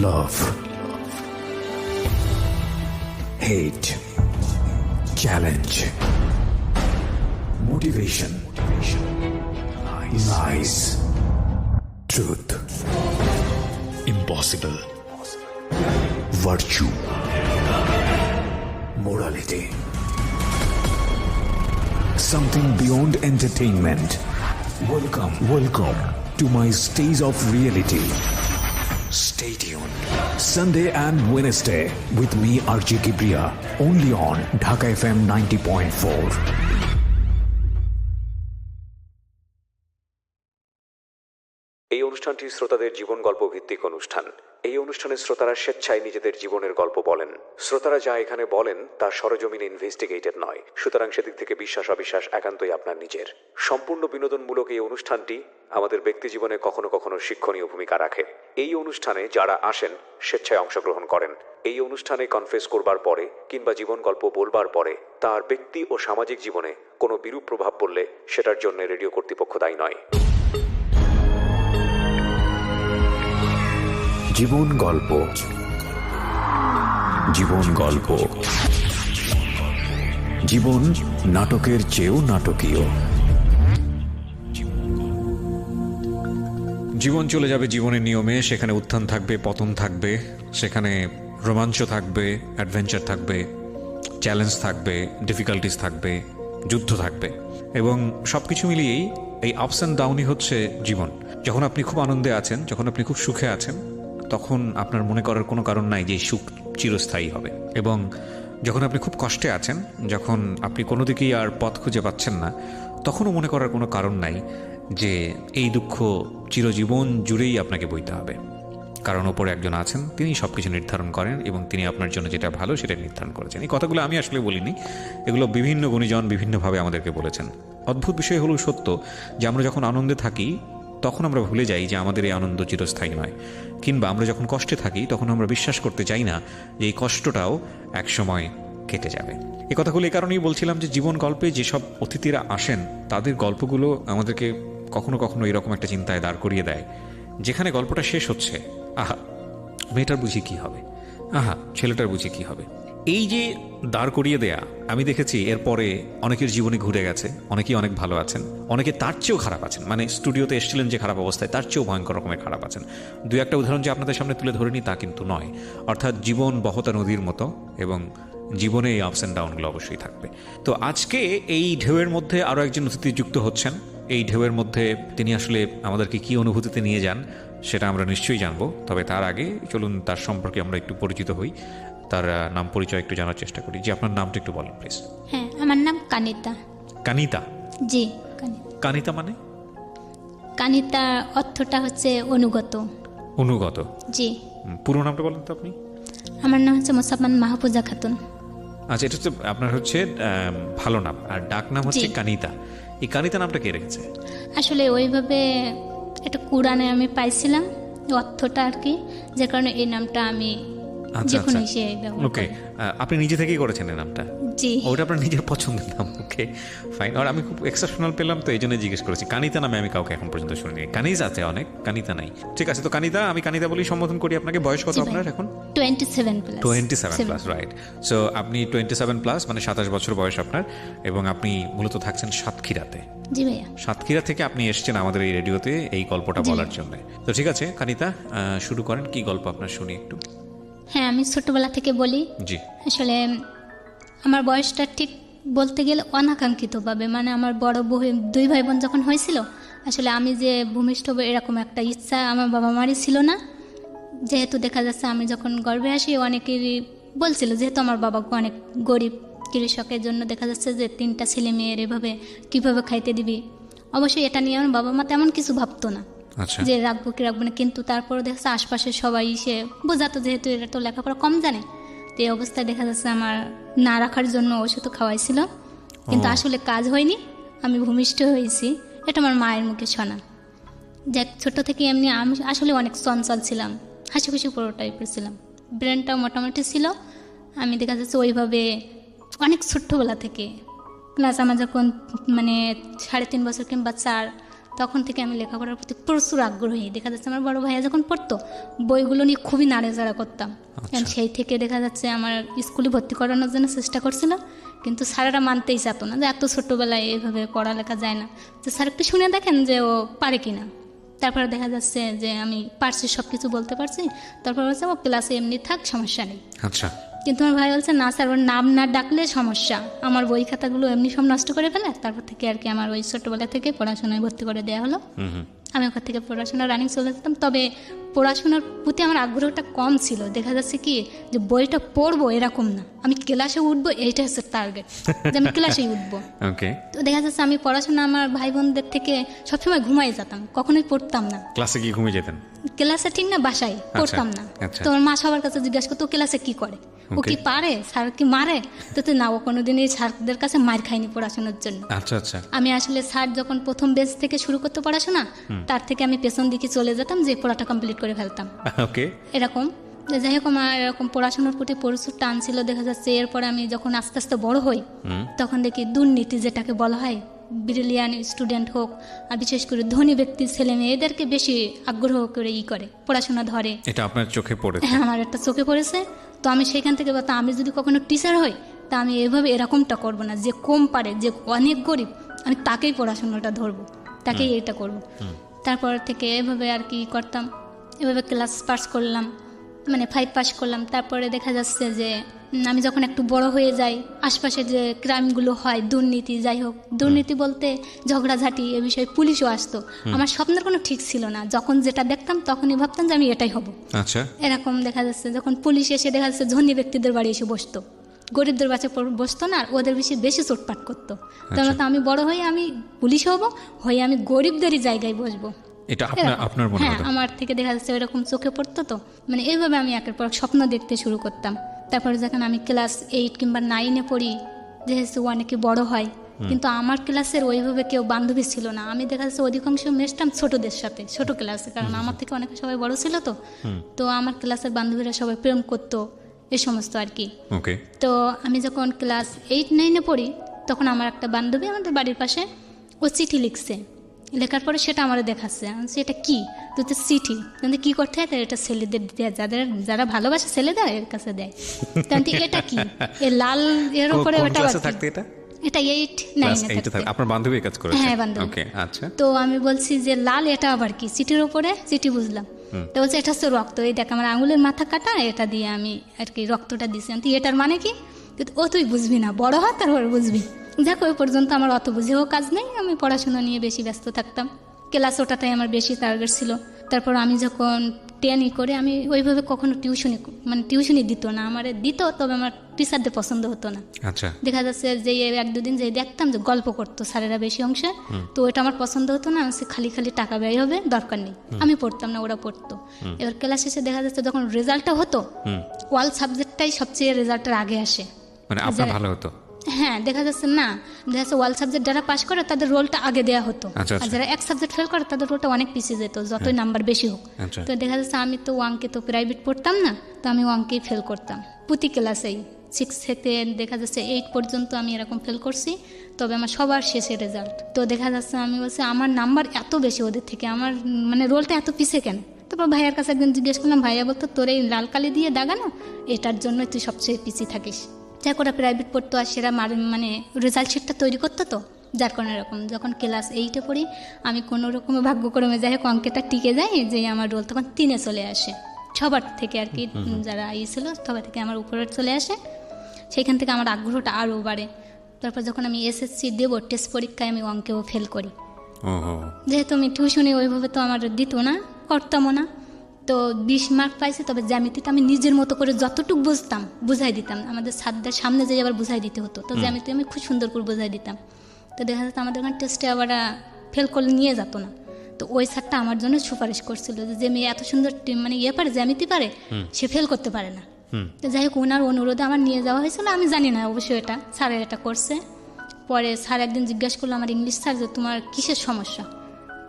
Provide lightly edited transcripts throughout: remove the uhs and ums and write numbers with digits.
Love, hate, challenge, motivation, lies, truth, impossible, virtue, morality, something beyond entertainment. Welcome to my stage of reality. Stay tuned. Sunday and Wednesday with me RJ Kibriya, only on Dhaka FM 90.4. এই অনুষ্ঠানটি শ্রোতাদের জীবন গল্প ভিত্তিক অনুষ্ঠান। এই অনুষ্ঠানে শ্রোতারা স্বেচ্ছায় নিজেদের জীবনের গল্প বলেন। শ্রোতারা যা এখানে বলেন তা সরজমিনে ইনভেস্টিগেটেড নয়, সুতরাং সেদিক থেকে বিশ্বাস অবিশ্বাস একান্তই আপনার নিজের। সম্পূর্ণ বিনোদনমূলক এই অনুষ্ঠানটি আমাদের ব্যক্তি জীবনে কখনো কখনো শিক্ষণীয় ভূমিকা রাখে। এই অনুষ্ঠানে যারা আসেন স্বেচ্ছায় অংশগ্রহণ করেন। এই অনুষ্ঠানে কনফেস করবার পরে কিংবা জীবন গল্প বলবার পরে তার ব্যক্তি ও সামাজিক জীবনে কোনো বিরূপ প্রভাব পড়লে সেটার জন্য রেডিও কর্তৃপক্ষ দায়ী নয়। জীবন গল্প, জীবন গল্প, জীবন নাটকের চেয়েও নাটকীয়। জীবন চলে যাবে জীবনের নিয়মে, সেখানে উত্থান থাকবে, পতন থাকবে, সেখানে রোমাঞ্চ থাকবে, অ্যাডভেঞ্চার থাকবে, চ্যালেঞ্জ থাকবে, ডিফিকাল্টিস থাকবে, যুদ্ধ থাকবে, এবং সব কিছু মিলিয়েই এই আপস অ্যান্ড ডাউনই হচ্ছে জীবন। যখন আপনি খুব আনন্দে আছেন, যখন আপনি খুব সুখে আছেন, তখন আপনার মনে করার কোনো কারণ নাই যে সুখ চিরস্থায়ী হবে, এবং যখন আপনি খুব কষ্টে আছেন, যখন আপনি কোনো দিকেই আর পথ খুঁজে পাচ্ছেন না, তখনও মনে করার কোনো কারণ নাই যে এই দুঃখ চিরজীবন জুড়েই আপনাকে বইতে হবে। কারণ ওপরে একজন আছেন, তিনি সব কিছু নির্ধারণ করেন এবং তিনি আপনার জন্য যেটা ভালো সেটা নির্ধারণ করেছেন। এই কথাগুলো আমি আসলে বলিনি, এগুলো বিভিন্ন গুণীজন বিভিন্নভাবে আমাদেরকে বলেছেন। অদ্ভুত বিষয় হলো সত্য যে আমরা যখন আনন্দে থাকি তখন আমরা ভুলে যাই যে আমাদের এই আনন্দ চিরস্থায়ী নয়, কিংবা আমরা যখন কষ্টে থাকি তখন আমরা বিশ্বাস করতে চাই না যে এই কষ্টটাও একসময় কেটে যাবে। এই কথাগুলো এই কারণেই বলছিলাম যে জীবন গল্পে যেসব অতিথিরা আসেন তাদের গল্পগুলো আমাদেরকে কখনো কখনো এরকম একটা চিন্তায় দাঁড় করিয়ে দেয়, যেখানে গল্পটা শেষ হচ্ছে, আহা মেয়েটার বুঝি কী হবে, আহা ছেলেটার বুঝি কী হবে। এই যে দাঁড় করিয়ে দেয়া, আমি দেখেছি এরপরে অনেকের জীবনে ঘুরে গেছে, অনেকেই অনেক ভালো আছেন, অনেকে তার চেয়েও খারাপ আছেন, মানে স্টুডিওতে এসেছিলেন যে খারাপ অবস্থায় তার চেয়েও ভয়ঙ্কর রকমের খারাপ আছেন। দু একটা উদাহরণ যে আপনাদের সামনে তুলে ধরিনি তা কিন্তু নয়। অর্থাৎ জীবন বহতা নদীর মতো, এবং জীবনে এই আপস অ্যান্ড ডাউনগুলো অবশ্যই থাকবে। তো আজকে এই ঢেউয়ের মধ্যে আরও একজন অতিথি যুক্ত হচ্ছেন। এই ঢেউয়ের মধ্যে তিনি আসলে আমাদেরকে কী অনুভূতিতে নিয়ে যান সেটা আমরা নিশ্চয়ই জানবো। তবে তার আগে চলুন তার সম্পর্কে আমরা একটু পরিচিত হই, তার নাম পরিচয় একটু জানার চেষ্টা করি। যে আপনার নামটা একটু বলেন প্লিজ। হ্যাঁ, আমার নাম কানিতা। কানিতা? জি, কানিতা মানে? কানিতা অর্থটা হচ্ছে অনুগত। অনুগত? জি। পুরো নামটা বলেন তো আপনি। আমার নাম হচ্ছে মোসাম্মান মাহফুজা খাতুন। আচ্ছা, এটা হচ্ছে আপনার হচ্ছে ভালো নাম, আর ডাক নাম হচ্ছে কানিতা। এই কানিতা নামটা কে রেখেছে? আসলে ওইভাবে এটা কুরআনে আমি পাইছিলাম অর্থটা আর কি, যে কারণে এই নামটা আমি যখন এসে ব্যবহার করি। ওকে, আপনি নিজে থেকেই করেছেন এই নামটা? জি। ওটা আপনার নিজের পছন্দের নাম? Okay fine. আর আমি খুব এক্সেপশনাল পেলাম তো এই জন্য জিজ্ঞেস করেছি। কানিতা নামে আমি কাউকে এখন পর্যন্ত শুনিনি। কানিজ আছে অনেক, কানিতা নাই। ঠিক আছে, তো কানিতা, আমি কানিতা বলেই সম্বোধন করি আপনাকে। বয়স কত আপনার এখন? 27 প্লাস, রাইট। সো আপনি 27 প্লাস, মানে 27 বছর বয়স আপনার, এবং আপনি মূলত থাকছেন সাতক্ষীরাতে। জি ভাইয়া। সাতক্ষীরা থেকে আপনি এসেছেন আমাদের এই রেডিওতে এই গল্পটা বলার জন্য। তো ঠিক আছে কানিতা, শুরু করেন, কি গল্প আপনার শুনি একটু। হ্যাঁ, আমি ছোটবেলা থেকে বলি। জি। আসলে আমার বয়সটা ঠিক বলতে গেলে অনাকাঙ্ক্ষিতভাবে, মানে আমার বড় দুই ভাই বোন যখন হয়েছিল, আসলে আমি যে ভূমিষ্ঠ হবো এরকম একটা ইচ্ছা আমার বাবা মারই ছিল না। যেহেতু দেখা যাচ্ছে আমি যখন গর্ভে আসি অনেকেরই বলছিল, যেহেতু আমার বাবা অনেক গরিব কৃষকের জন্য দেখা যাচ্ছে যে 3টা ছেলে মেয়ের এভাবে কীভাবে খাইতে দিবি। অবশ্যই এটা নিয়ে আমার বাবা মা তেমন কিছু ভাবতো না যে রাখবো কি রাখবো না, কিন্তু তারপরে দেখা যাচ্ছে আশপাশের সবাই সে বোঝাতো, যেহেতু এটা তো লেখাপড়া কম জানে। তো এই অবস্থায় দেখা যাচ্ছে আমার না রাখার জন্য ওষুধ খাওয়াইছিল, কিন্তু আসলে কাজ হয়নি, আমি ভূমিষ্ঠ হয়েছি। এটা আমার মায়ের মুখে শোনা। যে ছোট থেকে এমনি আমি আসলে অনেক চঞ্চল ছিলাম, হাসি খুশি পুরো টাইপের ছিলাম, ব্রেনটাও মোটামুটি ছিল। আমি দেখা যাচ্ছে ওইভাবে অনেক ছোট্টবেলা থেকে ক্লাস আমার যখন মানে 3.5 বছর কিংবা 4 তখন থেকে আমি লেখাপড়ার প্রতি প্রচুর আগ্রহী। দেখা যাচ্ছে আমার বড় ভাইয়া যখন পড়তো বইগুলো নিয়ে খুবই নাড়াচাড়া করতাম। কারণ সেই থেকে দেখা যাচ্ছে আমার স্কুলে ভর্তি করানোর জন্য চেষ্টা করছিল, কিন্তু স্যারেরা মানতেই চাতো না যে এত ছোটোবেলায় এইভাবে পড়ালেখা যায় না, তো স্যার একটু শুনে দেখেন যে ও পারে কি না। তারপরে দেখা যাচ্ছে যে আমি পারছি, সব কিছু বলতে পারছি। তারপর বলছে ও ক্লাসে এমনি থাক, সমস্যা নেই। আচ্ছা, কিন্তু আমার ভাই বলছে না স্যার, ওর নাম না ডাকলে সমস্যা, আমার বই খাতাগুলো এমনি সব নষ্ট করে ফেলে। তারপর থেকে আর কি আমার ওই ছোটোবেলা থেকে পড়াশোনায় ভর্তি করে দেওয়া হলো। আমি ওখান থেকে পড়াশোনা রানিং চলে যেতাম। তবে পড়াশোনার প্রতি আমার আগ্রহটা কম ছিল। দেখা যাচ্ছে কি যে বইটা পড়বো এরকম না, আমি ক্লাসে উঠবো, এইটা হচ্ছে টার্গেট, যে আমি ক্লাসেই উঠবো। ওকে। তো দেখা যাচ্ছে আমি পড়াশোনা আমার ভাই বোনদের থেকে সবসময় ঘুমাই যেতাম, কখনোই পড়তাম না। ক্লাসে কি ঘুমিয়ে যেতেন? ক্লাসে ঠিক না, বাসায় পড়তাম না। তো আমার মা সবার কাছে জিজ্ঞাসা করতো ক্লাসে কি করে, ও কি পারে, স্যার কি মারে? তো না, ও কোনোদিনই স্যারদের কাছে মার খায়নি পড়াশোনার জন্য। আচ্ছা আচ্ছা। আমি আসলে স্যার যখন প্রথম বেঞ্চ থেকে শুরু করতো পড়াশোনা, তার থেকে আমি পেছন দিকে চলে যেতাম, যে পড়াটা কমপ্লিট করে ফেলতাম। ওকে। এরকম যাই হোক, আমার এরকম পড়াশোনার প্রতি প্রচুর টান ছিল। দেখা যাচ্ছে এরপরে আমি যখন আস্তে আস্তে বড় হই, তখন দেখি দুর্নীতি যেটাকে বলা হয়, ব্রিলিয়ান স্টুডেন্ট হোক আর বিশেষ করে ধনী ব্যক্তির ছেলে মেয়ে, এদেরকে বেশি আগ্রহ করে করে পড়াশোনা ধরে। এটা আপনার চোখে পড়েছে? হ্যাঁ, আমার একটা চোখে পড়েছে। তো আমি সেখান থেকে বলতাম, আমি যদি কখনো টিচার হই তা আমি এভাবে এরকমটা করব না, যে কম পারে, যে অনেক গরিব, আমি তাকেই পড়াশোনাটা ধরবো, তাকেই এটা করব। তারপর থেকে এভাবে আর কি করতাম, এভাবে ক্লাস পাস করলাম, মানে 5 পাস করলাম। তারপরে দেখা যাচ্ছে যে আমি যখন একটু বড় হয়ে যাই, আশপাশে যে ক্রাইমগুলো হয়, দুর্নীতি, যাই হোক, দুর্নীতি বলতে ঝগড়াঝাটি, এ বিষয়ে পুলিশও আসতো। আমার স্বপ্নের কোনো ঠিক ছিল না, যখন যেটা দেখতাম তখনই ভাবতাম যে আমি এটাই হব। আচ্ছা। এরকম দেখা যাচ্ছে যখন পুলিশ এসে দেখা যাচ্ছে ধনী ব্যক্তিদের বাড়ি এসে বসতো, গরিবদের বাচ্চা বসতো না, আর ওদের বেশি চোটপাট করতো। তার মতো আমি বড় হয়ে আমি পুলিশ হব, হয়ে আমি গরিবদেরই জায়গায় বসবো। এটা আপনার মনে হ্যাঁ, আমার থেকে দেখা যাচ্ছে এরকম চোখে পড়তো। তো মানে এইভাবে আমি একের পর স্বপ্ন দেখতে শুরু করতাম। তারপরে যখন আমি ক্লাস 8 কিংবা 9-এ পড়ি, যেহেতু অনেকে বড় হয়, কিন্তু আমার ক্লাসের ওইভাবে কেউ বান্ধবী ছিল না। আমি দেখা যাচ্ছে অধিকাংশ মেশতাম ছোটদের সাথে, ছোট ক্লাসে, কারণ আমার থেকে অনেকে সবাই বড় ছিল। তো আমার ক্লাসের বান্ধবীরা সবাই প্রেম করতো, এই সমস্ত আর কি। ওকে। তো আমি যখন ক্লাস 8-9-এ পড়ি, তখন আমার একটা বান্ধবী আমাদের বাড়ির পাশে, ও চিঠি লিখছে। লেখার পরে সেটা আমার দেখাচ্ছে, এটা কি? তো চিঠি কিন্তু কি করতে হয়, এটা ছেলেদের দেয়, যারা ভালোবাসে ছেলেদের এর কাছে দেয়। কিন্তু এটা কি, এ লাল এর উপরে ওটা এটা 8-9-এ থাকে। আপনার বান্ধবী কাজ করে? হ্যাঁ, বান্ধবী। ওকে, আচ্ছা। তো আমি বলছি যে লাল, এটা আবার কি? চিঠির উপরে চিঠি, বুঝলাম। তো বলছে এটা হচ্ছে রক্ত, এই দেখ আমার আঙুলের মাথা কাটা, এটা দিয়ে আমি আর কি রক্তটা দিচ্ছি। এটার মানে কি? ও তুই বুঝবি না, বড় হয় তারপরে বুঝবি। দেখো, ওই পর্যন্ত আমার অত বুঝেও কাজ নেই, আমি পড়াশোনা নিয়ে বেশি ব্যস্ত থাকতাম। ক্লাস ওটাটাই আমার বেশি টার্গেট ছিল। তারপর আমি যখন 10 করে, আমি ওইভাবে কখনো টিউশনি দিত না, আমার দিত, তবে আমার টিচারদের পছন্দ হতো না। আচ্ছা। দেখা যাচ্ছে যে 1-2 দিন যে দেখতাম যে গল্প করতো স্যারেরা বেশি অংশে, তো ওটা আমার পছন্দ হতো না। খালি টাকা ব্যয় হবে, দরকার নেই, আমি পড়তাম না, ওরা পড়তো। এবার ক্লাস শেষে দেখা যাচ্ছে যখন রেজাল্টটা হতো, ওয়াল সাবজেক্টটাই সবচেয়ে রেজাল্টের আগে আসে, মানে আপনার ভালো হতো। হ্যাঁ, দেখা যাচ্ছে না, দেখা যাচ্ছে ওয়াল সাবজেক্ট যারা পাস করে তাদের রোলটা আগে দেওয়া হতো, আর যারা এক সাবজেক্ট ফেল করে তাদের রোলটা অনেক পিছিয়ে যেত, যতই নাম্বার বেশি হোক। তো দেখা যাচ্ছে আমি তো অঙ্কে তো প্রাইভেট পড়তাম না, তো আমি অঙ্কেই ফেল করতাম প্রতি ক্লাসেই। 6 থেকে দেখা যাচ্ছে 8 পর্যন্ত আমি এরকম ফেল করছি, তবে আমার সবার শেষে রেজাল্ট। তো দেখা যাচ্ছে আমি বলছি আমার নাম্বার এত বেশি ওদের থেকে, আমার মানে রোলটা এত পিছিয়ে কেন? তারপর ভাইয়ার কাছে একদিন জিজ্ঞেস করলাম, ভাইয়া বলতো তোর এই লাল কালি দিয়ে দাগানো, এটার জন্য তুই সবচেয়ে পিছিয়ে থাকিস। যাই করে প্রাইভেট পড়তো, আর সেরা মানে রেজাল্ট শিটটা তৈরি করতো, তো যার কারণে এরকম। যখন ক্লাস 8-এ পড়ি, আমি কোনো রকমের ভাগ্যক্রমে যাই হোক অঙ্কেটা টিকে যায়, যে আমার রোল তখন 3-এ চলে আসে, সবার থেকে আর কি, যারা ছিল সবার থেকে আমার উপরে চলে আসে। সেইখান থেকে আমার আগ্রহটা আরও বাড়ে। তারপর যখন আমি এসএসসি দেব, টেস্ট পরীক্ষায় আমি অঙ্কেও ফেল করি। যেহেতু আমি টিউশনি ওইভাবে তো আমার দিত না, করতামও না, তো 20 মার্ক পাইছি। তবে জ্যামিতিটা আমি নিজের মতো করে যতটুকু বুঝতাম বুঝাই দিতাম, আমাদের স্যারদের সামনে যেয়ে আবার বুঝাই দিতে হতো, তো জ্যামিতি আমি খুব সুন্দর করে বুঝাই দিতাম। তো দেখা যাচ্ছে আমাদের ওখানে টেস্টে আবার ফেল করলে নিয়ে যেত না, তো ওই স্যারটা আমার জন্য সুপারিশ করছিল যে মেয়ে এত সুন্দর মানে পারে, জ্যামিতি পারে, সে ফেল করতে পারে না। তো যাই হোক, ওনার অনুরোধে আমার নিয়ে যাওয়া হয়েছিল, আমি জানি না অবশ্যই এটা স্যারের এটা করছে। পরে স্যার একদিন জিজ্ঞাসা করলো আমার ইংলিশ স্যার, যে তোমার কিসের সমস্যা,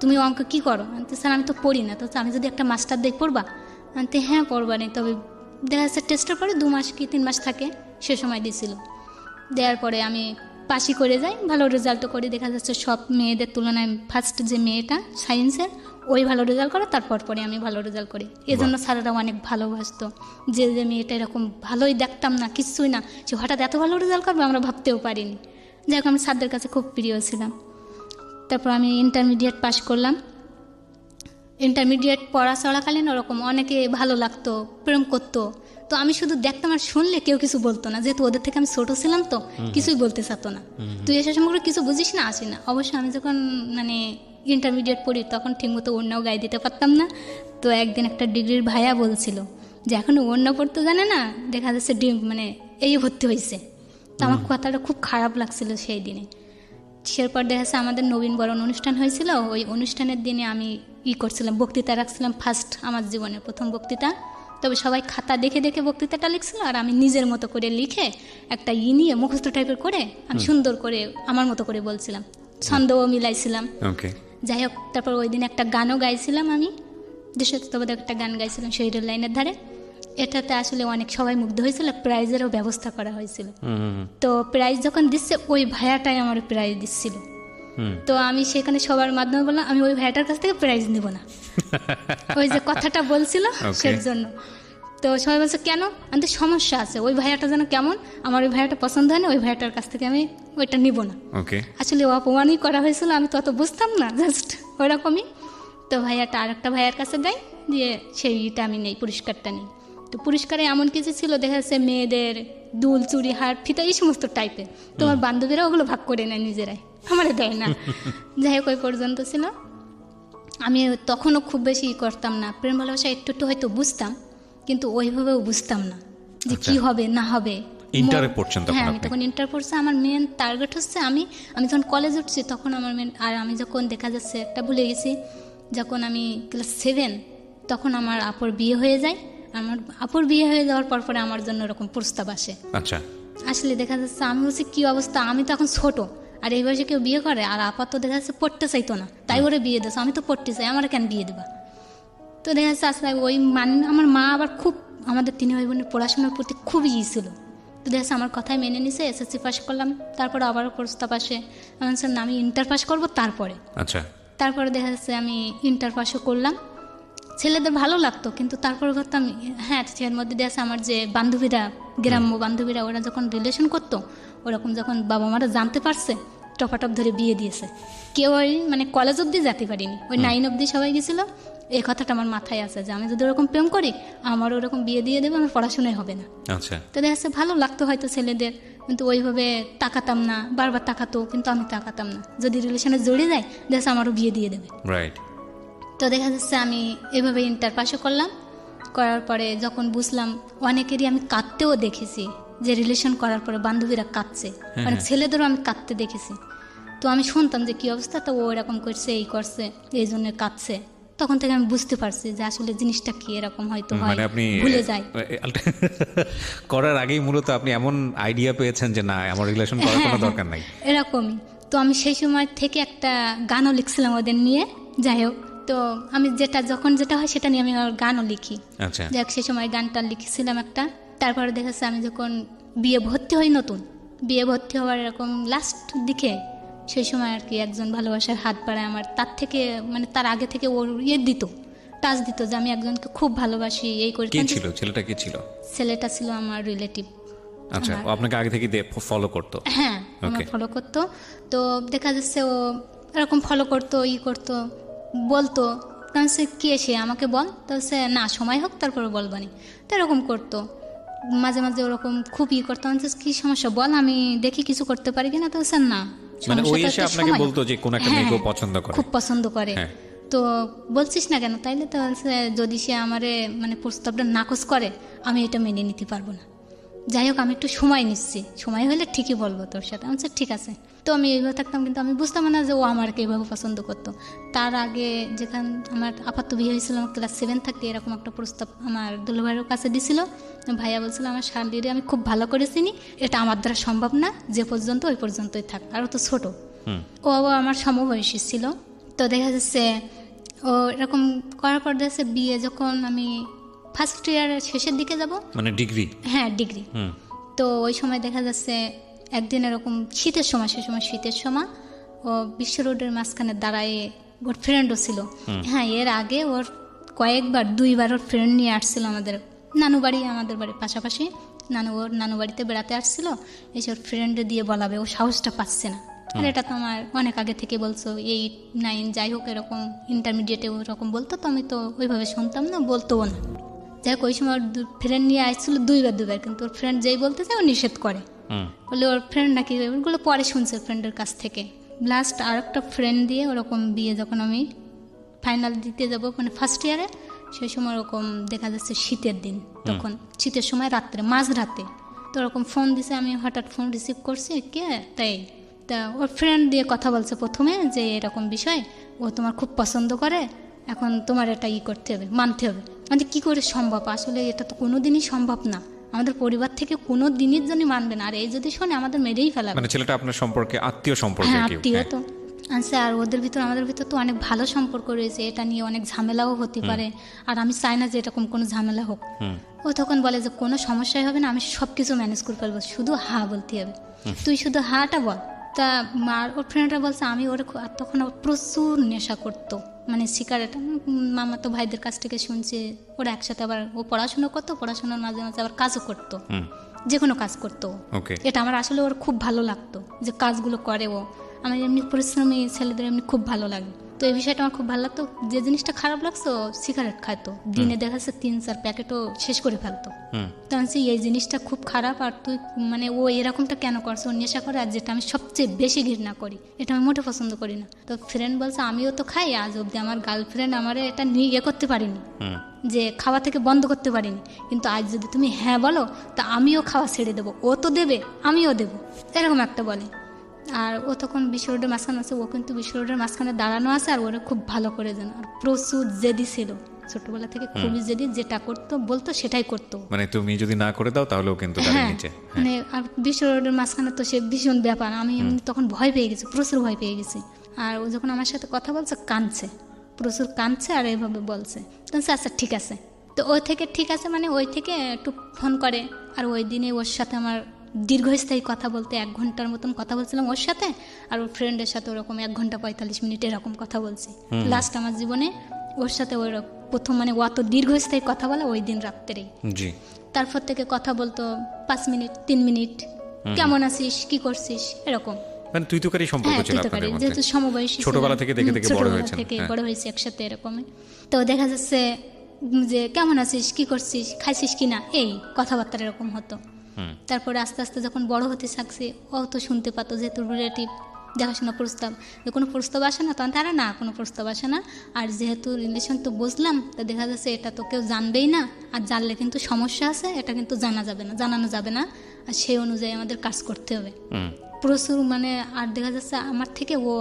তুমি অঙ্ক কী করো? স্যার আমি তো পড়ি না। তো আমি যদি একটা মাস্টার দিয়ে পড়বা? হ্যাঁ পড়বা নেই, তবে দেখা যাচ্ছে টেস্টের পরে 2 মাস কি 3 মাস থাকে, সে সময় দিয়েছিল। দেওয়ার পরে আমি পাশই করে যাই, ভালো রেজাল্টও করি। দেখা যাচ্ছে সব মেয়েদের তুলনায় ফার্স্ট যে মেয়েটা সায়েন্সের ওই ভালো রেজাল্ট করে, তারপর পরে আমি ভালো রেজাল্ট করি। এজন্য স্যারেরা অনেক ভালোবাসতো, যে মেয়েটা এরকম ভালোই দেখতাম না, কিছুই না, সে হঠাৎ এত ভালো রেজাল্ট করবে আমরা ভাবতেও পারিনি। যাই হোক আমি স্যারদের কাছে খুব প্রিয় ছিলাম। তারপর আমি ইন্টারমিডিয়েট পাশ করলাম। ইন্টারমিডিয়েট পড়া চলাকালীন ওরকম অনেকে ভালো লাগতো, প্রেম করতো, তো আমি শুধু দেখতাম আর শুনলে কেউ কিছু বলতো না, যেহেতু ওদের থেকে আমি ছোটো ছিলাম তো কিছুই বলতে চাতো না। তুই এসে সময় কিছু বুঝিস না, আসি না। অবশ্য আমি যখন মানে ইন্টারমিডিয়েট পড়ি তখন ঠিকমতো ওড়নাও গায়ে দিতে পারতাম না। তো একদিন একটা ডিগ্রির ভাইয়া বলছিল যে এখনও ওড়না পড়তে জানে না, দেখা যাচ্ছে মানে এই ভর্তি হয়েছে। তো আমার কথাটা খুব খারাপ লাগছিল সেই দিনে। সেরপর দেখা যাচ্ছে আমাদের নবীন বরণ অনুষ্ঠান হয়েছিল, ওই অনুষ্ঠানের দিনে আমি করছিলাম, বক্তৃতা রাখছিলাম, ফার্স্ট আমার জীবনের প্রথম বক্তৃতা। তবে সবাই খাতা দেখে দেখে বক্তৃতাটা লিখছিল, আর আমি নিজের মতো করে লিখে একটা নিয়ে মুখস্থ টাইপের করে আমি সুন্দর করে আমার মতো করে বলছিলাম, ছন্দও মিলাইছিলাম। যাই হোক, তারপর ওই দিন একটা গানও গাইছিলাম, আমি দেশাত্মবোধক একটা গান গাইছিলাম শহীদের লাইনের ধারে। এটাতে আসলে অনেক সবাই মুগ্ধ হয়েছিল, প্রাইজেরও ব্যবস্থা করা হয়েছিল। তো প্রাইজ যখন দিচ্ছে ওই ভাইয়াটাই আমার প্রাইজ দিচ্ছিল। তো আমি সেখানে সবার মাধ্যমে বললাম আমি ওই ভাইয়াটার কাছ থেকে প্রাইজ নিব না, ওই যে কথাটা বলছিল সেই জন্য। তো সবাই বলছে কেন, আমি তো সমস্যা আছে, ওই ভাইয়াটা যেন কেমন, আমার ওই ভাইয়াটা পছন্দ হয় না, ওই ভাইয়াটার কাছ থেকে আমি ওইটা নিব না। আসলে অপমানই করা হয়েছিল, আমি তত বুঝতাম না, জাস্ট ওইরকমই। তো ভাইয়াটা আর একটা ভাইয়ার কাছে দেয়, দিয়ে সেইটা আমি নেই, পুরস্কারটা নিই। তো পুরস্কারে এমন কিছু ছিল, দেখা যাচ্ছে মেয়েদের দুল, চুড়ি, হার, ফিতা, এই সমস্ত টাইপের। তোমার বান্ধবীরা ওগুলো ভাগ করে নেয় নিজেরাই, আমার দেয় না। যাই হোক ওই পর্যন্ত ছিল। আমি তখনও খুব বেশি করতাম না, প্রেম ভালোবাসা একটু একটু হয়তো বুঝতাম, কিন্তু ওইভাবেও বুঝতাম না যে কি হবে না হবে। হ্যাঁ, আমি তখন ইন্টার পড়ছি, আমার মেন টার্গেট হচ্ছে আমি যখন কলেজ উঠছি তখন আমার মেন। আর আমি যখন দেখা যাচ্ছে একটা ভুলে গেছি, যখন আমি ক্লাস 7 তখন আমার আপুর বিয়ে হয়ে যায়। আমার আপুর বিয়ে হয়ে যাওয়ার পর পরে আমার জন্য এরকম প্রস্তাব আসে। আচ্ছা, আসলে দেখা যাচ্ছে আমি বলছি কি অবস্থা, আমি তো এখন ছোট, আর এই বয়সে কেউ বিয়ে করে, আর আপা তো দেখা যাচ্ছে পড়তে চাইতো না, তাই ওরে বিয়ে দিয়েছে। আমি তো পড়তে চাই, আমার কেন বিয়ে দেবা? তো দেখা যাচ্ছে আসলে ওই আমার মা আবার খুব আমাদের 3 ভাই বোনের পড়াশোনার প্রতি খুবই ছিল। তো দেখা যাচ্ছে আমার কথাই মেনে নিছে, এসএসসি পাস করলাম। তারপরে আবারও প্রস্তাব আসে, আমি ইন্টার পাস করবো তারপরে। আচ্ছা, তারপরে দেখা যাচ্ছে আমি ইন্টার পাসও করলাম। ছেলেদের ভালো লাগতো, কিন্তু তারপরে করতাম হ্যাঁ, এর মধ্যে দেখা যাচ্ছে আমার যে বান্ধবীরা, গ্রাম্য বান্ধবীরা, ওরা যখন রিলেশন করতো, ওরকম যখন বাবা মারা জানতে পারছে, টপাটপ ধরে বিয়ে দিয়েছে। কেউ ওই মানে কলেজ অব্দি যেতে পারিনি, ওই 9 অব্দি সবাই গেছিলো। এই কথাটা আমার মাথায় আছে যে আমি যদি ওরকম প্রেম করি, আমার ওরকম বিয়ে দিয়ে দেবে, আমার পড়াশোনায় হবে না। আচ্ছা, তো দেখা যাচ্ছে ভালো লাগতো হয়তো ছেলেদের, কিন্তু ওইভাবে তাকাতাম না, বারবার তাকাতো, কিন্তু আমি তাকাতাম না। যদি রিলেশনে জড়িয়ে যায়, দেখা যাচ্ছে আমারও বিয়ে দিয়ে দেবে। রাইট। তো দেখা যাচ্ছে আমি এভাবে ইন্টার পাসও করলাম। করার পরে যখন বুঝলাম, অনেকেরই আমি কাঁদতেও দেখেছি, যে রিলেশন করার পরে বান্ধবীরা কাঁদছে, অনেক ছেলেদেরও আমি কাঁদতে দেখেছি। তো আমি শুনতাম যে কী অবস্থা, তো ও এরকম করছে, এই করছে, এই জন্য কাঁদছে। তখন থেকে আমি বুঝতে পারছি যে আসলে জিনিসটা কি, এরকম হয়তো হয়, আপনি ভুলে যায়। করার আগেই মূলত আপনি এমন আইডিয়া পেয়েছেন যে না, আমার রিলেশন করার কোনো দরকার নাই, এরকমই। তো আমি সেই সময় থেকে একটা গানও লিখছিলাম ওদের নিয়ে। যাই হোক, তো আমি যখন যেটা হয় সেটা নিয়ে আমি গানও লিখি। আচ্ছা, যাক সেই সময় গানটা লিখেছিলাম একটা। তারপরে দেখা যাচ্ছে আমি যখন বিয়ে ভর্তি হই, নতুন বিয়ে ভর্তি হওয়ার এরকম লাস্ট দিকে, সেই সময় আর কি একজন ভালোবাসার হাত বাড়ায় আমার, তার থেকে মানে তার আগে থেকে ওর দিত, টাচ দিত যে আমি একজনকে খুব ভালোবাসি, এই করি। কি ছিল ছেলেটা? কি ছিল? ছেলেটা ছিল আমার রিলেটিভ। আচ্ছা, ও আপনাকে আগে থেকে ফলো করতো? হ্যাঁ, আমার ফলো করতো। তো দেখা যাচ্ছে ও এরকম ফলো করতো, করতো, বলতো সে কে, সে আমাকে বল, তো সে না সময় হোক তারপরে বলবানি। তো এরকম করতো মাঝে মাঝে, ওরকম খুব করতাম, কি সমস্যা বল, আমি দেখি কিছু করতে পারি কিনা। তো স্যার না, মানে ওই এসে আপনাকে বলতো যে কোন একটা মেয়েকে পছন্দ করে, খুব পছন্দ করে, তো বলছিস না কেন? তাইলে তো যদি সে আমারে মানে প্রস্তাবটা নাকচ করে, আমি এটা মেনে নিতে পারবো না। যাই হোক, আমি একটু সময় নিচ্ছি, সময় হলে ঠিকই বলবো তোর সাথে। আমি ঠিক আছে। তো আমি এইভাবে থাকতাম, কিন্তু আমি বুঝতাম না যে ও আমাকে এইভাবে পছন্দ করতো। তার আগে যেখানে আমার আপাতত বিয়ে হয়েছিল, আমার ক্লাস 7 থাকতে এরকম একটা প্রস্তাব আমার দুলাভাইয়ের কাছে দিছিল। ভাইয়া বলছিল আমার শালিরে আমি খুব ভালো করে চিনি, এটা আমার দ্বারা সম্ভব না, যে পর্যন্ত ওই পর্যন্তই থাক। আর ও তো ছোট, ও আমার সমবয়সী ছিল। তো দেখা যাচ্ছে ও এরকম করার পর দেখা যাচ্ছে বিয়ে যখন আমি ফার্স্ট ইয়ারের শেষের দিকে যাব, মানে ডিগ্রি, হ্যাঁ ডিগ্রি, তো ওই সময় দেখা যাচ্ছে একদিন এরকম শীতের সময়, সে সময় শীতের সময় ও বিশ্ব রোডের মাঝখানে দাঁড়ায়, ওর ফ্রেন্ডও ছিল। হ্যাঁ, এর আগে ওর কয়েকবার 2বার ওর ফ্রেন্ড নিয়ে আসছিল আমাদের নানু বাড়ি, আমাদের বাড়ির পাশাপাশি। ওর নানু বাড়িতে বেড়াতে আসছিল, এসে ওর ফ্রেন্ডে দিয়ে বলাবে, ও সাহসটা পাচ্ছে না। আর এটা তো আমার অনেক আগে থেকে বলছো, 8, 9 যাই হোক, এরকম ইন্টারমিডিয়েটে ওরকম বলতো, তো আমি তো ওইভাবে শুনতাম না, বলতোও না। যাই হোক, ওই সময় ওর ফ্রেন্ড নিয়ে আসছিল 2বার, কিন্তু ওর ফ্রেন্ড যেই বলতে চায় ও নিষেধ করে, বলে ওর ফ্রেন্ড নাকি ওগুলো পরে শুনছে ফ্রেন্ডের কাছ থেকে। লাস্ট আর একটা ফ্রেন্ড দিয়ে ওরকম বিয়ে, যখন আমি ফাইনাল দিতে যাব মানে ফার্স্ট ইয়ারে, সেই সময় ওরকম দেখা যাচ্ছে শীতের দিন, তখন শীতের সময় রাত্রে মাঝরাতে, তো ওরকম ফোন দিছে, আমি হঠাৎ ফোন রিসিভ করছি, কে তাই, তা ওর ফ্রেন্ড দিয়ে কথা বলছে প্রথমে যে এরকম বিষয়, ও তোমার খুব পছন্দ করে, এখন তোমার এটা করতে হবে, মানতে হবে। মানে কী করে সম্ভব, আসলে এটা তো কোনো দিনই সম্ভব না, আমাদের পরিবার থেকে কোনো দিনের জন্য মানবে না, আর এই যদি শোনে আমাদের মেরেই ফেলাবে। মানে ছেলেটা আপনার সম্পর্কে আত্মীয় সম্পর্কে? হ্যাঁ, আত্মীয় তো আচ্ছা। আর ওদের ভিতর আমাদের ভিতর তো অনেক ভালো সম্পর্ক রয়েছে, এটা নিয়ে অনেক ঝামেলাও হতে পারে, আর আমি চাই না যে এরকম কোনো ঝামেলা হোক। ও তখন বলে যে কোনো সমস্যাই হবে না, আমি সব কিছু ম্যানেজ করে ফেলবো, শুধু হা বলতে হবে, তুই শুধু হাটা বল। তা মার ওর ফ্রেন্ডরা বলছে আমি ওর, তখন ওর প্রচুর নেশা করতো, মানে সিগারেট। মামা তো ভাইদের কাছ থেকে শুনছে, ওরা একসাথে আবার ও পড়াশুনো করতো, পড়াশোনার মাঝে মাঝে আবার কাজও করতো, যে কোনো কাজ করতো। এটা আমার আসলে ওর খুব ভালো লাগতো যে কাজগুলো করে ও। আমার এমনি পরিশ্রমী ছেলেদের এমনি খুব ভালো লাগে, তো এই বিষয়টা আমার খুব ভালো লাগতো। যে জিনিসটা খারাপ লাগতো, সিগারেট খাইতো, দিনে দেখা যাচ্ছে 3-4 প্যাকেটও শেষ করে ফেলতো। তো আমি এই জিনিসটা খুব খারাপ, আর তুই মানে ও এরকমটা কেন করছে, ও নেশা করে, আর যেটা আমি সবচেয়ে বেশি ঘৃণা করি, এটা আমি মোটে পছন্দ করি না। তো ফ্রেন্ড বলছে আমিও তো খাই, আজ অব্দি আমার গার্লফ্রেন্ড আমারে এটা নিয়ে করতে পারিনি, যে খাওয়া থেকে বন্ধ করতে পারিনি, কিন্তু আজ যদি তুমি হ্যাঁ বলো তা আমিও খাওয়া ছেড়ে দেবো, ও তো দেবে আমিও দেবো, এরকম একটা বলে। আর ও তখন বিশ্ব রোডের মাঝখানে আছে, ও কিন্তু বিশ্ব রোডের মাঝখানে দাঁড়ানো আছে, আর ওরা খুব ভালো করে জানো, আর প্রচুর জেদি ছিল ছোটবেলা থেকে, খুবই জেদি, যেটা করতো বলতো সেটাই করতো, মানে তুমি যদি না করে দাও তাহলেও কিন্তু মানে। আর বিশ্ব রোডের মাঝখানে তো সে ভীষণ ব্যাপার, আমি এমনি তখন ভয় পেয়ে গেছি, প্রচুর ভয় পেয়ে গেছি। আর ও যখন আমার সাথে কথা বলছে কাঁদছে, প্রচুর কাঁদছে, আর এইভাবে বলছে, তো আচ্ছা ঠিক আছে। তো ওই থেকে ঠিক আছে মানে ওই থেকে একটু ফোন করে, আর ওই দিনে ওর সাথে আমার দীর্ঘস্থায়ী কথা বলতে 1 ঘন্টার মতন কথা বলছিলাম ওর সাথে, আর ওর ফ্রেন্ডের সাথে ওরকম 1 ঘন্টা 45 মিনিট এরকম কথা বলছি। লাস্ট আমার জীবনে ওর সাথে ওই প্রথম মানে অত দীর্ঘস্থায়ী কথা বলা ওই দিন রাত্রেই। তারপর থেকে কথা বলতো 5 মিনিট 3 মিনিট, কেমন আছিস, কি করছিস, এরকম। মানে তুই তো সম্পর্ক ছিল আপনাদের মধ্যে, যেহেতু সমবয়সী, ছোটবেলা থেকে দেখে দেখে বড় হয়েছে একসাথে এরকমই। তো দেখা যাচ্ছে যে কেমন আছিস, কি করছিস, খাইছিস কিনা, এই কথাবার্তা এরকম হতো। তারপরে আস্তে আস্তে যখন বড় হতে থাকছে, ও তো শুনতে পাতো, যেহেতু রিলেটিভ দেখাশোনা প্রস্তাব, যে কোনো প্রস্তাব আসে না, তখন তারা না কোনো প্রস্তাব আসে না। আর যেহেতু রিলেশন তো বুঝলাম, তো দেখা যাচ্ছে এটা তো কেউ জানবেই না, আর জানলে কিন্তু সমস্যা আছে, এটা কিন্তু জানানো যাবে না, আর সেই অনুযায়ী আমাদের কাজ করতে হবে প্রচুর। মানে আর দেখা যাচ্ছে আমার থেকে ও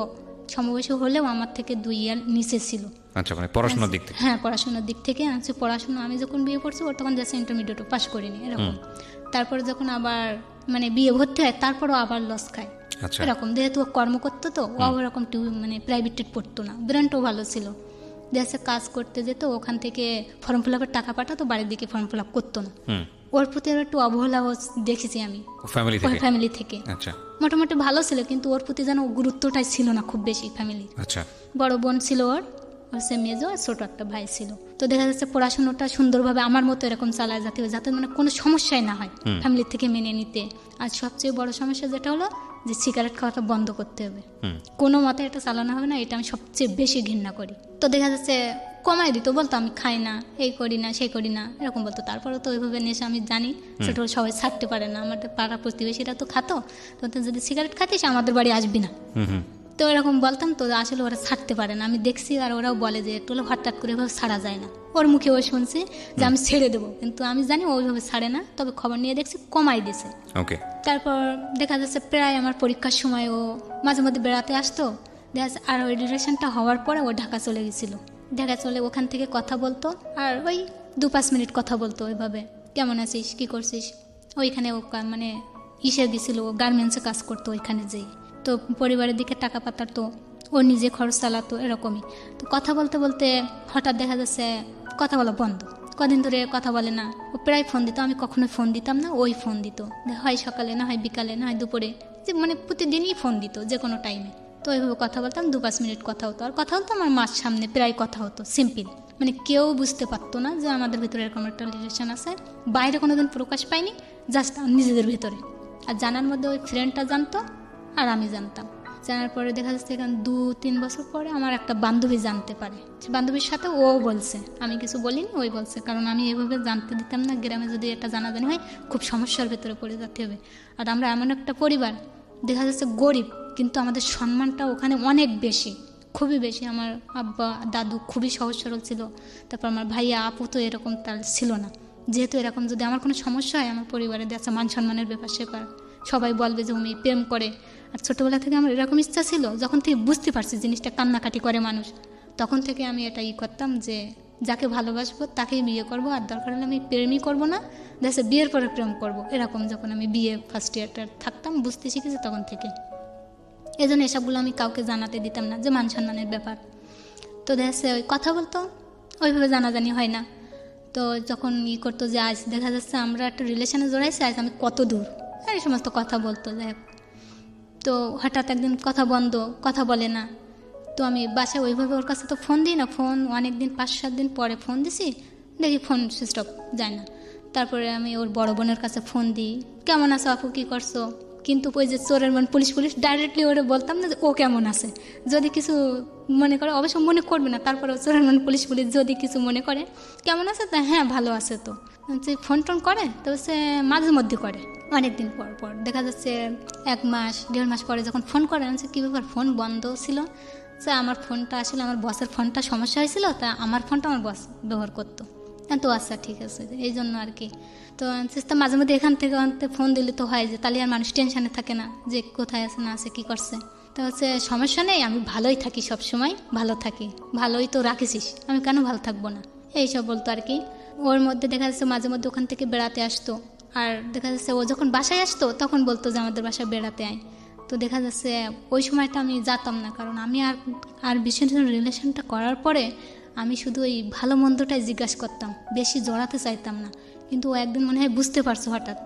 সমবয়সী হলেও আমার থেকে 2 ইয়ার নিচে ছিল। আচ্ছা, মানে পড়াশোনার দিক থেকে? হ্যাঁ, পড়াশোনার দিক থেকে আছে। পড়াশোনা আমি যখন বিয়ে করছি ওর তখন যাচ্ছে ইন্টারমিডিয়েটও পাস করিনি এরকম। তারপরে যখন আবার মানে বিয়ে ভর্তি হয়, তারপরও আবার লস খায় এরকম, যেহেতু ও কর্ম করতো, তো ও ওরকম মানে প্রাইভেটেড পড়তো না, ব্র্যান্ডও ভালো ছিল, দেশে কাজ করতে যেত, ওখান থেকে ফর্ম ফিল আপের টাকা পাঠাতো, বাড়ির দিকে ফর্ম ফিল আপ করতো না। ওর প্রতি একটু অবহেলা দেখেছি আমি ফ্যামিলি থেকে। মোটামুটি ভালো ছিল, কিন্তু ওর প্রতি যেন গুরুত্বটাই ছিল না খুব বেশি ফ্যামিলির। বড় বোন ছিল ওর সে মেজো, আর ছোট একটা ভাই ছিল। তো দেখা যাচ্ছে পড়াশোনাটা সুন্দরভাবে আমার মতো এরকম চালায় যাতে মানে কোনো সমস্যাই না হয় ফ্যামিলির থেকে মেনে নিতে। আর সবচেয়ে বড় সমস্যা যেটা হলো যে সিগারেট খাওয়াটা বন্ধ করতে হবে, কোনো মতে এটা চালানো হবে না, এটা আমি সবচেয়ে বেশি ঘৃণা করি। তো দেখা যাচ্ছে কমাই দিত, বলতো আমি খাই না, এই করি না, সেই করি না, এরকম বলতো। তারপরে তো ওইভাবে নেশা আমি জানি সেটা সবাই ছাড়তে পারে না, আমাদের পাড়া প্রতিবেশীরা তো খাতো, তো যদি সিগারেট খাতিস আমাদের বাড়ি আসবি না, তো এরকম বলতাম। তো আসলে ওরা ছাড়তে পারে না, আমি দেখছি, আর ওরাও বলে যে একটু হঠাৎ করে এভাবে ছাড়া যায় না। ওর মুখে ও শুনছি যে আমি ছেড়ে দেবো, কিন্তু আমি জানি ওইভাবে ছাড়ে না, তবে খবর নিয়ে দেখছি কমাই দিছে। তারপর দেখা যাচ্ছে প্রায় আমার পরীক্ষার সময় ও মাঝে মধ্যে বেড়াতে আসতো, দেখা যাচ্ছে। আর ওই রিলেশনটা হওয়ার পরে ও ঢাকা চলে গেছিল, ঢাকা চলে ওখান থেকে কথা বলতো, আর ওই 2-5 মিনিট কথা বলতো ওইভাবে, কেমন আছিস, কি করছিস। ওইখানে ও মানে গেছিল, ও গার্মেন্টসে কাজ করতো ওইখানে যেয়ে, তো পরিবারের দিকে টাকা পাঠাতো, ও নিজে খরচ চালাতো এরকমই। তো কথা বলতে বলতে হঠাৎ দেখা যাচ্ছে কথা বলা বন্ধ, কদিন ধরে কথা বলে না। ও প্রায় ফোন দিত, আমি কখনোই ফোন দিতাম না, ওই ফোন দিত, হয় সকালে না হয় বিকালে না হয় দুপুরে, যে মানে প্রতিদিনই ফোন দিত যে কোনো টাইমে। তো ওইভাবে কথা বলতাম, 2-5 মিনিট কথা হতো, আর কথা বলতাম আমার মার সামনে প্রায় কথা হতো, সিম্পল। মানে কেউ বুঝতে পারতো না যে আমাদের ভিতরে এরকম একটা রিলেশন আছে। বাইরে কোনোদিন প্রকাশ পাইনি, জাস্ট নিজেদের ভিতরে। আর জানার মধ্যে ওই ফ্রেন্ডটা জানতো আর আমি জানতাম। জানার পরে দেখা যাচ্ছে এখানে 2-3 বছর পরে আমার একটা বান্ধবী জানতে পারে। সে বান্ধবীর সাথে ও বলছে, আমি কিছু বলিনি, ওই বলছে, কারণ আমি এভাবে জানতে দিতাম না। গ্রামে যদি এটা জানাজানি হয় খুব সমস্যার ভেতরে পড়ে যেতে হবে। আর আমরা এমন একটা পরিবার, দেখা যাচ্ছে গরিব, কিন্তু আমাদের সম্মানটা ওখানে অনেক বেশি, খুবই বেশি। আমার আব্বা দাদু খুবই সহজ সরল ছিল। তারপর আমার ভাইয়া আপু তো এরকম তার ছিল না। যেহেতু এরকম যদি আমার কোনো সমস্যা হয় আমার পরিবারে দেখা মান সম্মানের ব্যাপার স্যাপার, সবাই বলবে যে উনি প্রেম করে। আর ছোটোবেলা থেকে আমার এরকম ইচ্ছা ছিল, যখন থেকে বুঝতে পারছি জিনিসটা কান্নাকাটি করে মানুষ, তখন থেকে আমি এটা করতাম যে যাকে ভালোবাসবো তাকেই বিয়ে করব, আর দরকার হলে আমি প্রেমই করব না, দেখা বিয়ের পরে প্রেম করব। এরকম যখন আমি বিয়ে ফার্স্ট ইয়ারটা থাকতাম, বুঝতে শিখেছি তখন থেকে। এই জন্য এসবগুলো আমি কাউকে জানাতে দিতাম না, যে মান সম্মানের ব্যাপার। তো দেখা ওই কথা বলতো, ওইভাবে জানাজানি হয় না। তো যখন করতো যে আজ দেখা যাচ্ছে আমরা একটা রিলেশনে জড়াইছি, আজ আমি কত দূর, এই সমস্ত কথা বলতো। যাই হোক, তো হঠাৎ একদিন কথা বন্ধ, কথা বলে না। তো আমি বাসায় ওইভাবে ওর কাছে তো ফোন দিই না, ফোন অনেক দিন 5-7 দিন পরে ফোন দিছি, দেখি ফোন সুইচ অফ, যায় না। তারপরে আমি ওর বড় বোনের কাছে ফোন দিই, কেমন আছো আপু, কী করছো। কিন্তু ওই যে চোরের মন পুলিশ ডাইরেক্টলি ওরে বলতাম না যে ও কেমন আছে। যদি কিছু মনে করে, অবশ্য মনে করবে না, তারপরে চোরের মন পুলিশ যদি কিছু মনে করে কেমন আছে, তা হ্যাঁ ভালো আছে। তো যে ফোন টোন করে, তো সে মাঝে মধ্যে করে, অনেকদিন পর পর। দেখা যাচ্ছে 1 মাস 1.5 মাস পরে যখন ফোন করে, আমি কী ব্যাপার, ফোন বন্ধ ছিল। যে আমার ফোনটা আসলে আমার বসের ফোনটা সমস্যা হয়েছিল, তা আমার ফোনটা আমার বস ব্যবহার করতো। তো আচ্ছা ঠিক আছে, এই জন্য আর কি। তো মাঝে মধ্যে এখান থেকে ফোন দিলে তো হয়, যে তাহলে আর মানুষ টেনশানে থাকে না যে কোথায় আছে না আছে, কী করছে। তো হচ্ছে সমস্যা নেই, আমি ভালোই থাকি, সব সময় ভালো থাকি, ভালোই তো রাখিছিস, আমি কেন ভালো থাকবো না, এইসব বলতো আর কি। ওর মধ্যে দেখা যাচ্ছে মাঝে মধ্যে ওখান থেকে বেড়াতে আসতো, আর দেখা যাচ্ছে ও যখন বাসায় আসতো তখন বলতো যে আমাদের বাসায় বেড়াতে আয়। তো দেখা যাচ্ছে ওই সময়টা আমি যেতাম না, কারণ আমি আর বিশেষ রিলেশনটা করার পরে আমি শুধু ওই ভালো মন্দটাই জিজ্ঞাসা করতাম, বেশি জড়াতে চাইতাম না। কিন্তু ও একদিন মনে হয় বুঝতে পারছো হঠাৎ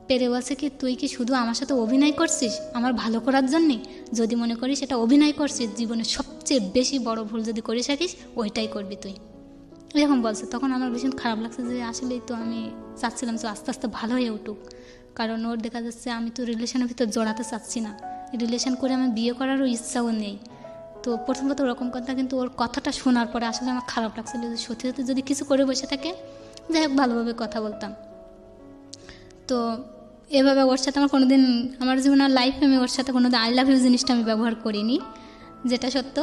পেরে, বলছে কি তুই কি শুধু আমার সাথে অভিনয় করছিস আমার ভালো করার জন্যে? যদি মনে করিস সেটা অভিনয় করছিস, জীবনে সবচেয়ে বেশি বড় ভুল যদি করে থাকিস ওইটাই করবি তুই, এরকম বলছে। তখন আমার ভীষণ খারাপ লাগছে, যে আসলেই তো আমি চাচ্ছিলাম যে আস্তে আস্তে ভালো হয়ে উঠুক। কারণ ওর দেখা যাচ্ছে আমি তো রিলেশনের ভিতর জড়াতে চাচ্ছি না, রিলেশন করে আমার বিয়ে করারও ইচ্ছাও নেই। তো প্রথমত ওরকম কথা, কিন্তু ওর কথাটা শোনার পরে আসলে আমার খারাপ লাগছিল, যে সত্যি সত্যি যদি কিছু করে বসে থাকে, যাই হোক ভালোভাবে কথা বলতাম। তো এভাবে ওর সাথে আমার কোনোদিন আমার জীবনের লাইফে আমি ওর সাথে কোনোদিন আই লাভ ইউ জিনিসটা আমি ব্যবহার করিনি, যেটা সত্য।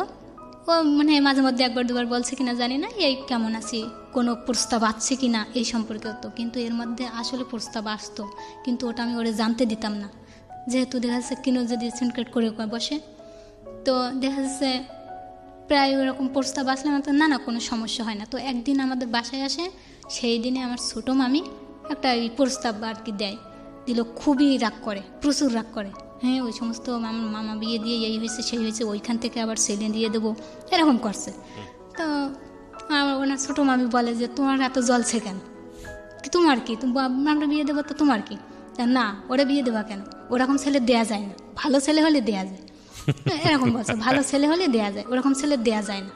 ও মানে মাঝে মধ্যে 1-2 বার বলছে কিনা জানি না, এই কেমন আছি, কোনো প্রস্তাব আসছে কি না এই সম্পর্কে হতো। কিন্তু এর মধ্যে আসলে প্রস্তাব আসতো, কিন্তু ওটা আমি ওরে জানতে দিতাম না, যেহেতু দেখা যাচ্ছে কিনো যদি সিনক্রেট করে বসে। তো দেখা যাচ্ছে প্রায় ওরকম প্রস্তাব আসলে আমার তো না কোনো সমস্যা হয় না। তো একদিন আমাদের বাসায় আসে, সেই দিনে আমার ছোটো মামি একটা প্রস্তাব আর কি দিল, খুবই রাগ করে, প্রচুর রাগ করে। হ্যাঁ ওই সমস্ত মামা বিয়ে দিয়ে এই হয়েছে সেই হয়েছে, ওইখান থেকে আবার ছেলে দিয়ে দেবো, এরকম করছে। তো ওনার ছোটো মামি বলে যে তোমার এত জ্বলছে কেন, তোমার কি, আমরা বিয়ে দেবো তো তোমার কি? না ওরা বিয়ে দেওয়া কেন, ওরকম ছেলে দেয়া যায় না, ভালো ছেলে হলে দেয়া যায়, এরকম বলছে, ভালো ছেলে হলে দেয়া যায়, ওরকম ছেলে দেয়া যায় না,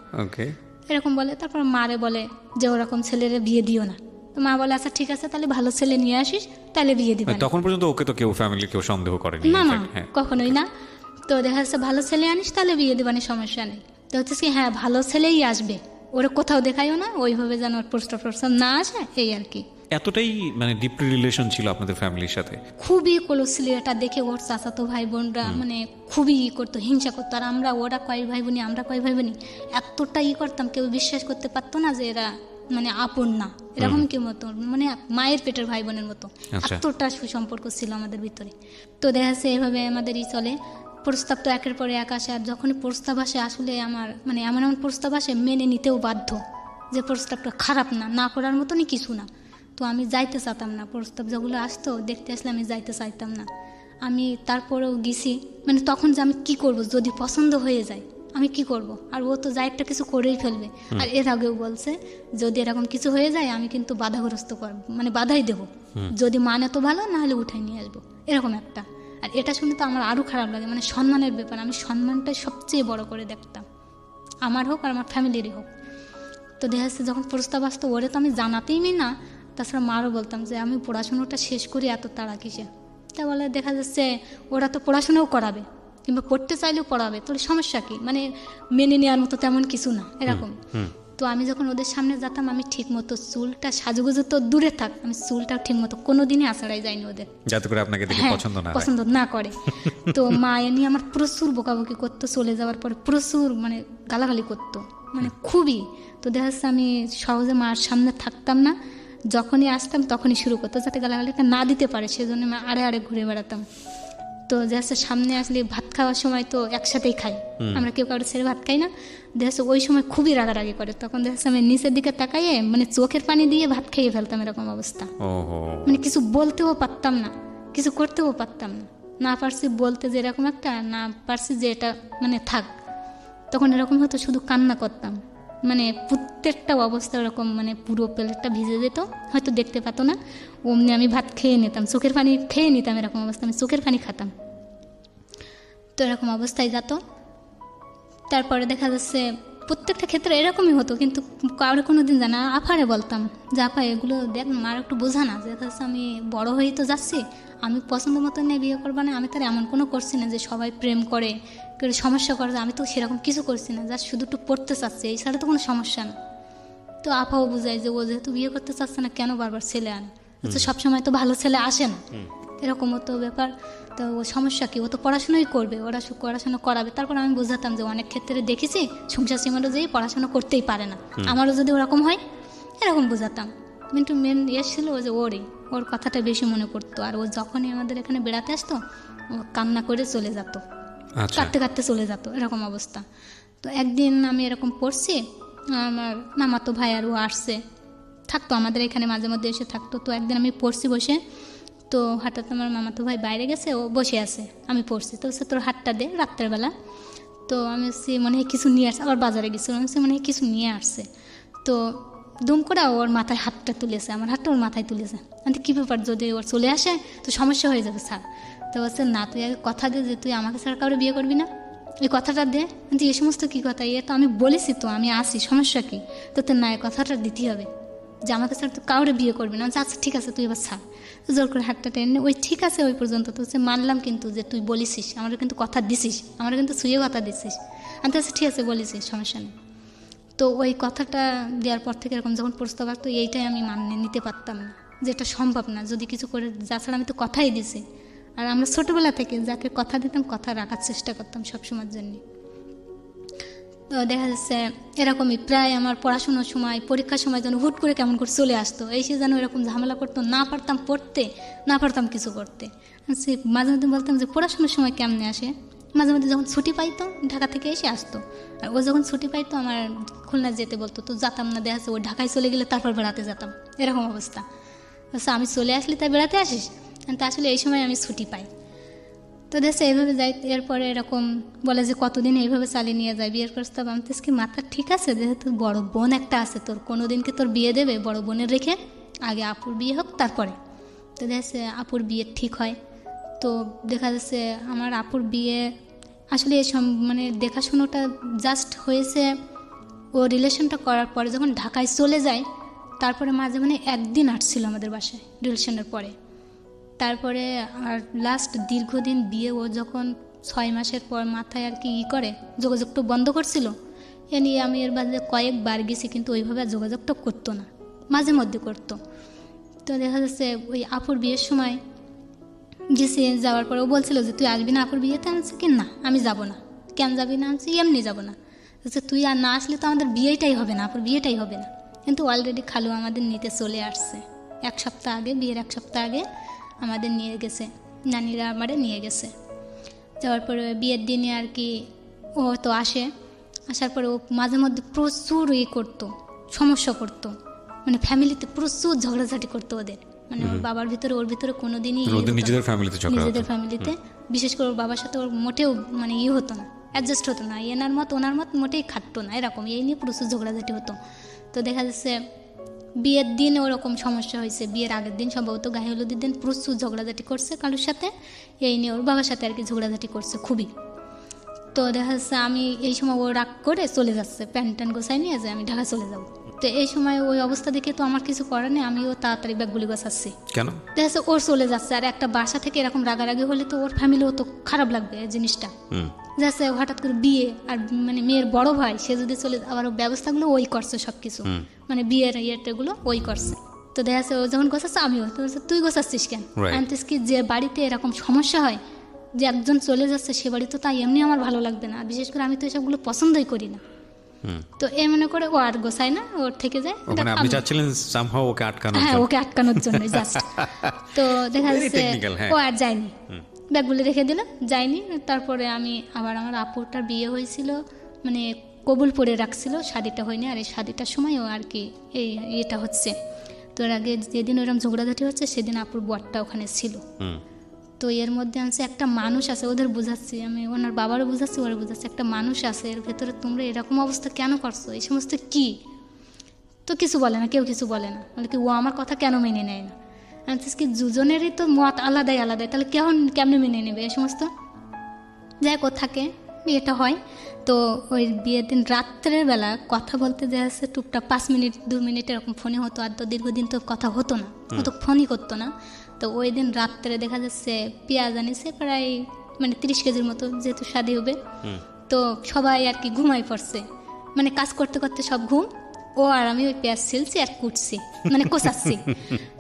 এরকম বলে। তারপর মারে বলে যে ওরকম ছেলের বিয়ে দিও না। তো মা বলে আচ্ছা ঠিক আছে, তাহলে ভালো ছেলে নিয়ে আসিস, তাহলে বিয়ে দিবে। তখন পর্যন্ত ওকে তো কেউ ফ্যামিলি কেউ সন্দেহ করেনি, না না কখনোই না। তো দেখা যাচ্ছে ভালো ছেলে আনিস, তাহলে বিয়ে দিবানি, সমস্যা নেই। তো হচ্ছে কি হ্যাঁ ভালো ছেলেই আসবে, ওরা কোথাও দেখাইও না, ওইভাবে যেন ওর প্রস্তাব না আসে, এই আর কি। এতটাই মানে ডিপ রিলেশন ছিল আপনাদের ফ্যামিলির সাথে? খুবই ক্লোজ ছিল, এটা দেখে ওর চাচাতো ভাই বোনরা মানে খুবই করতো, হিংসা করতো। আর আমরা, ওরা কয় ভাই বোনি, আমরা কয় ভাই বোনি, এতটা করতাম, কেউ বিশ্বাস করতে পারতো না যে এরা মানে আপন না, এরকম কি মতো মানে মায়ের পেটের ভাই বোনের মতো, এতটা সুসম্পর্ক ছিল আমাদের ভিতরে। তো দেখা যাচ্ছে এভাবে আমাদের চলে। প্রস্তাব তো একের পরে এক আসে, আর যখনই প্রস্তাব আসে আসলে আমার মানে এমন এমন প্রস্তাব আসে মেনে নিতেও বাধ্য, যে প্রস্তাবটা খারাপ না করার মতনই কিছু না। তো আমি যাইতে চাইতাম না, প্রস্তাব যেগুলো আসতো দেখতে আসলে আমি যাইতে চাইতাম না। আমি তারপরেও গেছি, মানে তখন যে আমি কী করবো, যদি পছন্দ হয়ে যায় আমি কি করব? আর ও তো যা একটা কিছু করেই ফেলবে। আর এর আগেও বলছে যদি এরকম কিছু হয়ে যায় আমি কিন্তু বাধাগ্রস্ত করবো, মানে বাধাই দেবো, যদি মানে তো ভালো, না হলে উঠাই নিয়ে আসবো, এরকম একটা। আর এটা শুনে তো আমার আরও খারাপ লাগে, মানে সম্মানের ব্যাপার, আমি সম্মানটাই সবচেয়ে বড় করে দেখতাম, আমার হোক আর আমার ফ্যামিলিরই হোক। তো দেখা যাচ্ছে যখন প্রস্তাব আসতো ওরে তো আমি জানাতেই না, তাছাড়া মারও বলতাম যে আমি পড়াশুনোটা শেষ করি, এত তাড়া কিসে। তা বলে দেখা যাচ্ছে ওরা তো পড়াশোনাও করাবে কিংবা পড়তে চাইলেও পড়াবে, তাহলে সমস্যা কি, মানে মেনে নেওয়ার মতো তেমন কিছু না এরকম। তো আমি যখন ওদের সামনে যেতাম আমি ঠিক মতো চুলটা সাজুগুজু তো দূরে থাক, আমি চুলটা ঠিক মতো কোনোদিনই আছড়াই যাইনি ওদের, যাতে করে আপনাকে দেখে হ্যাঁ, পছন্দ না করে। তো মা এ নিয়ে আমার প্রচুর বকাবকি করতো, চলে যাওয়ার পরে প্রচুর মানে গালাগালি করতো, মানে খুবই। তো দেখা যাচ্ছে আমি সহজে মার সামনে থাকতাম না, যখনই আসতাম তখনই শুরু করতো, যাতে গালাগালিটা না দিতে পারে সেজন্য আমি আড়ে ঘুরে বেড়াতাম। তো দেখা যাচ্ছে সামনে আসলে ভাত খাওয়ার সময় তো একসাথেই খাই, আমরা কেউ কারোর ছেড়ে ভাত খাই না। দেখা যাচ্ছে ওই সময় খুবই রাগারাগি করে, তখন দেখা যাচ্ছে আমি নিচের দিকে তাকাইয়ে মানে চোখের পানি দিয়ে ভাত খেয়ে ফেলতাম, এরকম অবস্থা। মানে কিছু বলতেও পারতাম না, কিছু করতেও পারতাম না, না পারছি বলতে যে এরকম একটা, না পারছি যে এটা মানে থাক, তখন এরকম হতো, শুধু কান্না করতাম, মানে প্রত্যেকটা অবস্থা এরকম, মানে পুরো প্লেটটা ভিজে যেত, হয়তো দেখতে পেতো না, অমনি আমি ভাত খেয়ে নিতাম, চোখের পানি খেয়ে নিতাম, এরকম অবস্থা, আমি চোখের পানি খেতাম। তো এরকম অবস্থায় যেত। তারপরে দেখা যাচ্ছে প্রত্যেকটা ক্ষেত্রে এরকমই হতো, কিন্তু কাউরে কোনো দিন জানা আফারে বলতাম যে আপা এগুলো দেখ মার একটু বোঝা না, যে হচ্ছে আমি বড় হয়েই তো যাচ্ছি, আমি পছন্দ মতো নিয়ে বিয়ে করবো না, আমি তার এমন কোনো করছি না যে সবাই প্রেম করে কেউ সমস্যা করে, আমি তো সেরকম কিছু করছি না, যা শুধু একটু পড়তে চাচ্ছি, এই ছাড়া তো কোনো সমস্যা না। তো আপাও বোঝায় যে ও যেহেতু বিয়ে করতে চাচ্ছে না কেন বারবার ছেলে আনে, সবসময় তো ভালো ছেলে আসে না, এরকম হতো ব্যাপার। তো ও সমস্যা কি, ও তো পড়াশোনাই করবে, ওরা পড়াশোনা করাবে। তারপর আমি বোঝাতাম যে অনেক ক্ষেত্রে দেখেছি সংসার সীমাটা যেয়ে পড়াশোনা করতেই পারে না, আমারও যদি ওরকম হয়, এরকম বোঝাতাম। কিন্তু মেন ছিল যে ওর কথাটা বেশি মনে পড়তো, আর ও যখনই আমাদের এখানে বেড়াতে আসতো ও কান্না করে চলে যেত, কাঁদতে কাঁদতে চলে যেত, এরকম অবস্থা। তো একদিন আমি এরকম পড়ছি, আমার মামাতো ভাই আর ও আসছে, থাকতো আমাদের এখানে মাঝে মধ্যে এসে থাকতো। তো একদিন আমি পড়ছি বসে, তো হঠাৎ আমার মামাতো ভাই বাইরে গেছে, ও বসে আছে, আমি পড়ছি, তো সে তোর হাতটা দে, রাত্রেবেলা। তো আমি সে মনে হয় কিছু নিয়ে আসছে, আবার বাজারে গেছিলো, সে মনে হয় কিছু নিয়ে আসছে, তো দুম করে ওর মাথায় হাতটা তুলেছে, আমার হাতটা ওর মাথায় তুলেছে। আমি কী ব্যাপার, যদি ওর চলে আসে তো সমস্যা হয়ে যাবে স্যার। তো বলছে না তুই আগে কথা দে যে তুই আমাকে ছাড়া কাউরে বিয়ে করবি না, এই কথাটা দে। কিন্তু এই সমস্ত কী কথা, এ তো আমি বলেছি তো আমি আসি, সমস্যা কী, তো তোর না এই কথাটা দিতে হবে যে আমাকে স্যার তুই কাউরে বিয়ে করবি না। আচ্ছা ঠিক আছে তুই এবার ছাড়, জোর করে হাতটা টেনে, ওই ঠিক আছে ওই পর্যন্ত তো হচ্ছে মানলাম, কিন্তু যে তুই বলিসিস আমার কিন্তু কথা দিছিস, আমার কিন্তু শুয়ে কথা দিছিস, আমি তো আচ্ছা ঠিক আছে বলিসিস, সমস্যা নেই। তো ওই কথাটা দেওয়ার পর থেকে এরকম যখন প্রস্তাব আসতো এইটাই আমি মানিয়ে নিতে পারতাম না, যে এটা সম্ভব না, যদি কিছু করে যা ছাড়া আমি তো কথাই দিছি। আর আমরা ছোটোবেলা থেকে যাকে কথা দিতাম কথা রাখার চেষ্টা করতাম সবসময়ের জন্যে। তো দেখা যাচ্ছে এরকমই প্রায় আমার পড়াশোনার সময় পরীক্ষার সময় যেন হুট করে কেমন করে চলে আসতো, এসে যেন এরকম ঝামেলা করতো, না পারতাম পড়তে, না পারতাম কিছু করতে। সে মাঝে মধ্যে বলতাম যে পড়াশোনার সময় কেমনে আসে, মাঝে মধ্যে যখন ছুটি পাইতো ঢাকা থেকে এসে আসতো, আর ও যখন ছুটি পাইতো আমার খুলনা যেতে বলতো, তো যেতাম না, দেখা যাচ্ছে ও ঢাকায় চলে গেলে তারপর বেড়াতে যেতাম, এরকম অবস্থা। আচ্ছা আমি চলে আসলে তাই বেড়াতে আসিস, তা আসলে এই সময় আমি ছুটি পাই। তো দেশে এইভাবে যাই, এরপরে এরকম বলে যে কতদিন এইভাবে চালিয়ে নিয়ে যায় বিয়ের প্রস্তাব। আমি তো কি মাথা ঠিক আছে, যেহেতু বড় বোন একটা আছে তোর, কোনো দিন কি তোর বিয়ে দেবে, বড় বোনের রেখে আগে আপুর বিয়ে হোক তারপরে। তো দেখছে আপুর বিয়ে ঠিক হয়, তো দেখা যাচ্ছে আমার আপুর বিয়ে আসলে মানে দেখাশোনাটা জাস্ট হয়েছে, ও রিলেশনটা করার পরে যখন ঢাকায় চলে যায়, তারপরে মাঝে মানে একদিন আসছিল আমাদের বাসায় রিলেশনের পরে। তারপরে আর লাস্ট দীর্ঘদিন বিয়ে, ও যখন 6 মাসের পর মাথায় আর কি করে যোগাযোগটা বন্ধ করছিল, এ নিয়ে আমি এর বাদে কয়েকবার গেছি, কিন্তু ওইভাবে যোগাযোগটা করতো না, মাঝে মধ্যে করতো। তো দেখা যাচ্ছে ওই আপুর বিয়ের সময় গেছি, যাওয়ার পরে ও বলছিল যে তুই আসবি না আপুর বিয়েতে, আনছি কি না আমি যাব না। কেন যাবি না, আনছি এমনি যাব না। তুই আর না আসলে তো আমাদের বিয়েটাই হবে না, আপুর বিয়েটাই হবে না। কিন্তু অলরেডি খালু আমাদের নিতে চলে আসছে, 1 সপ্তাহ আগে, বিয়ের 1 সপ্তাহ আগে আমাদের নিয়ে গেছে, নানিরা আমারে নিয়ে গেছে। যাওয়ার পরে বিয়ের দিনে আর কি ও তো আসার পরে ও মাঝে মধ্যে প্রচুর করতো, সমস্যা করতো, মানে ফ্যামিলিতে প্রচুর ঝগড়াঝাটি করতো ওদের, মানে ওর বাবার ভিতরে ওর ভিতরে কোনোদিনই নিজেদের ফ্যামিলিতে বিশেষ করে ওর বাবার সাথে ওর মোটেও মানে হতো না, অ্যাডজাস্ট হতো না, এনার মত ওনার মত মোটেই খাটতো না, এরকম এই নিয়ে প্রচুর ঝগড়াঝাটি হতো। তো দেখা যাচ্ছে বিয়ের দিন ওরকম সমস্যা হয়েছে, বিয়ের আগের দিন সম্ভবত গায়ে হলুদের দিন প্রচুর ঝগড়াঝাটি করছে কারোর সাথে, এই নিয়ে ওর বাবার সাথে আর কি ঝগড়াঝাটি করছে খুবই। তো দেখা যাচ্ছে আমি এই সময় ও রাগ করে চলে যাচ্ছে, প্যান্ট ট্যান্ট গোছাই নিয়ে যে আমি ঢাকা চলে যাবো। তো এই সময় ওই অবস্থা দেখে তো আমার কিছু করার নেই, আমিও তাড়াতাড়ি ব্যাগগুলি গোছাচ্ছি। কেন? দেখা যাচ্ছে ওর চলে যাচ্ছে, আর একটা বাসা থেকে এরকম রাগারাগি হলে তো ওর ফ্যামিলিও তো খারাপ লাগবে এই জিনিসটা। যাচ্ছে হঠাৎ করে বিয়ে, আর মানে মেয়ের বড় ভাই সে যদি চলে, আবার ব্যবস্থাগুলো ওই করছে সব কিছু, মানে বিয়ের ইয়েটাগুলো ওই করছে। তো দেখা যাচ্ছে ও যখন গোছাচ্ছে আমিও তো বলছে, তুই গোছাচ্ছিস কেন? আনতেস কি যে বাড়িতে এরকম সমস্যা হয় যে একজন চলে যাচ্ছে সে বাড়ি, তো তাই এমনি আমার ভালো লাগবে না, বিশেষ করে আমি তো এসবগুলো পছন্দই করি না। তো এ মনে করে ও আর গোছায় না, ওর থেকে যায়। মানে আপনি চাচ্ছিলেন সামহাও ওকে আটকানোর? হ্যাঁ, ওকে আটকানোর জন্য জাস্ট। তো দেখা যাচ্ছে ও আর যায়নি, ব্যাগগুলো রেখে দিল, যায়নি। তারপরে আমি আবার আমার আপুটার বিয়ে হয়েছিল, মানে কবুল পরে রাখছিল, শাদিটা হয়নি, আর এই শাদিটার সময়ও আর কি এই ইয়েটা হচ্ছে। তো এর আগে যেদিন ওরকম ঝগড়াঝাটি হচ্ছে সেদিন আপুর বরটা ওখানে ছিল। তো এর মধ্যে আছে একটা মানুষ আছে, ওদের বুঝাচ্ছি আমি, ওনার বাবারও বুঝাচ্ছি, ওরা বুঝাচ্ছি, একটা মানুষ আছে এর ভেতরে, তোমরা এরকম অবস্থা কেন করছো, এই সমস্ত কি? তো কিছু বলে না, কেউ কিছু বলে না, বলে কি ও আমার কথা কেন মেনে নেয় না? আমি কি দুজনেরই তো মত আলাদাই আলাদাই, তাহলে কেমনে মেনে নেবে এই সমস্ত? যাই হোক থাকে, বিয়েটা হয়। তো ওই বিয়ের দিন রাত্রের বেলা কথা বলতে দেখা যাচ্ছে টুকটাক 5 মিনিট 2 মিনিট এরকম ফোনে হতো, আর তো দীর্ঘদিন তো কথা হতো না, ও তো ফোনই করতো না। তো ওই দিন রাত্রে দেখা যাচ্ছে পেঁয়াজ আনিছে প্রায় মানে 30 কেজির মতো, যেহেতু শাদি হবে। তো সবাই আর কি ঘুমাই পড়ছে, মানে কাজ করতে করতে সব ঘুম, ও আর আমি ওই পেঁয়াজ ছিলছি আর কুটছি, মানে কোচাচ্ছি।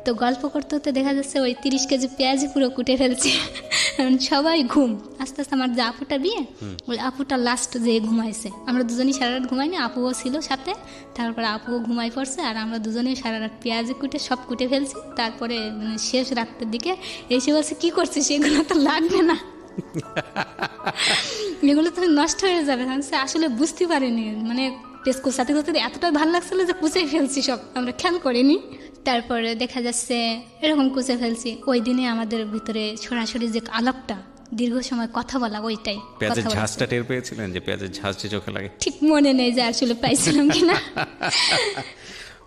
তো গল্প করতে করতে দেখা যাচ্ছে ওই 30 কেজি পেঁয়াজই পুরো কুটে ফেলছি, সবাই ঘুম। আস্তে আস্তে আমার যে আপুটা বিয়ে, ওই আপুটা লাস্ট যে ঘুমাইছে, আমরা দুজনেই সারা রাত ঘুমাইনি, আপুও ছিল সাথে। তারপরে আপুও ঘুমাই পড়ছে, আর আমরা দুজনেই সারা রাত পেঁয়াজে কুটে সব কুটে ফেলছি। তারপরে মানে শেষ রাতের দিকে এসে বলছে, কী করছিস, এগুলো তো লাগবে না, এগুলো তো নষ্ট হয়ে যাবে। আসলে বুঝতে পারিনি, মানে পেস্ট কোচাতে করতে এতটাই ভালো লাগছিল যে কুচে ফেলছি, সব আমরা খেয়াল করিনি। তারপরে দেখা যাচ্ছে এরকম কুচে ফেলছি। ওই দিনে আমাদের ভিতরে সরাসরি যে আলাপটা, দীর্ঘ সময় কথা বলা, ওইটাই। পেঁয়াজের ঝাঁজটা টের পেয়েছিলেন যে পেঁয়াজের ঝাঁজটি চোখে লাগে? ঠিক মনে নেই যে আসলে পাইছিলাম কিনা।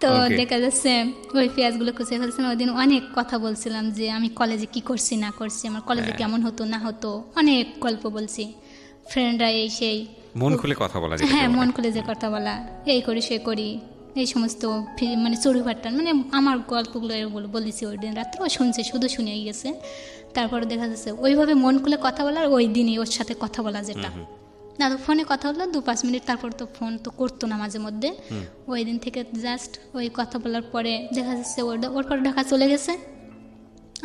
তো দেখা যাচ্ছে ওই পেঁয়াজগুলো কুচে ফেলছিলাম। ওই দিন অনেক কথা বলছিলাম যে আমি কলেজে কি করছি না করছি, আমার কলেজে কেমন হতো না হতো, অনেক গল্প বলছি। ফ্রেন্ডরা এই সেই মন খুলে কথা বলা, হ্যাঁ মন খুলে যে কথা বলা, এই করি সে করি, এই সমস্ত মানে চড়ুভাট্টান, মানে আমার গল্পগুলো এগুলো বলেছি ওই দিন রাত্রে, ও শুনছে, শুধু শুনে গেছে। তারপরে দেখা যাচ্ছে ওইভাবে মন খুলে কথা বলার, ওই দিনই ওর সাথে কথা বলা, যেটা না তো ফোনে কথা হলো 2-5 মিনিট, তারপর তো ফোন তো করতো না মাঝে মধ্যে। ওই দিন থেকে জাস্ট ওই কথা বলার পরে দেখা যাচ্ছে ওর পরে ঢাকা চলে গেছে,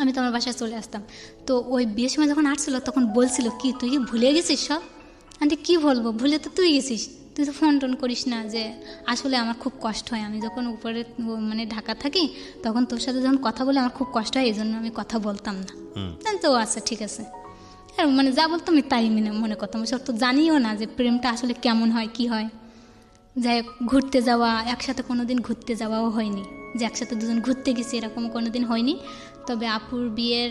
আমি তো আমার বাসায় চলে আসতাম। তো ওই বিয়ের সময় যখন আসছিল তখন বলছিল, কি তুই কি ভুলে গেছিস সব? আন্টি কী বলবো, ভুলে তো তুই গেছিস, তুই তো ফোন টোন করিস না। যে আসলে আমার খুব কষ্ট হয়, আমি যখন উপরে মানে ঢাকা থাকি তখন তোর সাথে যখন কথা বলে আমার খুব কষ্ট হয়, এই জন্য আমি কথা বলতাম না। তো আচ্ছা ঠিক আছে, আর মানে যা বলতো আমি তাই মনে করতাম, সব তো জানিও না যে প্রেমটা আসলে কেমন হয় কি হয়। যাই ঘুরতে যাওয়া, একসাথে কোনো দিন ঘুরতে যাওয়াও হয়নি, যে একসাথে দুজন ঘুরতে গেছি এরকম কোনো দিন হয়নি। তবে আপুর বিয়ের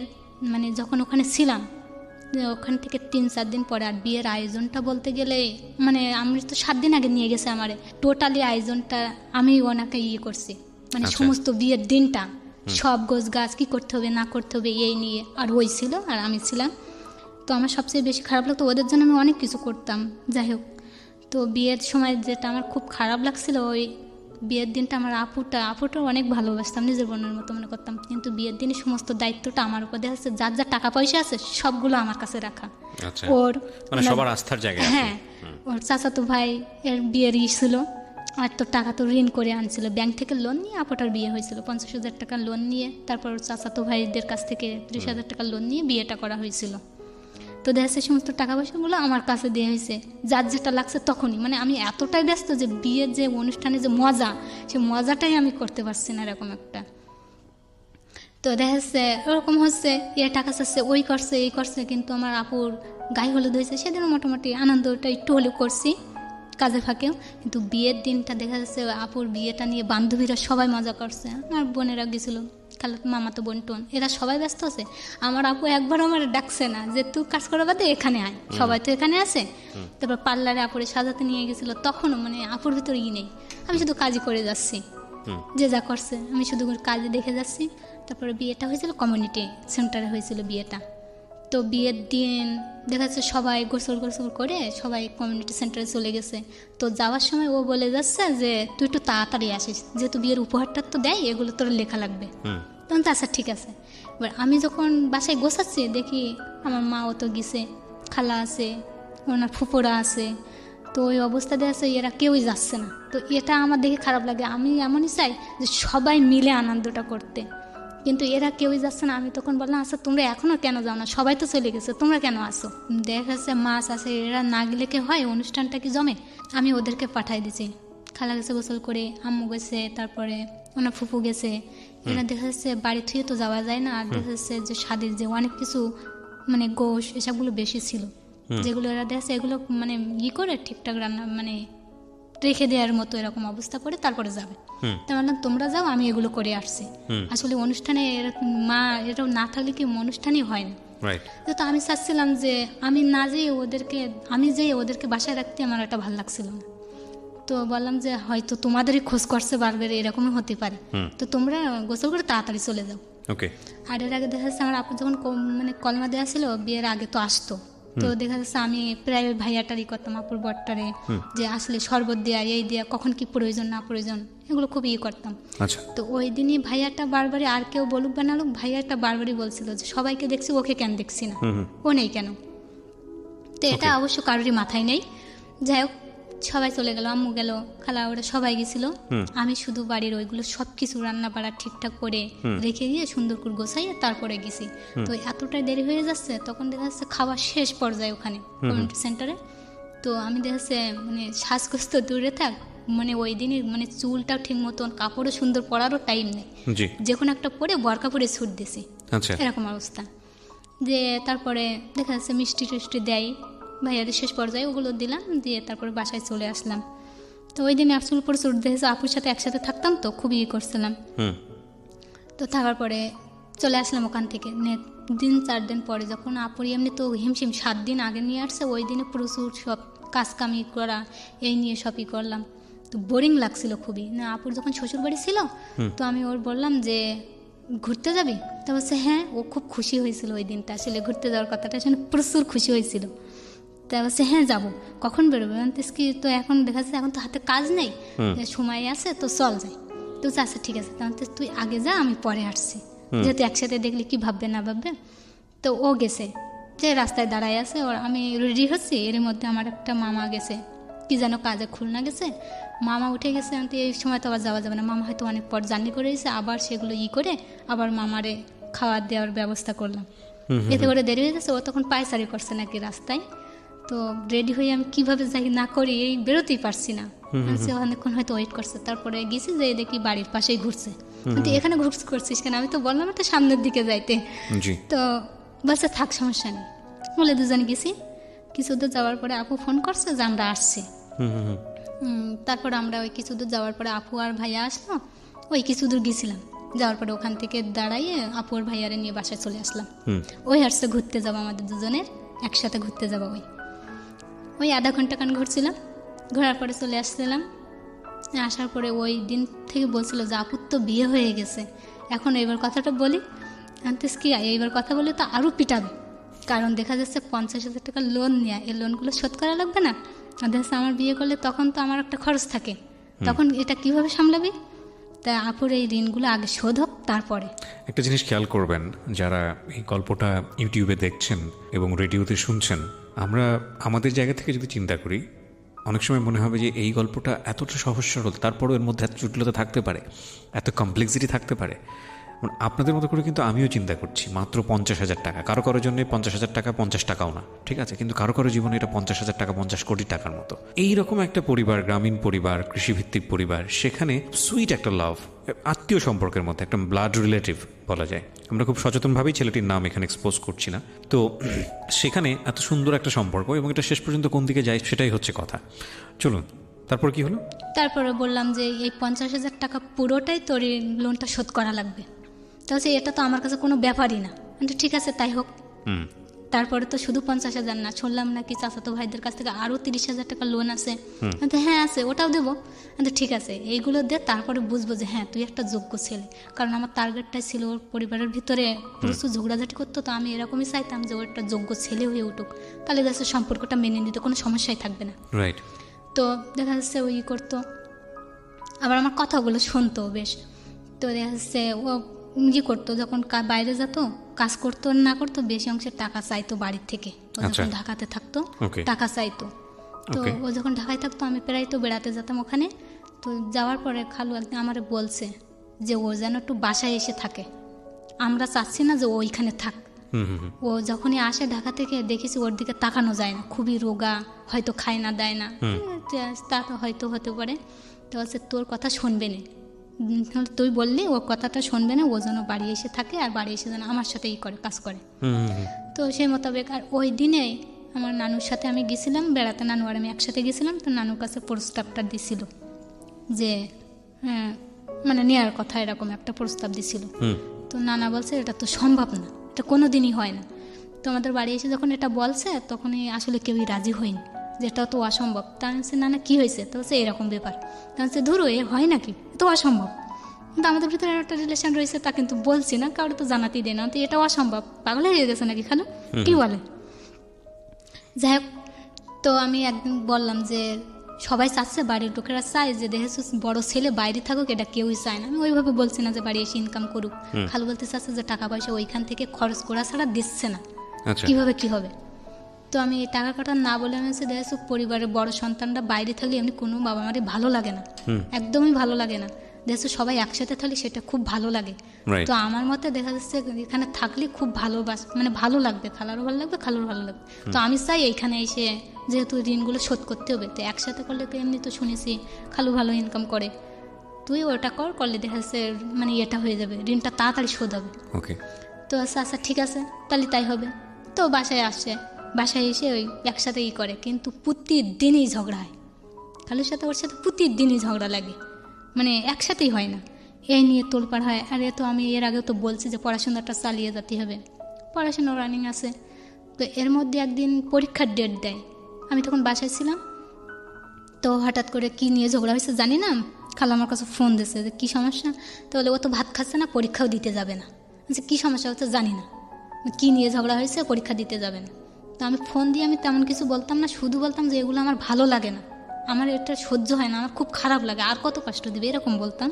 মানে যখন ওখানে ছিলাম, ওখান থেকে 3-4 দিন পরে, আর বিয়ের আয়োজনটা বলতে গেলে মানে আমি তো 7 দিন আগে নিয়ে গেছে আমারে, টোটালি আয়োজনটা আমি ওনাকে করছি, মানে সমস্ত বিয়ের দিনটা সব গোছ গাছ কী করতে হবে না করতে হবে এই নিয়ে, আর ওই ছিল আর আমি ছিলাম। তো আমার সবচেয়ে বেশি খারাপ লাগতো, ওদের জন্য আমি অনেক কিছু করতাম। যাই হোক, তো বিয়ের সময় যেটা আমার খুব খারাপ লাগছিল, ওই বিয়ের দিনটা আমার আপুটা অনেক ভালোবাসতাম, নিজের বোনের মতো মনে করতাম, কিন্তু বিয়ের দিনে সমস্ত দায়িত্বটা আমার উপর দেখা যাচ্ছে, যার যা টাকা পয়সা আছে সবগুলো আমার কাছে রাখা। ওর মানে সবার আস্থার জায়গা, হ্যাঁ, ওর চাচাতো ভাই এর বিয়ের ছিল, আর তো টাকা তো ঋণ করে আনছিল, ব্যাংক থেকে লোন নিয়ে আপুটার বিয়ে হয়েছিল, 50,000 টাকা লোন নিয়ে, তারপর ওর চাচাতো ভাইদের কাছ থেকে 30,000 টাকা লোন নিয়ে বিয়েটা করা হয়েছিল। তো দেখা যাচ্ছে সমস্ত টাকা পয়সাগুলো আমার কাছে দেওয়া হয়েছে, যার যেটা লাগছে তখনই, মানে আমি এতটাই ব্যস্ত যে বিয়ের যে অনুষ্ঠানে যে মজা, সে মজাটাই আমি করতে পারছি না এরকম একটা। তো দেখা যাচ্ছে ওরকম হচ্ছে, টাকা চাচ্ছে, ওই করছে এই করছে, কিন্তু আমার আপুর গায়ে হলুদ হয়েছে, সেদিনও মোটামুটি আনন্দটা একটু হলেও করছি কাজের ফাঁকেও। কিন্তু বিয়ের দিনটা দেখা যাচ্ছে আপুর বিয়েটা নিয়ে বান্ধবীরা সবাই মজা করছে, আমার বোনেরা গেছিলো, খালাতো মামাতো বোন টোন এরা সবাই ব্যস্ত আছে। আমার আপু একবার আমার ডাকছে না যে তুই কাজ করা বাদে এখানে আয়, সবাই তো এখানে আছে। তারপর পার্লারে আপুরে সাজাতে নিয়ে গেছিলো, তখনও মানে আপুর ভিতরে নেই, আমি শুধু কাজই করে যাচ্ছি, যে যা করছে আমি শুধু কাজে দেখে যাচ্ছি। তারপরে বিয়েটা হয়েছিল কমিউনিটি সেন্টারে হয়েছিল বিয়েটা। তো বিয়ের দিন দেখা যাচ্ছে সবাই গোসল করে সবাই কমিউনিটি সেন্টারে চলে গেছে। তো যাওয়ার সময় ও বলে যাচ্ছে যে তুই একটু তাড়াতাড়ি আসিস, যেহেতু বিয়ের উপহারটা তো দেয়, এগুলো তোর লেখা লাগবে। তখন তো আচ্ছা ঠিক আছে। এবার আমি যখন বাসায় গোছাচ্ছি দেখি আমার মা ও তো গেছে, খালা আছে, ওনার ফুপুরা আছে, তো ওই অবস্থাতে আছে, এরা কেউই যাচ্ছে না। তো এটা আমার দেখে খারাপ লাগে, আমি এমনই চাই যে সবাই মিলে আনন্দটা করতে, কিন্তু এরা কেউই যাচ্ছে না। আমি তখন বললাম আচ্ছা তোমরা এখনও কেন যাও না, সবাই তো চলে গেছে, তোমরা কেন আসো? দেখা যাচ্ছে মাছ আছে, এরা না গেলে কি হয়, অনুষ্ঠানটা কি জমে? আমি ওদেরকে পাঠাই দিয়েছি। খালা গেছে গোসল করে, আম্মু গেছে, তারপরে ওনার ফুপু গেছে। এরা দেখা যাচ্ছে বাড়ি থুয়ে তো যাওয়া যায় না, আর দেখা যাচ্ছে যে স্বাদের যে অনেক কিছু মানে গোশ এসবগুলো বেশি ছিল, যেগুলো এরা দেখছে এগুলো মানে করে ঠিকঠাক রান্না মানে রেখে দেওয়ার মতো এরকম অবস্থা করে তারপরে যাবে। তার মানে তোমরা যাও, আমি এগুলো করে আসছি। আসলে অনুষ্ঠানে মা এটা না থাকলে কি অনুষ্ঠানই হয় না। তো আমি চাচ্ছিলাম যে আমি না যেয়ে ওদেরকে বাসায় রাখতে আমার একটা ভালো লাগছিল না। তো বললাম যে হয়তো তোমাদেরই খোঁজ করছে বারবার, এরকমই হতে পারে, তো তোমরা গোসল করে তাড়াতাড়ি চলে যাও। আর এর আগে দেখা যাচ্ছে আমার আপু যখন মানে কলমা দেওয়া ছিল বিয়ের আগে তো আসতো, তো দেখা যাচ্ছে আমি প্রায় ওই ভাইয়াটারই করতাম, আপুর বরটারে, যে আসলে শরবত দেয়া এই দেয়া কখন কি প্রয়োজন না প্রয়োজন এগুলো খুব করতাম। তো ওই দিনই ভাইয়াটা বারবারই, আর কেউ বলুক বা না বলুক, ভাইয়াটা বারবারই বলছিল যে সবাইকে দেখছি, ওকে কেন দেখছি না, ও নেই কেন? তো এটা অবশ্য কারোরই মাথায় নেই। যাই হোক সবাই চলে গেল, আম্মু গেল, খালা ওরা সবাই গেছিল, আমি শুধু বাড়ির ওইগুলো সব কিছু রান্না বাড়া ঠিকঠাক করে রেখে দিয়ে সুন্দর করে গোছাইয়ে তারপরে গেছি। তো এতটাই দেরি হয়ে যাচ্ছে, তখন দেখা যাচ্ছে খাওয়া শেষ পর্যায়ে ওখানে কমিউনিটি সেন্টারে। তো আমি দেখা যাচ্ছে মানে শ্বাসকষ্ট তো দূরে থাক, মানে ওই দিনই মানে চুলটাও ঠিক মতন, কাপড়ও সুন্দর পরারও টাইম নেই, যে কোনো একটা পরে বরকা পরে ছুট দিছি, এরকম অবস্থা। যে তারপরে দেখা যাচ্ছে মিষ্টি টিষ্টি দেয় ভাইয়াদের, শেষ পর্যায়ে ওগুলো দিলাম, দিয়ে তারপরে বাসায় চলে আসলাম। তো ওই দিনে আসল পরে চুট দিয়েছে, আপুর সাথে একসাথে থাকতাম তো খুবই করছিলাম। তো থাকার পরে চলে আসলাম ওখান থেকে। 4 দিন পরে যখন আপুর এমনি তো হিমশিম 7 দিন আগে নিয়ে আসছে, ওই দিনে প্রচুর সব কাজকামি করা এই নিয়ে সবই করলাম। তো বোরিং লাগছিল খুবই না। আপুর যখন শ্বশুর বাড়ি ছিল, তো আমি ওর বললাম যে ঘুরতে যাবি? তো বলছে হ্যাঁ। ও খুব খুশি হয়েছিল ওই দিনটা, আসলে ঘুরতে যাওয়ার কথাটা শুনে প্রচুর খুশি হয়েছিল। তা বলছে হ্যাঁ যাবো। কখন বেরোবে? কি তো এখন দেখা যাচ্ছে এখন তো হাতে কাজ নেই, সময় আছে, তো চল যাই। তো আচ্ছা ঠিক আছে, তাহলে তুই আগে যা, আমি পরে আসছি, যেহেতু একসাথে দেখলে কি ভাববে না ভাববে। তো ও গেছে, যে রাস্তায় দাঁড়ায় আছে, ওর আমি রেডি হচ্ছি, এর মধ্যে আমার একটা মামা গেছে, কি যেন কাজে খুলনা গেছে, মামা উঠে গেছে। আমি তো এই সময় তো আবার যাওয়া যাবে না, মামা হয়তো অনেক পর জার্নি করে এসে আবার সেগুলো করে আবার মামারে খাওয়ার দেওয়ার ব্যবস্থা করলাম। এতে করে দেরি হয়ে গেছে, ও তখন পায়চারি করছে নাকি রাস্তায়। তো রেডি হয়ে আমি কিভাবে যাই না করি এই বেরোতেই পারছি না, অনেকক্ষণ হয়তো ওয়েট করছে। তারপরে গেছি, যে দেখি বাড়ির পাশেই ঘুরছে। কিন্তু এখানে করছিস কেন? আমি তো বললাম একটা সামনের দিকে যাইতে। তো বাচ্চা থাক, সমস্যা নেই বলে দুজনে গেছি। কিছু দূর যাওয়ার পরে আপু ফোন করছে যে আমরা আসছি। তারপর আমরা ওই কিছু দূর যাওয়ার পরে আপু আর ভাইয়া আসলো, ওই কিছু দূর গেছিলাম, যাওয়ার পরে ওখান থেকে দাঁড়াইয়ে আপু আর ভাইয়ারে নিয়ে বাসায় চলে আসলাম। ওই আসছে ঘুরতে যাবো, আমাদের দুজনের একসাথে ঘুরতে যাবো। ওই আধা ঘন্টা কান ঘুরছিলাম, ঘোরার পরে চলে আসছিলাম। আসার পরে ওই দিন থেকে বলছিল যে আপুর তো বিয়ে হয়ে গেছে, এখন এইবার কথাটা বলি আনতেস কি, এইবার কথা বলে তো আরও পিটাবে, কারণ দেখা যাচ্ছে 50,000 টাকা লোন নেওয়া, এই লোনগুলো শোধ করা লাগবে না। আর দেখা যাচ্ছে আমার বিয়ে করলে তখন তো আমার একটা খরচ থাকে, তখন এটা কিভাবে সামলাবি? তা আপুর এই ঋণগুলো আগে শোধ হোক, তারপরে। একটা জিনিস খেয়াল করবেন, যারা এই গল্পটা ইউটিউবে দেখছেন এবং রেডিওতে শুনছেন, আমরা আমাদের জায়গা থেকে যদি চিন্তা করি, অনেক সময় মনে হবে যে এই গল্পটা এতটা সহজ সরল, তারপরও এর মধ্যে এত জটিলতা থাকতে পারে, এত কমপ্লেক্সিটি থাকতে পারে। আপনাদের মতো করে কিন্তু আমিও চিন্তা করছি, মাত্র 50,000 টাকা। কারো কারোর জন্য 50,000 টাকা 50 টাকাও না, ঠিক আছে, কিন্তু কারো কারো জীবনে এটা 50,000 টাকা 50 কোটি টাকার মতো। এইরকম একটা পরিবার, গ্রামীণ পরিবার, কৃষিভিত্তিক পরিবার, সেখানে সুইট একটা লাভ, আত্মীয় সম্পর্কের মধ্যে একটা ব্লাড রিলেটিভ বলা যায়। আমরা খুব সচেতনভাবেই ছেলেটির নাম এখানে এক্সপোজ করছি না। তো সেখানে এত সুন্দর একটা সম্পর্ক, এবং এটা শেষ পর্যন্ত কোন দিকে যায় সেটাই হচ্ছে কথা। চলুন, তারপর কি হলো? তারপরে বললাম যে এই 50,000 টাকা পুরোটাই তোর লোনটা শোধ করা লাগবে। তাহলে এটা তো আমার কাছে কোনো ব্যাপারই না। কিন্তু ঠিক আছে তাই হোক। তারপরে তো শুধু 50,000 না, শুনলাম নাকি চাচাতো ভাইদের কাছ থেকে আরও 30,000 টাকা লোন আছে। কিন্তু হ্যাঁ আছে, ওটাও দেবো। কিন্তু ঠিক আছে এইগুলো দে, তারপরে বুঝবো যে হ্যাঁ তুই একটা যোগ্য ছেলে। কারণ আমার টার্গেটটাই ছিল ওর পরিবারের ভিতরে প্রচুর ঝগড়াঝাটি করতো, তো আমি এরকমই চাইতাম যে ও একটা যোগ্য ছেলে হয়ে উঠুক, তাহলে যাচ্ছে সম্পর্কটা মেনে নিতে কোনো সমস্যাই থাকবে না। রাইট। তো দেখা যাচ্ছে ওই করতো, আবার আমার কথাগুলো শুনতো বেশ। তো দেখা যাচ্ছে ও করতো যখন বাইরে যেত কাজ করতো না করতো, বেশি অংশের টাকা চাইতো বাড়ির থেকে। ও যখন ঢাকাতে থাকতো টাকা চাইতো। তো ও যখন ঢাকায় থাকতো আমি প্রায় তো বেড়াতে যেতাম ওখানে। তো যাওয়ার পরে খালু একদিন আমারে বলছে যে ও যেন একটু বাসায় এসে থাকে, আমরা চাচ্ছি না যে ও ওইখানে থাক। ও যখনই আসে ঢাকা থেকে দেখেছি ওর দিকে তাকানো যায় না, খুবই রোগা, হয়তো খায় না দেয় না, তা হয়তো হতে পারে। তো হচ্ছে তোর কথা শুনবে না, তুই বললি ও কথাটা শুনবে না, ও যেন বাড়ি এসে থাকে আর বাড়ি এসে যেন আমার সাথেই করে কাজ করে। তো সেই মোতাবেক আর ওই দিনেই আমার নানুর সাথে আমি গেছিলাম বেড়াতে, নানু আর আমি একসাথে গেছিলাম। তো নানুর কাছে প্রস্তাবটা দিছিল যে হ্যাঁ মানে নেওয়ার কথা, এরকম একটা প্রস্তাব দিছিল। তো নানা বলছে এটা তো সম্ভব না, এটা কোনো দিনই হয় না। তো আমাদের বাড়ি এসে যখন এটা বলছে তখনই আসলে কেউই রাজি হয়নি, যেটা তো অসম্ভব। তা হচ্ছে নানা কী হয়েছে? তো হচ্ছে এরকম ব্যাপার। তা হচ্ছে ধরো এ হয় নাকি, তো অসম্ভব। কিন্তু আমাদের ভিতরে একটা রিলেশন রয়েছে, তা কিন্তু বলছি না, কারো তো জানাতেই দেয় না, তো এটা অসম্ভব, পাগল হয়ে গেছে নাকি খালু, কি বলে? যাই হোক, তো আমি একদিন বললাম যে সবাই চাচ্ছে, বাড়ির লোকেরা চায় যে দেখেছো বড় ছেলে বাইরে থাকুক, এটা কেউই চায় না। আমি ওইভাবে বলছি না যে বাড়ি এসে ইনকাম করুক। খালু বলতে চাচ্ছে যে টাকা পয়সা ওইখান থেকে খরচ করা ছাড়া দিচ্ছে না, কিভাবে কি হবে? তো আমি এই টাকা কাটা না বলে আমি হচ্ছে দেখেছো পরিবারের বড় সন্তানরা বাইরে থাকলে এমনি কোনো বাবা মারই ভালো লাগে না, একদমই ভালো লাগে না। দেখছো সবাই একসাথে থাকলে সেটা খুব ভালো লাগে। তো আমার মতে দেখা যাচ্ছে এখানে থাকলে খুব মানে ভালো লাগবে, খালারও ভালো লাগবে, খালুর ভালো লাগবে। তো আমি চাই এইখানে এসে যেহেতু ঋণগুলো শোধ করতে হবে, তো একসাথে করলে তো এমনি তো শুনেছি খালু ভালো ইনকাম করে, তুই ওটা করলে দেখা যাচ্ছে মানে এটা হয়ে যাবে, ঋণটা তাড়াতাড়ি শোধ হবে। তো আচ্ছা ঠিক আছে তাহলে তাই হবে। তো বাসায় আসছে, বাসায় এসে ওই একসাথে করে, কিন্তু প্রতিদিনই ঝগড়া হয় খালুর সাথে, ওর সাথে প্রতিদিনই ঝগড়া লাগে, মানে একসাথেই হয় না, এই নিয়ে তোলপাড় হয়। আর তো আমি এর আগেও তো বলছি যে পড়াশোনাটা চালিয়ে যেতে হবে, পড়াশোনা রানিং আছে। তো এর মধ্যে একদিন পরীক্ষার ডেট দেয়, আমি তখন বাসায় ছিলাম। তো হঠাৎ করে কি নিয়ে ঝগড়া হয়েছে জানি না, খালা আমার কাছে ফোন দিয়েছে যে কী সমস্যা। তো বলে ও তো ভাত খাচ্ছে না, পরীক্ষাও দিতে যাবে না। কী সমস্যা হচ্ছে জানি না, কী নিয়ে ঝগড়া হয়েছে, পরীক্ষা দিতে যাবে না। তো আমি ফোন দিয়ে আমি তেমন কিছু বলতাম না, শুধু বলতাম যে এগুলো আমার ভালো লাগে না, আমার এটা সহ্য হয় না, আমার খুব খারাপ লাগে, আর কত কষ্ট দিবে, এরকম বলতাম।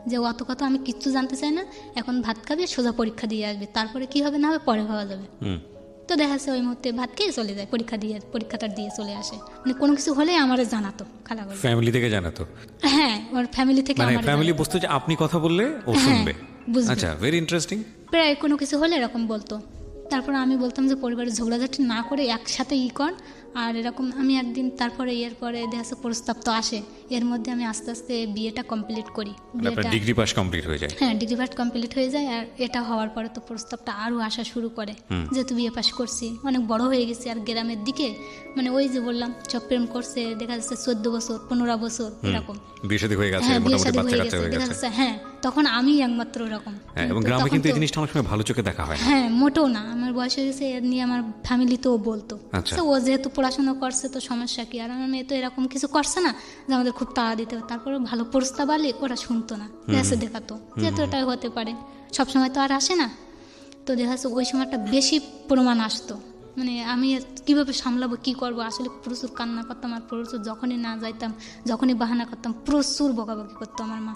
যে অত কত আমি কিচ্ছু জানতে চাই না, এখন ভাত খাবে, সোজা পরীক্ষা দিয়ে আসবে, তারপরে কি হবে না হবে পরে ভাবা যাবে। তো দেখা যাচ্ছে ওই মুহূর্তে ভাত খেয়ে চলে যায়, পরীক্ষাটা দিয়ে চলে আসে। মানে কোনো কিছু হলে আমারে জানাতো, খালা বলে ফ্যামিলি থেকে জানাতো। হ্যাঁ ওর ফ্যামিলি থেকে, মানে ফ্যামিলি বুঝতো যে আপনি কথা বললে ও শুনবে। বুঝবে। আচ্ছা, ভেরি ইন্টারেস্টিং। প্রায় কোনো কিছু হলে এরকম বলতো। তারপর আমি বলতাম যে পরিবারের ঝগড়াঝাটি না করে একসাথে কর। আর এরকম আমি একদিন তারপরে এরপরে দেখা প্রস্তাব তো আসে, এর মধ্যে আমি আস্তে আস্তে বিয়েটা কমপ্লিট করি। ডিগ্রি পাস কমপ্লিট হয়ে যায়। হ্যাঁ ডিগ্রি পাস কমপ্লিট হয়ে যায়। আর এটা হওয়ার পরে তো প্রস্তাবটা আরও আসা শুরু করে, যেহেতু বিয়ে পাস করছি, অনেক বড় হয়ে গেছি। আর গ্রামের দিকে মানে ওই যে বললাম সব প্রেম করছে, দেখা যাচ্ছে 14 বছর 15 বছর এরকম বিয়ে শাদী হয়ে গেছে, মোটামুটি বাচ্চা কাচ্চা হয়ে গেছে। হ্যাঁ তখন আমি একমাত্র এরকম। এবং গ্রামে কিন্তু এই জিনিসটা অনেক সময় ভালো চোখে দেখা হয়। হ্যাঁ মোটেও না, আমার বয়স হয়ে গেছে, এর নিয়ে আমার ফ্যামিলিতেও বলতো ও যেহেতু পড়াশোনা করছে তো সমস্যা কি, আর আমার মেয়ে তো এরকম কিছু করছে না যে আমাদের খুব তাড়া দিতে হবে। তারপরে ভালো প্রস্তাব আলে ওরা শুনতো না, দেশে দেখাতো যেহেতু এটা হতে পারে, সবসময় তো আর আসে না। তো দেখা যাচ্ছে ওই সময়টা বেশি প্রমাণ আসতো, মানে আমি কীভাবে সামলাবো, কী করবো, আসলে প্রচুর কান্না করতাম। আর প্রচুর যখনই না যাইতাম, যখনই বাহানা করতাম, প্রচুর বকাবকি করতো আমার মা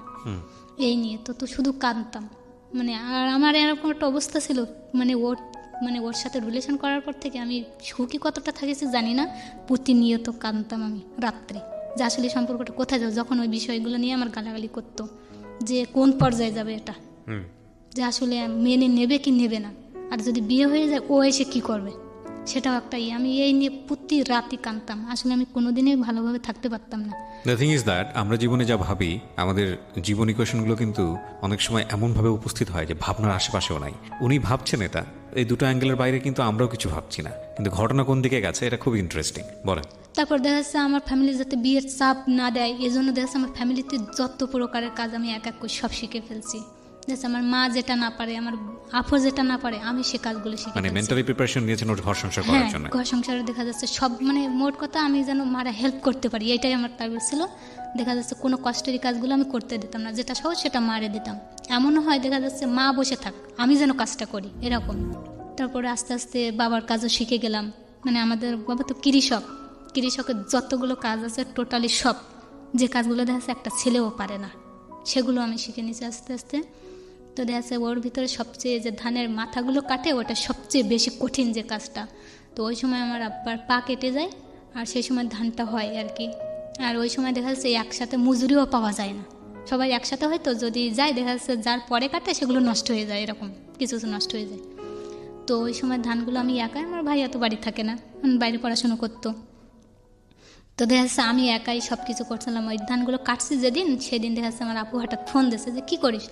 এই নিয়ে। তো শুধু কাঁদতাম, মানে আর আমার এরকম একটা অবস্থা ছিল, মানে ওর সাথে রিলেশন করার পর থেকে আমি সুখী কতটা থাকেছি জানি না, প্রতিনিয়ত কাঁদতাম আমি রাত্রে, যে আসলে সম্পর্কটা কোথায় যাবে। যখন ওই বিষয়গুলো নিয়ে আমার গালাগালি করতো যে কোন পর্যায়ে যাবে এটা, যে আসলে মেনে নেবে কি নেবে না, আর যদি বিয়ে হয়ে যায় ও এসে কি করবে, সেটাও একটা আমি এই নিয়ে প্রতি রাতই কাঁদতাম। আসলে আমি কোনোদিনই ভালোভাবে থাকতে পারতাম না। দ্য থিং ইজ দ্যাট আমরা জীবনে যা ভাবি, আমাদের জীবন ইকুয়েশনগুলো কিন্তু অনেক সময় এমনভাবে উপস্থিত হয় যে ভাবনার আশেপাশেও নাই। উনি ভাবছেন এটা, এই দুটো অ্যাঙ্গেলের বাইরে কিন্তু আমরাও কিছু ভাবছি না, কিন্তু ঘটনা কোন দিকে গেছে এটা খুব ইন্টারেস্টিং। বলেন। তারপর দেখা যাচ্ছে আমার ফ্যামিলি যাতে বিয়ের চাপ না দেয়, এই জন্য দেখা যাচ্ছে আমার ফ্যামিলিতে যত প্রকারের কাজ আমি এক এক করে সব শিখে ফেলছি। যাচ্ছে আমার মা যেটা না পারে, আমার আপু যেটা না পারে, আমি সে কাজগুলো শিখে মানে ফেলছি। মেন্টালি প্রিপারেশন নিয়েছেন ওর ঘর সংসার হ্যাঁ, করার জন্য। ঘর সংসারে দেখা যাচ্ছে সব মানে মোট কথা আমি যেন মারা হেল্প করতে পারি, এটাই আমার টার্গেট ছিল। দেখা যাচ্ছে কোনো কষ্টেরই কাজগুলো আমি করতে দিতাম না, যেটা সহজ সেটা মারে দিতাম। এমনও হয় দেখা যাচ্ছে মা বসে থাক, আমি যেন কাজটা করি, এরকম। তারপরে আস্তে আস্তে বাবার কাজও শিখে গেলাম। মানে আমাদের বাবা তো কৃষকের যতগুলো কাজ আছে টোটালি সব, যে কাজগুলো দেখা যাচ্ছে একটা ছেলেও পারে না, সেগুলো আমি শিখে নিয়েছি আস্তে আস্তে। তো দেখা যাচ্ছে ওর ভিতরে সবচেয়ে যে ধানের মাথাগুলো কাটে, ওটা সবচেয়ে বেশি কঠিন যে কাজটা। তো ওই সময় আমার আব্বার পা কেটে যায়, আর সেই সময় ধানটা হয় আর কি। আর ওই সময় দেখা যাচ্ছে একসাথে মজুরিও পাওয়া যায় না, সবাই একসাথে হয়, তো যদি যায় দেখা যাচ্ছে যার পরে কাটে সেগুলো নষ্ট হয়ে যায়, এরকম কিছু কিছু নষ্ট হয়ে যায়। তো ওই সময় ধানগুলো আমি একাই, আমার ভাই এত বাড়ি থাকে না, বাইরে পড়াশুনো করতো। তো দেখা যাচ্ছে আমি একাই সব কিছু করছিলাম। ওই ধানগুলো কাটছি যেদিন, সেদিন দেখা যাচ্ছে আমার আপু হঠাৎ ফোন দিয়েছে যে কী করিস।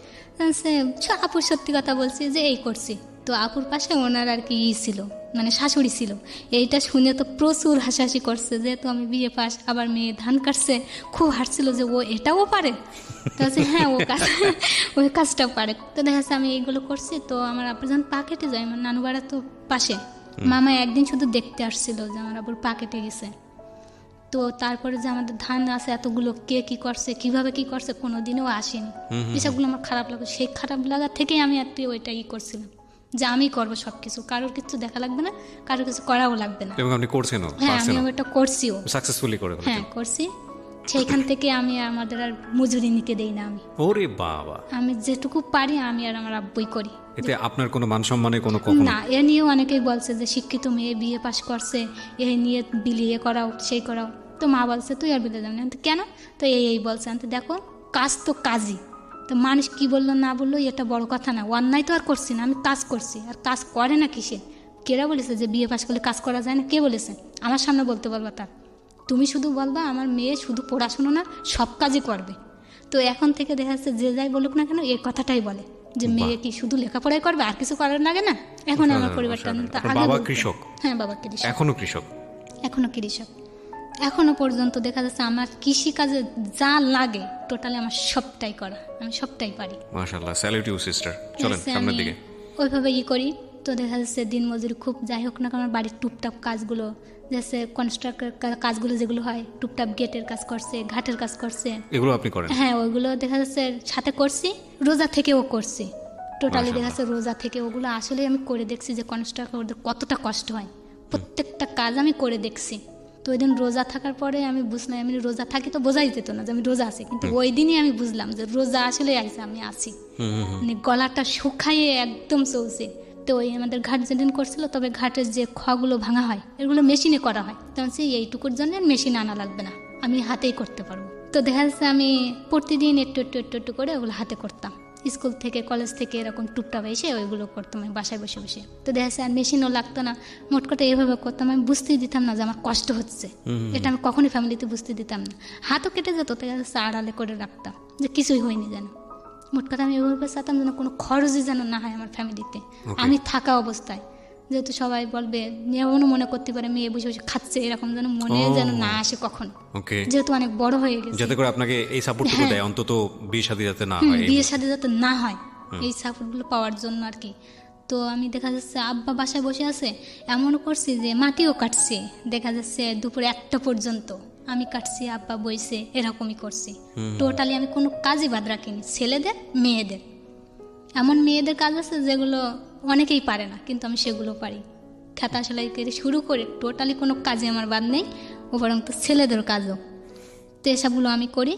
আপুর সত্যি কথা বলছি যে এই করছি। তো আপুর পাশে ওনার আর কি ছিল, মানে শাশুড়ি ছিল। এইটা শুনে তো প্রচুর হাসাহাসি করছে, যেহেতু আমি বিয়ে পাস, আবার মেয়ে ধান কাটছে, খুব হাসছিল যে ও এটাও পারে। তো হ্যাঁ, ওই কাজটাও পারে। তো দেখা যাচ্ছে আমি এইগুলো করছি। তো আমার আপুর যখন পা কেটে যায়, আমার নানু বাড়া তো পাশে, মামা একদিন শুধু দেখতে আসছিল যে আমার আপুর পা কেটে গেছে। তো তারপরে যে আমাদের ধান আছে এতগুলো, কে কি করছে, কিভাবে কি করছে, কোনোদিনও আসেনি। এসবগুলো আমার খারাপ লাগে। সেই খারাপ লাগা থেকেই আমি আর কি ওইটা করছিলাম যে আমি করবো সবকিছু, কারোর কিছু দেখা লাগবে না, কারোর কিছু করাও লাগবে না। এবং আপনি করছেনও? হ্যাঁ, আমি ওটা করছিও, সাকসেসফুলি করে ফেলেছেন? হ্যাঁ করছি। সেইখান থেকে আমি আমাদের আর মজুরি নিতে দেই না। আমি ওরে বাবা, আমি যেটুকু পারি আমি আর আমার আব্বুই করি। এতে আপনার কোনো মান সম্মানে কোনো কখনো না, এ নিয়েও অনেকেই বলছে যে শিক্ষিত মেয়ে বিয়ে পাশ করছে, এ নিয়ে বিলিয়ে করাও সেই করাও। তো মা বলছে তুই আর বিলে যাবি না। কেন? তো এই বলছে, তো দেখো কাজ তো কাজই, তো মানুষ কি বললো না বললো এটা বড় কথা না, অন্যায় তো আর করছি না, আমি কাজ করছি। আর কাজ করে না কিসে? কেরা বলেছে যে বিয়ে পাশ করলে কাজ করা যায় না? কে বলেছে? আমার সামনে বলতে পারবা তার? তুমি শুধু বলবা আমার মেয়ে শুধু পড়াশুনো না, সব কাজই করবে। তো এখন থেকে দেখা যাচ্ছে যে যাই বলুক না কেন এই কথাটাই বলে যে মেয়ে কি শুধু লেখাপড়াই করবে, আর কিছু করার লাগে না। এখন আমার পরিবারটা বাবা কৃষক? হ্যাঁ, বাবা কৃষক। এখনো কৃষক? এখনো কৃষক। এখনো পর্যন্ত দেখা যাচ্ছে আমার কৃষিকাজে যা লাগে টোটালি আমার সবটাই করা, আমি সবটাই পারি। মাশাআল্লাহ, স্যালুট ইউ সিস্টার। চলেন সামনের দিকে। ওইভাবে করি। তো দেখা যাচ্ছে দিন মজুরি খুব যাই হোক না, আমার বাড়ির টুকটাক কাজগুলো, যাচ্ছে কনস্ট্রাক্টের কাজগুলো যেগুলো হয়, টুকটাক গেটের কাজ করছে, ঘাটের কাজ করছে, এগুলো আপনি করেন? হ্যাঁ, ওইগুলো দেখা যাচ্ছে সাথে করছি, রোজা থেকেও করছি। টোটালি দেখা যাচ্ছে রোজা থেকে ওগুলো আসলে আমি করে দেখছি যে কনস্ট্রাক্টরদের কতটা কষ্ট হয়, প্রত্যেকটা কাজ আমি করে দেখছি। তো ওই দিন রোজা থাকার পরে আমি বুঝলাম, আমি রোজা থাকি তো বোঝাই যেত না যে আমি রোজা আছি, কিন্তু ওই দিনই আমি বুঝলাম যে রোজা আসলে আইসে, আমি আছি। মানে গলাটা শুকাইয়ে একদম চলছে। তো ওই আমাদের ঘাট যেদিন করছিল, তবে ঘাটের যে খগুলো ভাঙা হয় এগুলো মেশিনে করা হয়, তখন সেই এইটুকুর জন্য মেশিন আনা লাগবে না, আমি হাতেই করতে পারবো। তো দেখা যাচ্ছে আমি প্রতিদিন একটু একটু একটু একটু করে ওগুলো হাতে করতাম। স্কুল থেকে কলেজ থেকে এরকম টুকটাক এসে ওইগুলো করতাম আমি বাসায় বসে বসে। তো দেখা যাচ্ছে আর মেশিনও লাগতো না, মোট কথা এভাবে করতাম। আমি বুঝতেই দিতাম না যে আমার কষ্ট হচ্ছে, এটা আমি কখনই ফ্যামিলিতে বুঝতে দিতাম না। হাতও কেটে যেত, দেখা যাচ্ছে আড়ালে করে রাখতাম যে কিছুই হয়নি যেন। মোট কথা আমি এভাবে চাইতাম যেন কোনো খরচই যেন না হয় আমার ফ্যামিলিতে, আমি থাকা অবস্থায়। যেহেতু সবাই বলবে, এমনও মনে করতে পারে মেয়ে বসে বসে খাচ্ছে, এরকম যেন মনে যেন না আসে কখন, যেহেতু অনেক বড় হয়ে গেছে। যাতে করে আপনাকে এই সাপোর্টটুকু দেয়, অন্তত বিয়ে শাদী যাতে না হয়, বিয়ে শাদী যাতে না হয়, এই সাপোর্টগুলো পাওয়ার জন্য আর কি। তো আমি দেখা যাচ্ছে আব্বা বাসায় বসে আছে, এমনও করছি যে মাটিও কাটছি, দেখা যাচ্ছে দুপুরে 1টা পর্যন্ত আমি কাটছি, আব্বা বইছে, এরকমই করছি। টোটালি আমি কোনো কাজই বাদ রাখিনি, ছেলেদের মেয়েদের। এমন মেয়েদের কাজ আছে যেগুলো অনেকেই পারে না, কিন্তু আমি সেগুলো পারি। খাতা সেলাই থেকে শুরু করে টোটালি কোনো কাজে আমার বাদ নেই, ও বরং তো ছেলেদের কাজও। তো এসবগুলো আমি করি,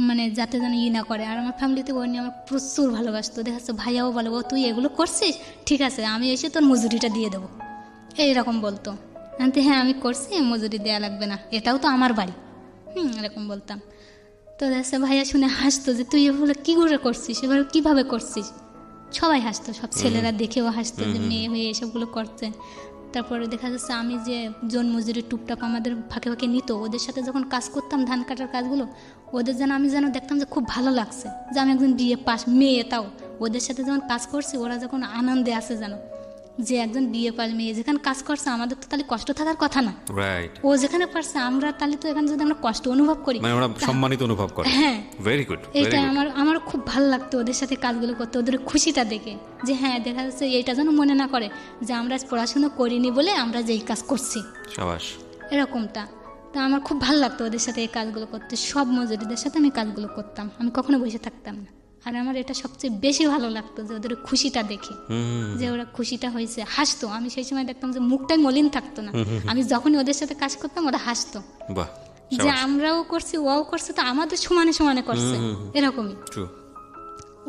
মানে যাতে যেন না করে। আর আমার ফ্যামিলিতে ওই নিয়ে আমার প্রচুর ভালোবাসতো। দেখা যাচ্ছে ভাইয়াও বলে, ও তুই এগুলো করছিস, ঠিক আছে আমি এসে তোর মজুরিটা দিয়ে দেবো, এইরকম বলতো। হ্যাঁ আমি করছি, মজুরি দেওয়া লাগবে না, এটাও তো আমার বাড়ি, এরকম বলতাম। তো দেখা যাচ্ছে ভাইয়া শুনে হাসতো যে তুই এগুলো কী করে করছিস, এবার কীভাবে করছিস। সবাই হাসতো, সব ছেলেরা দেখেও হাসতো যে মেয়ে হয়ে এসবগুলো করছে। তারপরে দেখা যাচ্ছে আমি যে জন মজুরি টুকটাক আমাদের ফাঁকে ফাঁকে নিত, ওদের সাথে যখন কাজ করতাম ধান কাটার কাজগুলো, ওদের যেন আমি যেন দেখতাম যে খুব ভালো লাগছে যে আমি একজন বিয়ে পাস মেয়ে, তাও ওদের সাথে যখন কাজ করছি ওরা যখন আনন্দে আছে যেন, যে একজন বিয়ে পাস মেয়ে যেখানে কাজ করছে আমাদের তো তাহলে কষ্ট থাকার কথা না, রাইট, ও যেখানে পারছে আমরা তাহলে তো এখানে যদি আমরা কষ্ট অনুভব করি, মানে ওরা সম্মানিত অনুভব করে। হ্যাঁ, ভেরি গুড। এইটা আমার খুব ভালো লাগতো ওদের সাথে কাজগুলো করতে, ওদের খুশিটা দেখে যে হ্যাঁ দেখা যাচ্ছে এইটা যেন মনে না করে যে আমরা পড়াশুনো করিনি বলে আমরা যে এই কাজ করছি, সাবাস। এরকমটা। তো আমার খুব ভালো লাগতো ওদের সাথে এই কাজগুলো করতে, সব মজুরিদের সাথে আমি কাজগুলো করতাম, আমি কখনো বসে থাকতাম না। আর আমার এটা সবচেয়ে বেশি ভালো লাগতো যে ওদের খুশিটা দেখে, যে ওরা খুশিটা হয়েছে, হাসতো। আমি সেই সময় দেখতাম যে মুখটাই মলিন থাকতো না, আমি যখনই ওদের সাথে কাজ করতাম ওরা হাসতো, বাহ, যে আমরাও করছি ওও করছে তো আমাদের সমানে সমানে করছে, এরকমই।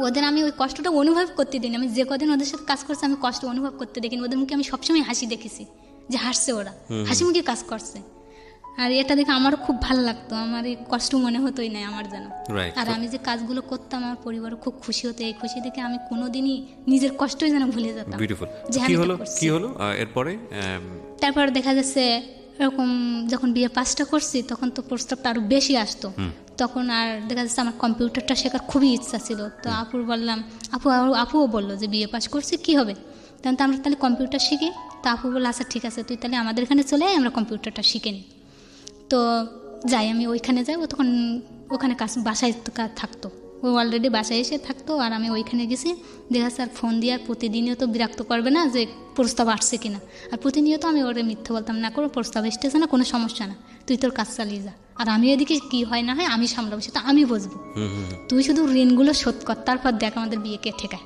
ওদের আমি ওই কষ্টটা অনুভব করতে দিইনি, আমি যে কদিন ওদের সাথে কাজ করছি আমি কষ্ট অনুভব করতে দেখিনি, ওদের মুখে আমি সবসময় হাসি দেখেছি, যে হাসছে ওরা, হাসি মুখে কাজ করছে। আর এটা দেখে আমারও খুব ভালো লাগতো, আমার এই কষ্ট মনে হতোই না আমার যেন। আর আমি যে কাজগুলো করতাম আমার পরিবারও খুব খুশি হতো, এই খুশি দেখে আমি কোনোদিনই নিজের কষ্টই যেন ভুলে যেতাম। বিউটিফুল। যে কি হলো এরপরে? তারপর দেখা যাচ্ছে এরকম যখন বিয়ে পাসটা করছি তখন তো প্রস্তাবটা আরো বেশি আসতো, তখন আর দেখা যাচ্ছে আমার কম্পিউটারটা শেখার খুবই ইচ্ছা ছিল। তো আপুর বললাম, আপুও বললো যে বিয়ে পাস করছি কি হবে, তখন তো আমরা তাহলে কম্পিউটার শিখি। তো আপু বললো আচ্ছা ঠিক আছে তুই তাহলে আমাদের এখানে চলে আয়, আমরা কম্পিউটারটা শিখে নিই। তো যাই, আমি ওইখানে যাই, ও তখন ওখানে বাসায় থাকতো, ও অলরেডি বাসায় এসে থাকতো, আর আমি ওইখানে গেছি। দেখা স্যার ফোন দিয়ে আর প্রতিদিনও তো বিরক্ত করবে না যে প্রস্তাব আসছে কিনা, আর প্রতিনিয়ত আমি ওরে মিথ্যে বলতাম, না করো প্রস্তাব এসতেছে না, কোনো সমস্যা না, তুই তোর কাজ চালিয়ে যা, আর আমি এদিকে কি হয় না হয় আমি সামলাবো, সেটা আমি বুঝবো, তুই শুধু ঋণগুলো শোধ কর, তারপর দেখ আমাদের বিয়েকে ঠেকায়।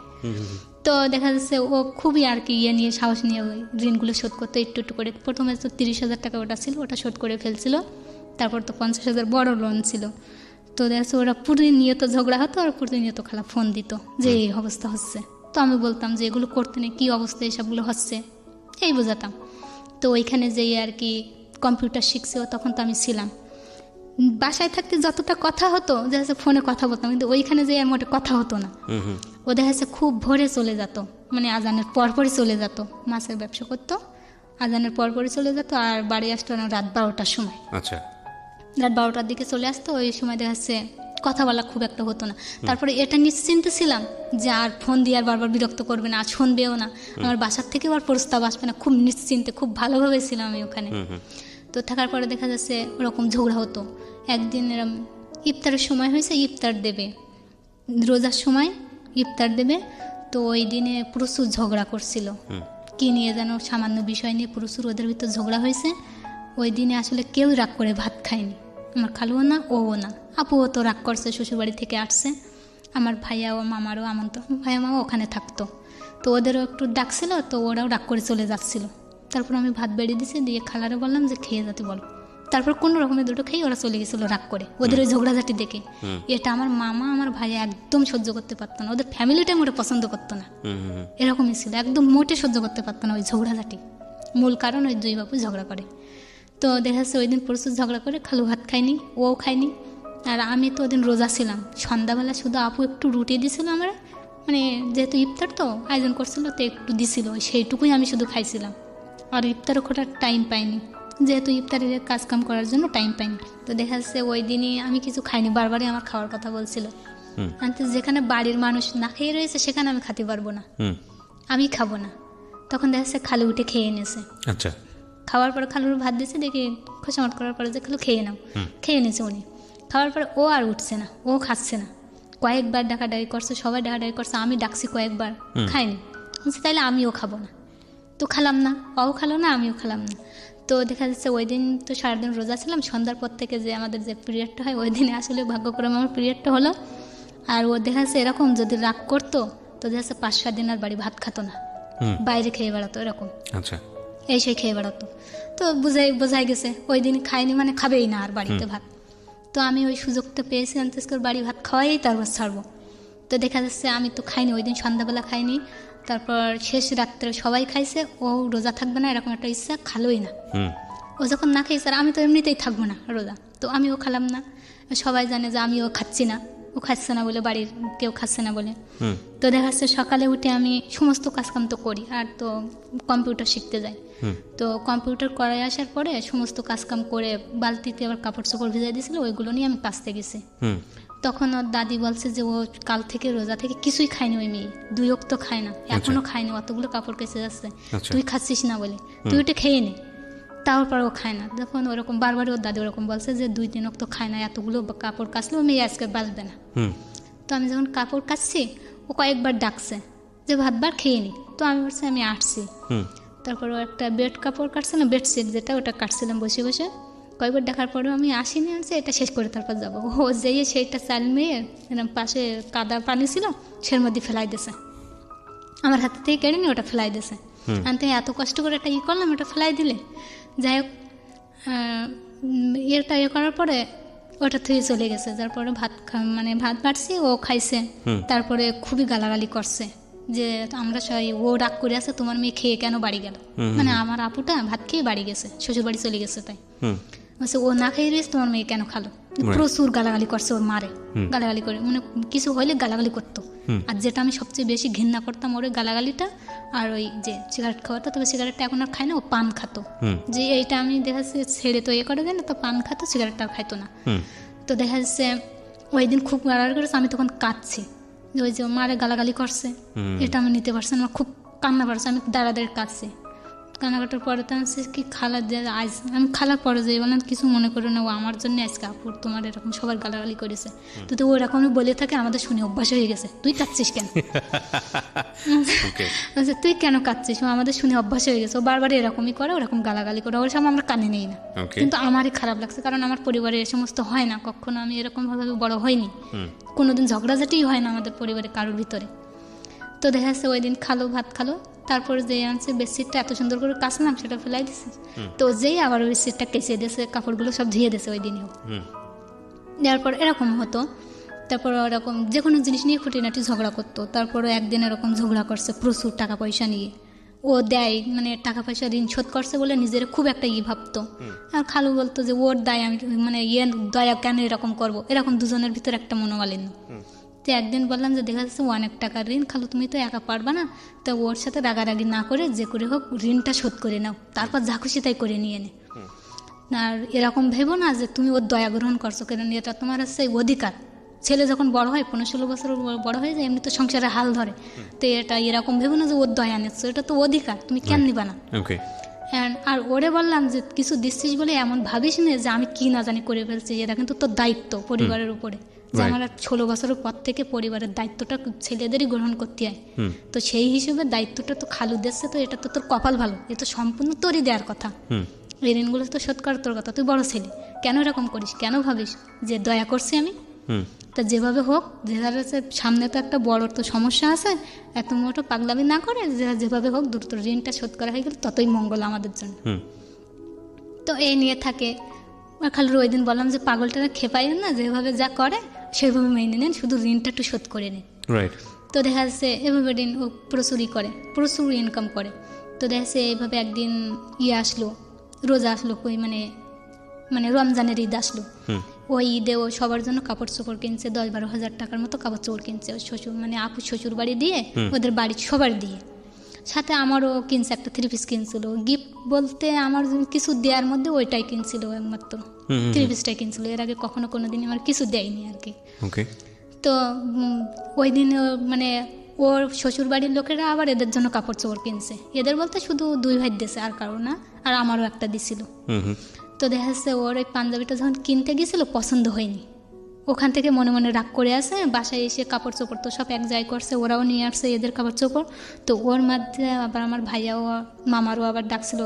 তো দেখা যাচ্ছে ও খুবই আর কি ইয়ে নিয়ে সাহস নিয়ে ওই ঋণগুলো শোধ করতো একটু একটু করে। প্রথমে তো 30,000 টাকা ওটা ছিল, ওটা শোধ করে ফেলছিল। তারপর তো 50,000 বড় লোন ছিল। তো দেখা যাচ্ছে ওরা প্রতিনিয়ত ঝগড়া হতো আর প্রতিনিয়ত খালা ফোন দিত যে এই অবস্থা হচ্ছে। তো আমি বলতাম যে এগুলো করতে নেই, কী অবস্থা এসবগুলো হচ্ছে, এই বোঝাতাম। তো ওইখানে যেই আর কি কম্পিউটার শিখছে ও, তখন তো আমি ছিলাম বাসায় থাকতে, যতটা কথা হতো দেখা যাচ্ছে ফোনে কথা বলতাম, কিন্তু ওইখানে যেয়ে মোটে কথা হতো না। ও দেখা যাচ্ছে খুব ভোরে চলে যেত, মানে আজানের পরপরই চলে যেত, মাছের ব্যবসা করতো, আজানের পরপরই চলে যেত, আর বাড়ি আসতো না রাত 12টার সময়। আচ্ছা, রাত 12টার দিকে চলে আসতো। ওই সময় দেখা যাচ্ছে কথা বলা খুব একটা হতো না। তারপরে এটা নিশ্চিন্তে ছিলাম যে আর ফোন দিয়ে আর বারবার বিরক্ত করবে না, আর শুনবেও না, আমার বাসার থেকেও আর প্রস্তাব আসবে না, খুব নিশ্চিন্তে খুব ভালোভাবে ছিলাম আমি ওখানে। তো থাকার পরে দেখা যাচ্ছে ওরকম ঝগড়া হতো। একদিন এরকম ইফতারের সময় হয়েছে, ইফতার দেবে, রোজার সময় ইফতার দেবে। তো ওই দিনে প্রচুর ঝগড়া করছিল, কি নিয়ে যেন সামান্য বিষয় নিয়ে প্রচুর ওদের ভিতর ঝগড়া হয়েছে। ওই দিনে আসলে কেউ রাগ করে ভাত খায়নি, আমার খালুও না, ওও না, আপুও তো রাগ করছে, শ্বশুরবাড়ি থেকে আসছে। আমার ভাইয়া ও মামারও আমন্ত্রণ, ভাইয়া মামা ওখানে থাকতো, তো ওদেরও একটু ডাকছিল, তো ওরাও রাগ করে চলে যাচ্ছিল। তারপর আমি ভাত বেড়ে দিয়েছি, দিয়ে খালারে বললাম যে খেয়ে যেতে বলো। তারপর কোনো রকমের দুটো খেয়ে ওরা চলে গেছিলো রাগ করে, ওদের ওই ঝগড়াঝাটি দেখে। এটা আমার মামা আমার ভাইয়া একদম সহ্য করতে পারতো না, ওদের ফ্যামিলিটাই মোটে পছন্দ করতো না, এরকমই ছিল, একদম মোটে সহ্য করতে পারতো না ওই ঝগড়াঝাটি। মূল কারণ ওই দুই বাবু ঝগড়া করে। তো দেখা যাচ্ছে ওই দিন প্রচুর ঝগড়া করে, খালু ভাত খায়নি, ও খায়নি, আর আমি তো ওই দিন রোজা ছিলাম। সন্ধ্যাবেলা শুধু আপু একটু রুটি দিয়েছিল আমার, মানে যেহেতু ইফতার তো আয়োজন করছিল তো একটু দিছিল, সেইটুকুই আমি শুধু খাইছিলাম, আর ইফতারও করার টাইম পাইনি, যেহেতু ইফতারের কাজকাম করার জন্য টাইম পাইনি। তো দেখা যাচ্ছে ওই দিনই আমি কিছু খাইনি, বারবারই আমার খাওয়ার কথা বলছিল। যেখানে বাড়ির মানুষ না খেয়ে রয়েছে সেখানে আমি খেতে পারবো না, আমি খাবো না। তখন দেখা যাচ্ছে খালু উঠে খেয়ে এনেছে। আচ্ছা, খাওয়ার পরে খালুর ভাত দিয়েছে, দেখি খোসামট করার পরে যে খালু খেয়ে নাও, খেয়ে নিয়েছে উনি। খাওয়ার পরে ও আর উঠছে না, ও খাচ্ছে না, কয়েকবার ডাকাডাকি করছে, সবাই ডাকাডাকি করছে, আমি ডাকছি কয়েকবার, খাইনি। বলছি তাইলে আমিও খাবো না, তো খালাম না, ও খালো না, আমিও খালাম না। তো দেখা যাচ্ছে ওই দিন তো সারাদিন রোজা ছিলাম, সন্ধ্যার পর থেকে যে আমাদের যে পিরিয়ডটা হয় ওই দিনে আসলে ভাগ্যক্রমে আমার পিরিয়ডটা হলো। আর ও দেখা যাচ্ছে এরকম যদি রাগ করতো তো দেখা যাচ্ছে 5-7 দিন আর বাড়ি ভাত খাতো না, বাইরে খেয়ে বেড়াতো এরকম। আচ্ছা, এই সেই খেয়ে বেড়াতো। তো বোঝাই গেছে ওই দিন খাইনি মানে খাবেই না আর বাড়িতে ভাত। তো আমি ওই সুযোগটা পেয়েছি আন্তস্কর বাড়ি ভাত খাওয়াই তারপর ছাড়বো। তো দেখা যাচ্ছে আমি তো খাইনি, ওই দিন সন্ধ্যাবেলা খাইনি, তারপর শেষ রাত্রে সবাই খাইছে, ও রোজা থাকবে না এরকম একটা ইচ্ছা, খালোই না। ও যখন না খাইছে আর আমি তো এমনিতেই থাকবো না রোজা, তো আমিও খালাম না। সবাই জানে যে আমিও খাচ্ছি না, ও খাচ্ছে না বলে, বাড়ির কেউ খাচ্ছে না বলে। তো দেখা যাচ্ছে সকালে উঠে আমি সমস্ত কাজকাম তো করি, আর তো কম্পিউটার শিখতে যাই। তো কম্পিউটার করাই আসার পরে সমস্ত কাজকাম করে বালতিতে আবার কাপড় চোপড় ভিজাই দিয়েছিল, ওইগুলো নিয়ে আমি কাচতে গেছি। তখন ওর দাদি বলছে যে ও কাল থেকে রোজা থেকে কিছুই খায়নি ওই মেয়ে, 2 ওয়াক্ত খায় না, এখনো খায়নি, অতগুলো কাপড় কেচে যাচ্ছে, তুই খাচ্ছিস না বলে তুই ওটা খেয়ে নে। তারপর ও খায় না, যখন ওরকম বারবার ওর দাদি ওরকম বলছে যে 2-3 ওয়াক্ত খায় না, এতগুলো কাপড় কাচলে ও মেয়ে আজকে বাঁচবে না। তো আমি যখন কাপড় কাচছি ও কয়েকবার ডাকছে যে ভাতবার খেয়ে নি, তো আমি বলছি আমি আসছি। তারপর ও একটা বেড কাপড় কাটছিলাম, বেডশিট যেটা, ওটা কাটছিলাম বসে বসে, কয়েকবার দেখার পরেও আমি আসিনি, আনছি এটা শেষ করে তারপর যাবো। ও যেয়ে সেইটা চাল মেয়ে এরকম পাশে কাদা পানি ছিল সের মধ্যে ফেলাই দিয়েছে, আমার হাতে থেকে কেড়ে নিয়ে ওটা ফেলাই দিয়েছে। আমি এত কষ্ট করে একটা করলাম, ওটা ফেলাই দিলে, যাই হোক এটা করার পরে ওটা থুয়ে চলে গেছে। তারপরে ভাত বাড়ছি, ও খাইছে, তারপরে খুবই গালাগালি করছে যে আমরা সবাই, ও রাগ করে আছে তোমার মেয়ে খেয়ে কেন বাড়ি গেল, মানে আমার আপুটা ভাত খেয়ে বাড়ি গেছে, শ্বশুর বাড়ি চলে গেছে, তাই বলছে ও না খেয়ে রয়েছে তোমার মেয়ে কেন খালো, প্রচুর গালাগালি করছে ওর মারে, গালাগালি করে মানে কিছু হইলে গালাগালি করতো। আর যেটা আমি সবচেয়ে বেশি ঘৃণা করতাম ওর গালাগালিটা আর ওই যে সিগারেট খাওয়াতো, তবে সিগারেটটা এখন আর খায় না, ও পান খাতো, যে এইটা আমি দেখা যাচ্ছে ছেড়ে তো করে দেয় না, তো পান খাতো, সিগারেটটা খাইতো না। তো দেখা যাচ্ছে ওই দিন খুব গালাগালি করেছে, আমি তখন কাঁদছি যে ওই যে মারে গালাগালি করছে, এটা আমি নিতে পারছি না, আমার খুব কান্না পারছে, আমি দাঁড়াদাঁড়ি কাঁদছি। কান্নাকাটার পরে তো আমি কি খালা আজ আমি খালার পরে যাই বললাম কিছু মনে করো না, ও আমার জন্য আজকে আপুর তোমার এরকম সবার গালাগালি করেছে, তো ওরকমই বলে থাকে, আমাদের শুনে অভ্যাস হয়ে গেছে, তুই কাঁদছিস কেন, তুই কেন কাঁদছিস, ও আমাদের শুনে অভ্যাস হয়ে গেছে, ও বারবার এরকমই করে, ওরকম গালাগালি করে, ওর সামনে আমরা কানে নেই না। কিন্তু আমারই খারাপ লাগছে, কারণ আমার পরিবারে এ সমস্ত হয় না, কখনো আমি এরকম ভাবে বড় হয়নি, কোনোদিন ঝগড়াঝাটি হয় না আমাদের পরিবারে কারোর ভিতরে। তো দেখা যাচ্ছে ওই দিন খালো, ভাত খালো, তারপরে যে আনছে বেডশিটটা এত সুন্দর করে কাচলাম, সেটা ফেলাই দিছে, তো যেই আবার ওই বেডশিটটা কেচে দিয়েছে, কাপড়গুলো সব ধুয়ে দিয়েছে ওই দিনেও। দেওয়ার পর এরকম হতো, তারপর ওরকম যে কোনো জিনিস নিয়ে খুঁটিনাটি ঝগড়া করতো। তারপরে একদিন এরকম ঝগড়া করছে প্রচুর টাকা পয়সা নিয়ে, ও দেয় মানে টাকা পয়সা ঋণ শোধ করছে বলে নিজের খুব একটা ভাবতো, আর খালু বলতো যে ওর দায় আমি মানে দয়া কেন এরকম করবো, এরকম দুজনের ভিতরে একটা মনোমালিন্য। তো একদিন বললাম যে দেখা যাচ্ছে অনেক টাকার ঋণ, খালু তুমি তো একা পারবা না, তো ওর সাথে রাগারাগি না করে যে করে হোক ঋণটা শোধ করে নাও, তারপর যা খুশি তাই করে নিয়ে নে, আর এরকম ভেবো না যে তুমি ওর দয়া গ্রহণ করছো, কারণ এটা তোমার হচ্ছে অধিকার। ছেলে যখন বড় হয় 15-16 বছর বড় হয়ে যায়, এমনি তো সংসারে হাল ধরে, তো এটা এরকম ভেবো না যে ওর দয়া নিচ্ছ, এটা তো অধিকার, তুমি কেন নিবা না। আর ওরে বললাম যে কিছু দিচ্ছিস বলে এমন ভাবিস না যে আমি কি না জানি করে ফেলছি, এটা কিন্তু তোর দায়িত্ব পরিবারের উপরে, যে আমার 16 বছরের পর থেকে পরিবারের দায়িত্বটা ছেলেদেরই গ্রহণ করতে হয়, তো সেই হিসেবে দায়িত্বটা তো খালু দিচ্ছে, তো এটা তো তোর কপাল ভালো, এ তো সম্পূর্ণ তোরই দেওয়ার কথা, এই ঋণগুলো তো শোধ করার তোর কথা, তুই বড় ছেলে কেন এরকম করিস, কেন ভাবিস যে দয়া করছি আমি, তা যেভাবে হোক সামনে তো একটা বড় তো সমস্যা আছে, এত মোটো পাগলামি না করে যেভাবে হোক দ্রুত ঋণটা শোধ করা হয়ে গেলে ততই মঙ্গল আমাদের জন্য। তো এই নিয়ে থাকে, খালুর ওই দিন বললাম যে পাগলটারা খেপাইন না, যেভাবে যা করে সেভাবে মেনে নেন, শুধু ঋণটা একটু শোধ করে নিন। তো দেখা যাচ্ছে এভাবে ঋণ ও প্রচুরই করে, প্রচুর ইনকাম করে। তো দেখা যাচ্ছে এইভাবে একদিন আসলো, রোজা আসলো, মানে রমজানের ঈদ আসলো, ওই ঈদে ও সবার জন্য কাপড় চোপড় কিনছে, 10-12 হাজার টাকার মতো কাপড় চোপড় কিনছে, শ্বশুর মানে আপু শ্বশুর বাড়ি দিয়ে, ওদের বাড়ি সবার দিয়ে, সাথে আমারও কিনছে, একটা 3 পিস কিনছিল, গিফট বলতে আমার কিছু দেওয়ার মধ্যে ওইটাই কিনছিল, একমাত্র 3 পিসটাই কিনছিল, এর আগে কখনো কোনোদিন আমার কিছু দেয়নি আর কি। তো ওই দিন মানে ওর শ্বশুর বাড়ির লোকেরা আবার এদের জন্য কাপড় চোপড় কিনছে, এদের বলতে শুধু 2 ভাই দিয়েছে, আর কারো না, আর আমারও একটা দিছিল। তো দেখা যাচ্ছে ওর ওই পাঞ্জাবিটা যখন কিনতে গেছিল পছন্দ হয়নি, ওখান থেকে মনে মনে রাগ করে আসে, বাসায় এসে কাপড় চোপড় তো সব এক জায়গায় করছে, ওরাও নিয়ে আসছে এদের কাপড় চোপড়, তো ওর মধ্যে আবার আমার ভাইয়াও মামারও আবার ডাকছিল,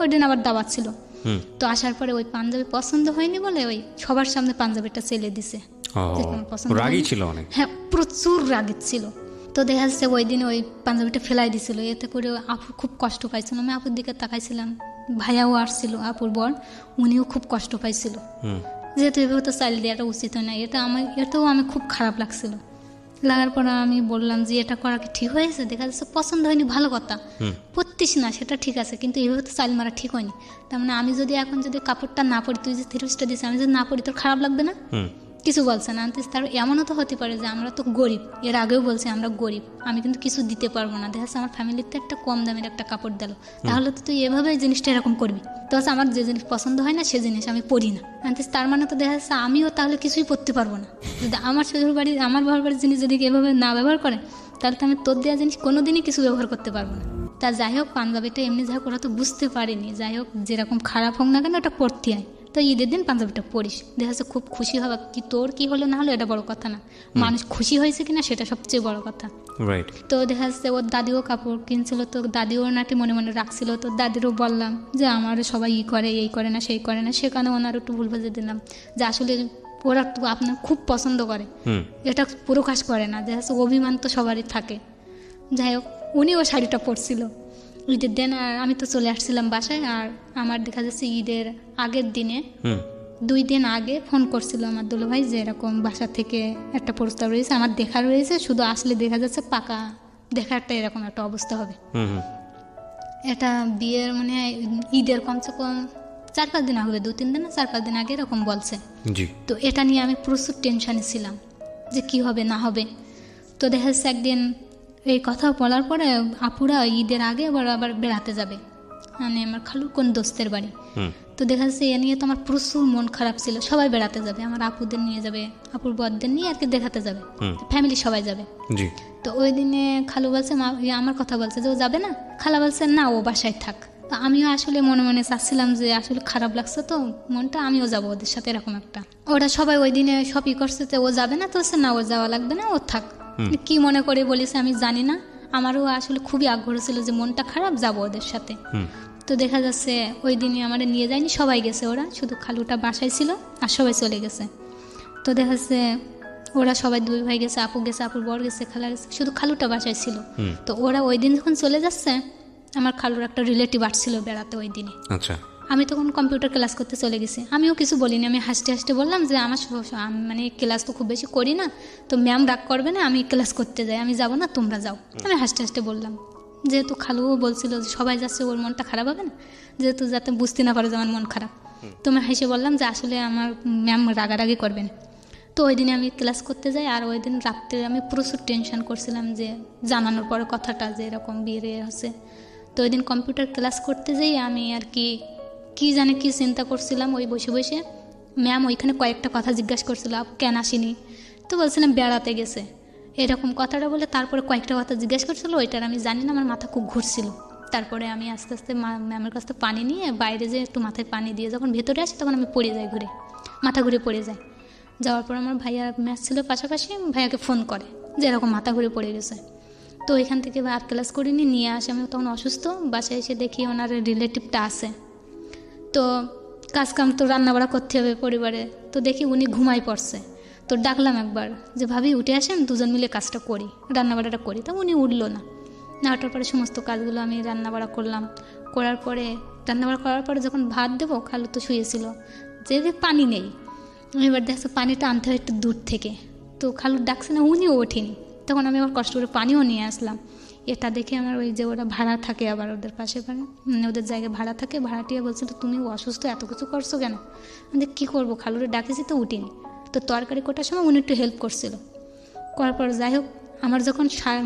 ওই দিন আবার দাওয়াত ছিল। তো আসার পরে ওই পাঞ্জাবি পছন্দ হয়নি বলে ওই সবার সামনে পাঞ্জাবিটা চেলে দিছে, হ্যাঁ প্রচুর রাগী ছিল। তো দেখা যাচ্ছে ওই দিন ওই পাঞ্জাবিটা ফেলাই দিছিল, এতে করে আপু খুব কষ্ট পাইছিল, আমি আপুর দিকে তাকাইছিলাম, ভাইয়াও আসছিল আপুর বর, উনিও খুব কষ্ট পাইছিল, যেহেতু এভাবে তো চাইলে দেওয়াটা উচিত হয় না, এটাও আমি খুব খারাপ লাগছিল। লাগার পর আমি বললাম যে এটা করা কি ঠিক হয়েছে, দেখা যাচ্ছে পছন্দ হয়নি, ভালো কথা, পরতিস না সেটা ঠিক আছে, কিন্তু এইভাবে তো চাইল মারা ঠিক হয়নি। তার মানে আমি যদি এখন যদি কাপড়টা না পরি, তুই যে 3 পিসটা দিস আমি যদি না পরি, তোর খারাপ লাগবে না, কিছু বলছে না। আনতে তার এমনও তো হতে পারে যে আমরা তো গরিব, এর আগেও বলছে আমরা গরিব, আমি কিন্তু কিছু দিতে পারবো না, দেখা যাচ্ছে আমার ফ্যামিলিতে একটা কম দামের একটা কাপড় দিল, তাহলে তো তুই এভাবে জিনিসটা এরকম করবি। তো হচ্ছে আমার যে জিনিস পছন্দ হয় না সে জিনিস আমি পরি না। আনতে তার মানে তো দেখা যাচ্ছে আমিও তাহলে কিছুই পরতে পারবো না। যদি আমার শ্বশুর বাড়ি আমার বাবার বাড়ির জিনিস যদি এভাবে না ব্যবহার করে, তাহলে তো আমি তোর দেওয়া জিনিস কোনো দিনই কিছু ব্যবহার করতে পারবো না। তা যাই হোক, পাঞ্জাবিটা এমনি যাই হোক ওরা তো বুঝতে পারেনি, যাই হোক যেরকম খারাপ হোক না কেন ওটা পরতে হয়। তো ঈদের দিন পাঞ্জাবিটা পরিস, দেখা যাচ্ছে খুব খুশি হবা। কি তোর কি হলো না হলো এটা বড় কথা না, মানুষ খুশি হয়েছে কিনা সেটা সবচেয়ে বড় কথা। রাইট। তো দেখা যাচ্ছে ওর দাদিও কাপড় কিনছিল, তো দাদিও নাকি মনে মনে রাখছিল। তো দাদিরও বললাম যে আমারও সবাই করে, এই করে না সেই করে না, সেখানে ওনার একটু ভুল বুঝে দিলাম যে আসলে ওরা তো আপনার খুব পছন্দ করে, এটা প্রকাশ করে না। দেখা যাচ্ছে অভিমান তো সবারই থাকে। যাই হোক উনিও শাড়িটা পরছিল ঈদের দিন, আর আমি তো চলে আসছিলাম বাসায়। আর আমার দেখা যাচ্ছে ঈদের আগের দিনে 2 দিন আগে ফোন করছিল আমার দুলাভাই যে এরকম বাসা থেকে একটা প্রস্তাব রয়েছে, আমার দেখা রয়েছে, শুধু আসলে দেখা যাচ্ছে পাকা দেখারটা এরকম একটা অবস্থা হবে। এটা বিয়ের মানে ঈদের কমসে কম 4-5 দিন হবে, 2-3 দিন না 4-5 দিন আগে এরকম বলছে। জি। তো এটা নিয়ে আমি প্রচুর টেনশানে ছিলাম যে কি হবে না হবে। তো দেখা যাচ্ছে একদিন এই কথা বলার পরে আপুরা ঈদের আগে আবার বেড়াতে যাবে, মানে আমার খালুর কোন দোস্তের বাড়ি। তো দেখা যাচ্ছে এ নিয়ে তো আমার প্রচুর মন খারাপ ছিল। সবাই বেড়াতে যাবে, আমার আপুদের নিয়ে যাবে, আপুর বরদের নিয়ে আর কি দেখাতে যাবে, ফ্যামিলি সবাই যাবে। জি। তো ওই দিনে খালু বলছে আমার কথা বলছে যে ও যাবে না, খালা বলছে না ও বাসায় থাক। তো আমিও আসলে মনে মনে চাচ্ছিলাম যে আসলে খারাপ লাগছে তো মনটা, আমিও যাবো ওদের সাথে এরকম একটা। ওরা সবাই ওই দিনে সবই করছে যে ও যাবে না, তো হচ্ছে না ও যাওয়া লাগবে না, ও থাক। কি মনে করে বলেছে আমি জানি না, আমারও আসলে খুবই আগ্রহ ছিল যে মনটা খারাপ, যাবো ওদের সাথে। তো দেখা যাচ্ছে ওই দিনই আমার নিয়ে যায়নি, সবাই গেছে, ওরা শুধু খালুটা বাসায় ছিল আর সবাই চলে গেছে। তো দেখা যাচ্ছে ওরা সবাই 2 ভাই গেছে, আপু গেছে, আপুর বর গেছে, খালা গেছে, শুধু খালুটা বাসায় ছিল। তো ওরা ওই দিন যখন চলে যাচ্ছে, আমার খালুর একটা রিলেটিভ আসছিল বেড়াতে ওই দিনে। আচ্ছা। আমি তখন কম্পিউটার ক্লাস করতে চলে গেছি, আমিও কিছু বলিনি, আমি হাসতে হাসতে বললাম যে আমার মানে ক্লাস তো খুব বেশি করি না, তো ম্যাম রাগ করবে না, আমি ক্লাস করতে যাই, আমি যাব না, তোমরা যাও। আমি হাসতে হাসতে বললাম, যেহেতু খালুও বলছিল যে সবাই যাচ্ছে ওর মনটা খারাপ হবে না, যেহেতু যাতে বুঝতে না পারো যে আমার মন খারাপ। তো আমি হেসে বললাম যে আসলে আমার ম্যাম রাগারাগি করবেন। তো ওই দিনে আমি ক্লাস করতে যাই, আর ওই দিন রাত্রে আমি প্রচুর টেনশন করছিলাম যে জানানোর পরে কথাটা যে এরকম বিয়ে হচ্ছে। তো ওই দিন কম্পিউটার ক্লাস করতে যাই আমি আর কি জানে কি চিন্তা করছিলাম, ওই বসে বসে ম্যাম ওইখানে কয়েকটা কথা জিজ্ঞাসা করছিল, কেন আসেনি, তো বলছিলাম বেড়াতে গেছে এরকম কথাটা বলে, তারপরে কয়েকটা কথা জিজ্ঞাসা করছিল, ওইটার আমি জানি না, আমার মাথা খুব ঘুরছিল। তারপরে আমি আস্তে আস্তে ম্যামের কাছ থেকে পানি নিয়ে বাইরে যেয়ে একটু মাথায় পানি দিয়ে যখন ভেতরে আসি তখন আমি পড়ে যাই, মাথা ঘুরে পড়ে যায়। যাওয়ার পর আমার ভাইয়া ম্যাথ ছিল পাশাপাশি, ভাইয়াকে ফোন করে যে এরকম মাথা ঘুরে পড়ে গেছে। তো ওইখান থেকে আর ক্লাস করিনি, নিয়ে আসে, আমি তখন অসুস্থ। বাসায় এসে দেখি ওনার রিলেটিভটা আছে, তো কাজকাম তো রান্নাবাড়া করতে হবে পরিবারে, তো দেখি উনি ঘুমাই পড়ছে। তো ডাকলাম একবার যে ভাবি উঠে আসেন, দুজন মিলে কাজটা করি, রান্নাবাড়াটা করি। তো উনি উঠলো না, ওঠার পরে সমস্ত কাজগুলো আমি রান্নাবাড়া করলাম। রান্নাবাড়া করার পরে যখন ভাত দেবো, খালু তো শুয়েছিল, যে পানি নেই, এবার দেখছে পানিটা আনতে হয় একটু দূর থেকে। তো খালুর ডাকছে না, উনিও ওঠেনি, তখন আমি আবার কষ্ট করে পানিও নিয়ে আসলাম। এটা দেখে আমার ওই যে ওরা ভাড়া থাকে আবার ওদের পাশে মানে ওদের জায়গায় ভাড়া থাকে, ভাড়াটিয়া বলছিল তুমি অসুস্থ এত কিছু করছো কেন। আমি কী করবো, খালুরে ডাকেছি তো উঠিনি। তো তরকারি কোটার সময় উনি একটু হেল্প করছিল, করার পর যাই হোক আমার যখন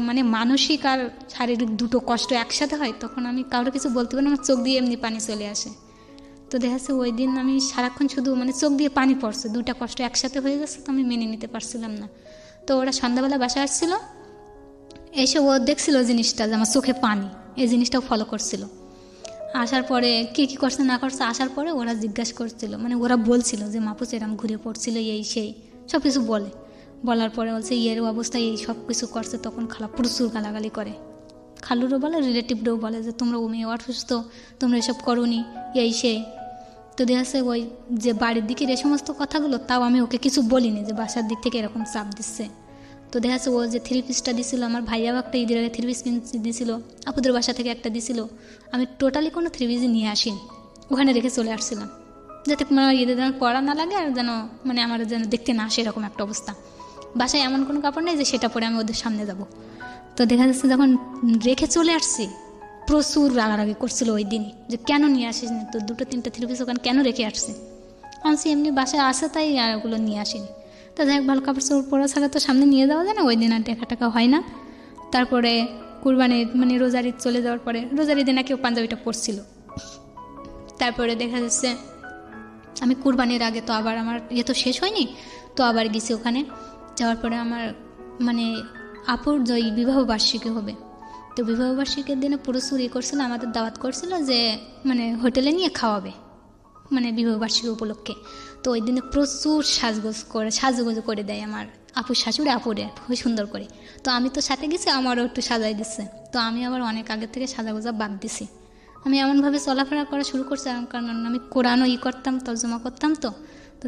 মানে মানসিক আর শারীরিক দুটো কষ্ট একসাথে হয়, তখন আমি কারোর কিছু বলতে পারি না, আমার চোখ দিয়ে এমনি পানি চলে আসে। তো দেখা যাচ্ছে ওই দিন আমি সারাক্ষণ শুধু মানে চোখ দিয়ে পানি পড়ছে, 2টা কষ্ট একসাথে হয়ে গেছে, তো আমি মেনে নিতে পারছিলাম না। তো ওরা সন্ধ্যাবেলা বাসায় আসছিলো, এসে ও দেখছিল জিনিসটা যে আমার চোখে পানি, এই জিনিসটাও ফলো করছিল। আসার পরে কী করছে না করছে, আসার পরে ওরা জিজ্ঞাসা করছিল, মানে ওরা বলছিল যে মাপুচ এরম ঘুরে পড়ছিল, এই সেই সব কিছু বলার পরে বলছে এর অবস্থায় এই সব কিছু করছে। তখন খালা প্রচুর গালাগালি করে, খালুরও বলে রিলেটিভরাও বলে যে তোমরা ও মেয়ে অসুস্থ, তোমরা এসব করোনি, এই সেই। তো দেখা যাচ্ছে ওই যে বাড়ির দিকের এই সমস্ত কথাগুলো, তাও আমি ওকে কিছু বলিনি যে বাসার দিক থেকে এরকম চাপ দিচ্ছে। তো দেখা যাচ্ছে ও যে 3 পিসটা দিছিল, আমার ভাইয়াও একটা ঈদের আগে 3 পিস দিছিল, আপুদের বাসা থেকে একটা দিছিল, আমি টোটালি কোনো 3 পিসই নিয়ে আসিনি, ওখানে রেখে চলে আসছিলাম, যাতে ঈদের যেন পরা না লাগে আর যেন মানে আমার যেন দেখতে না আসে এরকম একটা অবস্থা। বাসায় এমন কোনো কাপড় নেই যে সেটা পরে আমি ওদের সামনে যাব। তো দেখা যাচ্ছে যখন রেখে চলে আসছি, প্রচুর রাগারাগি করছিল ওই দিনই যে কেন নিয়ে আসিস না, তো 2-3টা 3 পিস ওখানে কেন রেখে আসছি। আনছি এমনি বাসায় আসে তাই আর ওগুলো নিয়ে আসিনি। তো যাই হোক, ভালো কাপড় চোপড় পরা ছাড়া তো সামনে নিয়ে যাওয়া যায় না, ওই দিন আর টাকা হয় না। তারপরে কুরবানি মানে রোজার ঈদ চলে যাওয়ার পরে, রোজার ঈদে না কেউ পাঞ্জাবিটা পরছিল। তারপরে দেখা যাচ্ছে আমি কুরবানির আগে তো আবার আমার তো শেষ হয়নি, তো আবার গেছি ওখানে। যাওয়ার পরে আমার মানে আপুর যে বিবাহ বার্ষিকী হবে, তো বিবাহ বার্ষিকীর দিনে প্রচুর করছিল, আমাদের দাওয়াত করছিল যে মানে হোটেলে নিয়ে খাওয়াবে মানে বিবাহ বার্ষিকী উপলক্ষে। তো ওই দিনে প্রচুর সাজগোজ করে দেয় আমার আপুর শাশুড়ি আপুরে খুব সুন্দর করে। তো আমি তো সাথে গেছি, আমারও একটু সাজাই দিচ্ছে। তো আমি আবার অনেক আগে থেকে সাজাগোজা বাদ দিছি। আমি এমনভাবে চলাফেরা করা শুরু করছি, কারণ আমি কোরআনও করতাম, তর্জমা করতাম। তো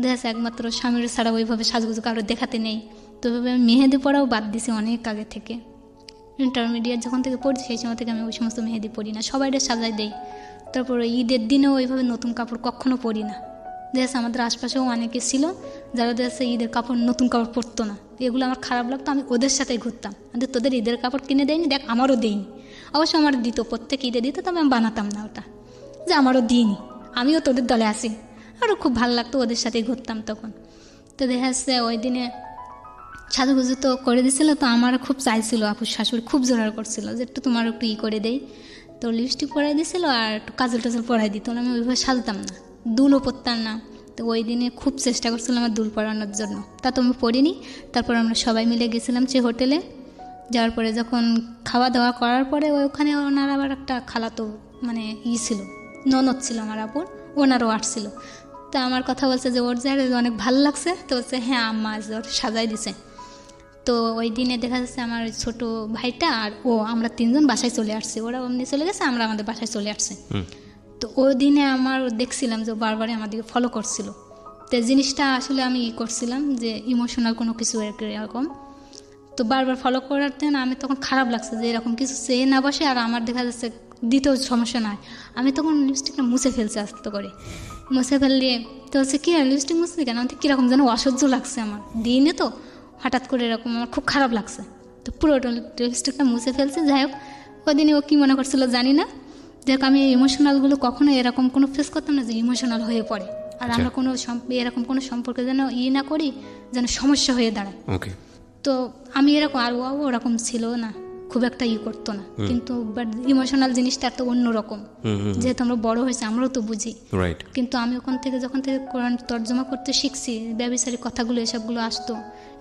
দেখা যাচ্ছে একমাত্র স্বামীর ছাড়া ওইভাবে সাজগোজ কারো দেখাতে নেই। তো ওইভাবে আমি মেহেদি পড়াও বাদ দিছি অনেক আগে থেকে। ইন্টারমিডিয়েট যখন থেকে পড়ছি সেই সময় থেকে আমি ওই সমস্ত মেহেদি পড়ি না, সবাইকে সাজাই দেই। তারপরে ঈদের দিনেও ওইভাবে নতুন কাপড় কখনো পরি না। দেখছে আমাদের আশপাশেও অনেকে ছিল যারা দেখছে ঈদের কাপড় নতুন কাপড় পরতো না, এগুলো আমার খারাপ লাগতো। আমি ওদের সাথেই ঘুরতাম, আমি তোদের ঈদের কাপড় কিনে দেয়নি, দেখ আমারও দেয়নি। অবশ্য আমার দিত, প্রত্যেক ঈদে দিত, তবে আমি বানাতাম না ওটা, যে আমারও দিইনি, আমিও তোদের দলে আসি। আরও খুব ভালো লাগতো, ওদের সাথেই ঘুরতাম তখন। তো দেখা যাচ্ছে ওই দিনে সাজুগুজু তো করে দিছিল। তো আমার খুব চাইছিল, আপুর শাশুড়ি খুব জোরার করছিল যে একটু তোমার একটু করে দেই। তো লিপস্টিক পরাই দিছিল আর একটু কাজল টাজল পরাই দিত, আমি ওইভাবে সাজতাম না, দুলও পরতাম না। তো ওই দিনে খুব চেষ্টা করছিলাম আমার দুল পরানোর জন্য, তা তো আমি পরিনি। তারপর আমরা সবাই মিলে গেছিলাম সে হোটেলে। যাওয়ার পরে যখন খাওয়া দাওয়া করার পরে ওখানে ওনার আবার একটা খালাতো মানে ছিল, ননদ ছিল আমার আপুর, ওনারও আসছিল। তা আমার কথা বলছে যে ওর জায়গায় অনেক ভালো লাগছে। তো বলছে হ্যাঁ আম্মা আজ ওর সাজাই দিছে। তো ওই দিনে দেখা যাচ্ছে আমার ছোট ভাইটা আর আমরা তিনজন বাসায় চলে আসছি, ওরা অমনি চলে গেছে, আমরা আমাদের বাসায় চলে আসছি। তো ওই দিনে আমার দেখছিলাম যে বারবারই আমাদেরকে ফলো করছিল। তো জিনিসটা আসলে আমি করছিলাম যে ইমোশনাল কোনো কিছু এরকম। তো বারবার ফলো করার জন্য আমি তখন খারাপ লাগছে যে এরকম কিছু চেয়ে না বসে, আর আমার দেখা যাচ্ছে দ্বিতীয় সমস্যা নয়, আমি তখন লিপস্টিকটা মুছে ফেলছি আস্তে করে। মুছে ফেললে তো হচ্ছে কি লিপস্টিক মুছলি কেন, আমাকে কীরকম যেন অসহ্য লাগছে, আমার দিনে তো হঠাৎ করে এরকম আমার খুব খারাপ লাগছে। তো পুরো লিপস্টিকটা মুছে ফেলছে। যাই হোক, ওই দিনে ও কী মনে করছিল জানি না, দেখ আমি ইমোশনালগুলো কখনো এরকম কোনো ফেস করতাম না যে ইমোশনাল হয়ে পড়ে, আর আমরা কোনো এরকম কোনো সম্পর্কে যেন না করি যেন সমস্যা হয়ে দাঁড়ায়। তো আমি এরকম, আর ও ওরকম ছিল না, খুব একটা করতো না, কিন্তু বাট ইমোশনাল জিনিসটা একটা অন্যরকম। যেহেতু আমরা বড় হয়েছে আমরাও তো বুঝি, কিন্তু আমি যখন থেকে কোরআন তর্জমা করতে শিখছি, ব্যভিচারী কথাগুলো এসবগুলো আসতো,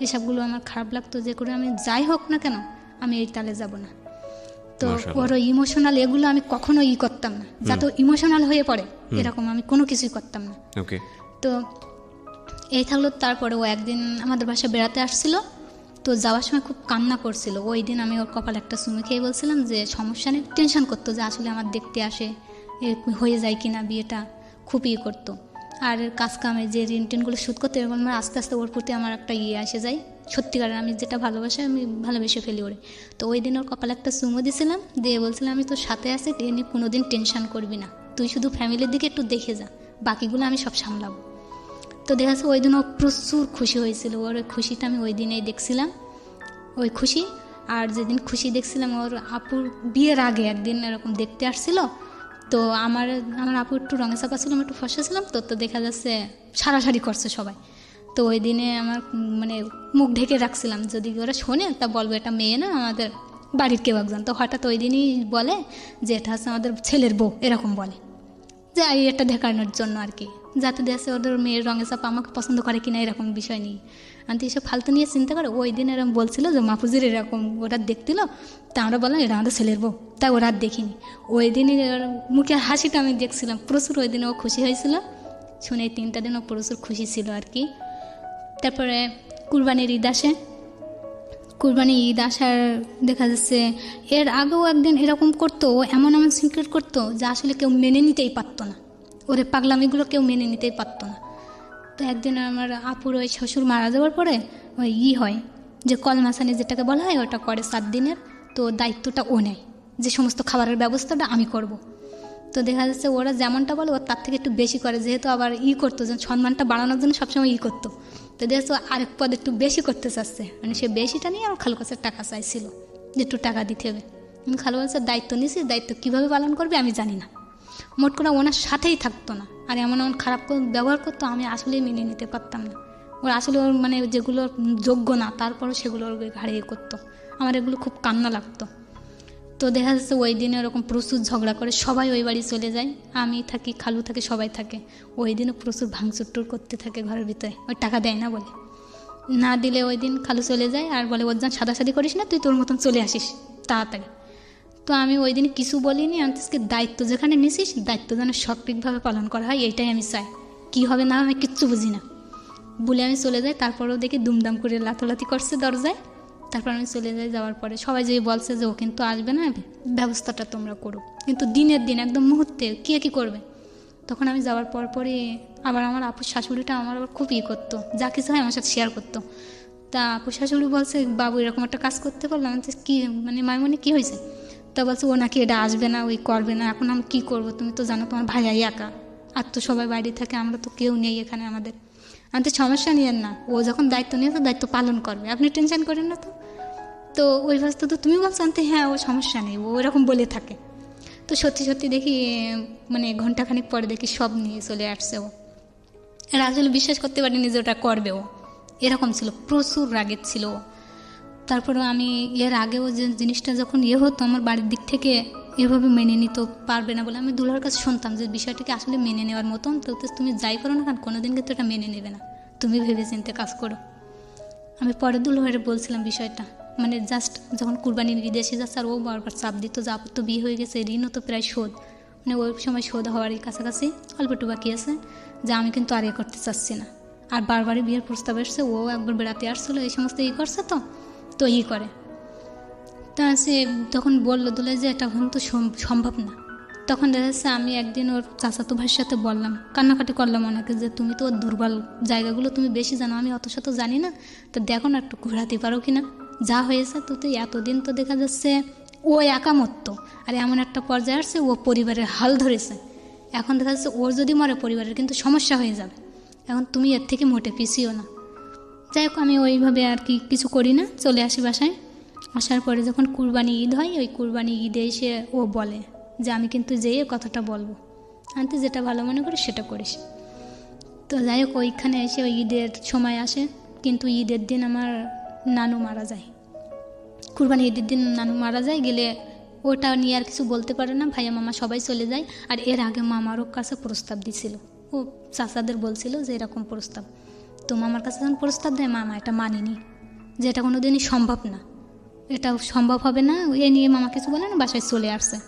এসবগুলো আমার খারাপ লাগতো, যে করে আমি যাই হোক না কেন আমি এই তালে যাব না। তো ওর ইমোশনাল এগুলো আমি কখনো করতাম না, যাতে ইমোশনাল হয়ে পড়ে এরকম আমি কোনো কিছুই করতাম না। তো এই থাকলো। তারপরে ও একদিন আমাদের বাসায় বেড়াতে আসছিল, তো যাওয়ার সময় খুব কান্না করছিল। ওই দিন আমি ওর কপালে একটা চুমু খেয়ে বলছিলাম যে সমস্যা নেই, টেনশন করতো যে আসলে আমার দেখতে আসে, হয়ে যায় কিনা বিয়েটা, খুব করতো। আর কাজ কামে যে ঋণ টিনগুলো শোধ করতে, এরকম আস্তে আস্তে ওর প্রতি আমার একটা এসে যায়, সত্যিকারের আমি যেটা ভালোবাসি আমি ভালোবেসে ফেলি ওরে। তো ওই দিন ওর কপালে একটা চুমু দিয়েছিলাম, দিয়ে বলছিলাম আমি তোর সাথে আছি, তুই নিয়ে কোনো দিন টেনশন করবি না, তুই শুধু ফ্যামিলির দিকে একটু দেখে যা, বাকিগুলো আমি সব সামলাবো। তো দেখা যাচ্ছে ওই দিন ও প্রচুর খুশি হয়েছিল, ওর ওই খুশিটা আমি ওই দিনেই দেখছিলাম, ওই খুশি। আর যেদিন খুশি দেখছিলাম, ওর আপুর বিয়ের আগে একদিন এরকম দেখতে আসছিল। তো আমার আপু একটু রঙে চাপা ছিল, আমি একটু ফসা ছিলাম, তো দেখা যাচ্ছে সারাসারি করছে সবাই। তো ওই দিনে আমার মানে মুখ ঢেকে রাখছিলাম, যদি ওরা শোনে তা বলবো এটা মেয়ে না, আমাদের বাড়ির কেউ একজন। তো হঠাৎ ওই দিনই বলে যে এটা হচ্ছে আমাদের ছেলের বউ, এরকম বলে যে এটা দেখানোর জন্য আর কি, যাতে দেশে ওদের মেয়ের রঙে চাপা আমাকে পছন্দ করে কিনা এরকম বিষয় নেই। আমি তো এসব ফালতু নিয়ে চিন্তা করে ওই দিন এরকম বলছিল যে মাহফুজের এরকম ওরা দেখছিল, তা আমরা বললাম এটা আমাদের ছেলের বউ, তাই ওরা আর দেখিনি। ওই দিনই মুখের হাসিটা আমি দেখছিলাম প্রচুর, ওই দিনে ও খুশি হয়েছিল শুনে, 3টা দিন ও প্রচুর খুশি ছিল আর কি। তারপরে কুরবানির ঈদ আসে, কুরবানি ঈদ আসার দেখা যাচ্ছে এর আগেও একদিন এরকম করতো, এমন সিক্রেট করতো যা আসলে কেউ মেনে নিতেই পারতো না, ওরে পাগলামিগুলো কেউ মেনে নিতেই পারতো না। তো একদিন আমার আপুর ওই শ্বশুর মারা যাওয়ার পরে ওই হয় যে কলমাসানি যেটাকে বলা হয়, ওটা করে 7 দিনের। তো দায়িত্বটা ও নেয় যে সমস্ত খাবারের ব্যবস্থাটা আমি করব। তো দেখা যাচ্ছে ওরা যেমনটা বলে ও তার থেকে একটু বেশি করে, যেহেতু আবার করতো যে সম্মানটা বাড়ানোর জন্য সবসময় করতো। তো দেখছো আরেক পদ একটু বেশি করতে চাচ্ছে, মানে সে বেশিটা নিয়ে আমার খালু কাছের টাকা চাইছিল যে একটু টাকা দিতে হবে। আমি খালু কাছের দায়িত্ব নিয়েছি, দায়িত্ব কীভাবে পালন করবে আমি জানি না, মোট করে ওনার সাথেই থাকতো না, আর এমন খারাপ ব্যবহার করতো আমি আসলেই মেনে নিতে পারতাম না। ওর আসলে ওর মানে যেগুলো যোগ্য না তারপরও সেগুলো ওর ঘাড়ে করতো। আমার এগুলো খুব কান্না লাগতো। তো দেখা যাচ্ছে ওই দিনে ওরকম প্রচুর ঝগড়া করে সবাই ওই বাড়ি চলে যায়, আমি থাকি, খালু থাকে, সবাই থাকে। ওই দিনে প্রচুর ভাঙচুর টুর করতে থাকে ঘরের ভিতরে, ওই টাকা দেয় না বলে। না দিলে ওই দিন খালু চলে যায় আর বলে ওর যান সাদাসাদি করিস না, তুই তোর মতন চলে আসিস তাড়াতাড়ি। তো আমি ওই দিন কিছু বলিনি, আমি আজকে দায়িত্ব যেখানে নিছিস দায়িত্ব যেন সঠিকভাবে পালন করা হয় এইটাই আমি চাই, কী হবে না আমি কিচ্ছু বুঝি না বলে আমি চলে যাই। তারপরেও দেখি দুমদাম করে লাথলাথি করছে দরজায়। তারপর আমি চলে যাই, যাওয়ার পরে সবাই যে বলছে যে ও কিন্তু আসবে না, ব্যবস্থাটা তোমরা করো। কিন্তু দিনের দিন একদম মুহূর্তে কে কী করবে। তখন আমি যাওয়ার পরই আবার আমার আপুর শাশুড়িটা আমার আবার খুব করতো, যা কিছু হয় আমার সাথে শেয়ার করতো। তা আপুর শাশুড়ি বলছে বাবু এরকম একটা কাজ করতে পারলাম, কী মানে মাইমনি কী হয়েছে? তা বলছে ও নাকি এটা আসবে না, ওই করবে না। এখন আমি কী করবো, তুমি তো জানো তোমার ভাইয়াই একা, আর তো সবাই বাইরে থাকে, আমরা তো কেউ নেই এখানে আমাদের। আমি তো সমস্যা নিয়েন না, ও যখন দায়িত্ব নিয়ে তো দায়িত্ব পালন করবে, আপনি টেনশন করেন না। তো ওই ভাস্তা তো তুমি বলছো আনতে, হ্যাঁ ও সমস্যা নেই, ও এরকম বলে থাকে। তো সত্যি সত্যি দেখি মানে ঘন্টাখানিক পরে দেখি সব নিয়ে চলে আসছে ও। এরা আসলে বিশ্বাস করতে পারিনি যে ওটা করবে ও, এরকম ছিল, প্রচুর রাগের ছিল। তারপরে আমি এর আগেও যে জিনিসটা যখন হতো আমার বাড়ির দিক থেকে এভাবে মেনে নিতে পারবে না বলে আমি দুলার কাছে শুনতাম যে বিষয়টাকে আসলে মেনে নেওয়ার মতন, তো তুমি যাই করো না কারণ কোনোদিন কিন্তু এটা মেনে নেবে না, তুমি ভেবে চিন্তে কাজ করো। আমি পরে দুলাভাইরে বলছিলাম বিষয়টা, মানে জাস্ট যখন কুরবানির ঈদে এসে যাচ্ছে আর ও বারবার চাপ দিত যে আপুর তো বিয়ে হয়ে গেছে, ঋণও তো প্রায় শোধ, মানে ওই সময় শোধ হওয়ারই কাছাকাছি, অল্প একটু বাকি আছে, যে আমি কিন্তু আর করতে চাচ্ছি না। আর বারবারই বিয়ের প্রস্তাব এসছে, ও একবার বেড়াতে আসছিলো, এই সমস্ত করছে তো করে। তা সে তখন বললো দুলাই যে এটা এখন তো সম্ভব না। তখন দেখা যাচ্ছে আমি একদিন ওর চাচাতো ভাইয়ের সাথে বললাম, কান্নাকাটি করলাম অনেকে, যে তুমি তো ওর দুর্বল জায়গাগুলো তুমি বেশি জানো, আমি অত শত জানি না, তো দেখো না একটু ঘোরাতে পারো কি না, যা হয়েছে তো এতদিন তো দেখা যাচ্ছে ও একামত্ব, আর এমন একটা পর্যায়ে আসছে ও পরিবারের হাল ধরেছে, এখন দেখা যাচ্ছে ওর যদি মরে পরিবারের কিন্তু সমস্যা হয়ে যাবে, এখন তুমি এর থেকে মোটে পিছিও না। যাই হোক আমি ওইভাবে আর কি কিছু করি না, চলে আসি বাসায়। আসার পরে যখন কুরবানি ঈদ হয়, ওই কুরবানি ঈদে এসে ও বলে যে আমি কিন্তু যেয়ে কথাটা বলবো, আনতে যেটা ভালো মনে করিস সেটা করিস। তো যাই হোক ওইখানে এসে ওই ঈদের সময় আসে, কিন্তু ঈদের দিন আমার নানু মারা যায়, কুরবানি ঈদের দিন নানু মারা যায়, গেলে ওটা নিয়ে আর কিছু বলতে পারে না, ভাইয়া মামা সবাই চলে যায়। আর এর আগে মামারও কাছে প্রস্তাব দিছিল, ও চাচাদের বলছিল যে এরকম প্রস্তাব, তো মামার কাছে যখন প্রস্তাব দেয় মামা এটা মানিনি, যে এটা কোনো দিনই সম্ভব না, এটা সম্ভব হবে না, এ নিয়ে মামা কিছু বলে না, বাসায় চলে আসছে।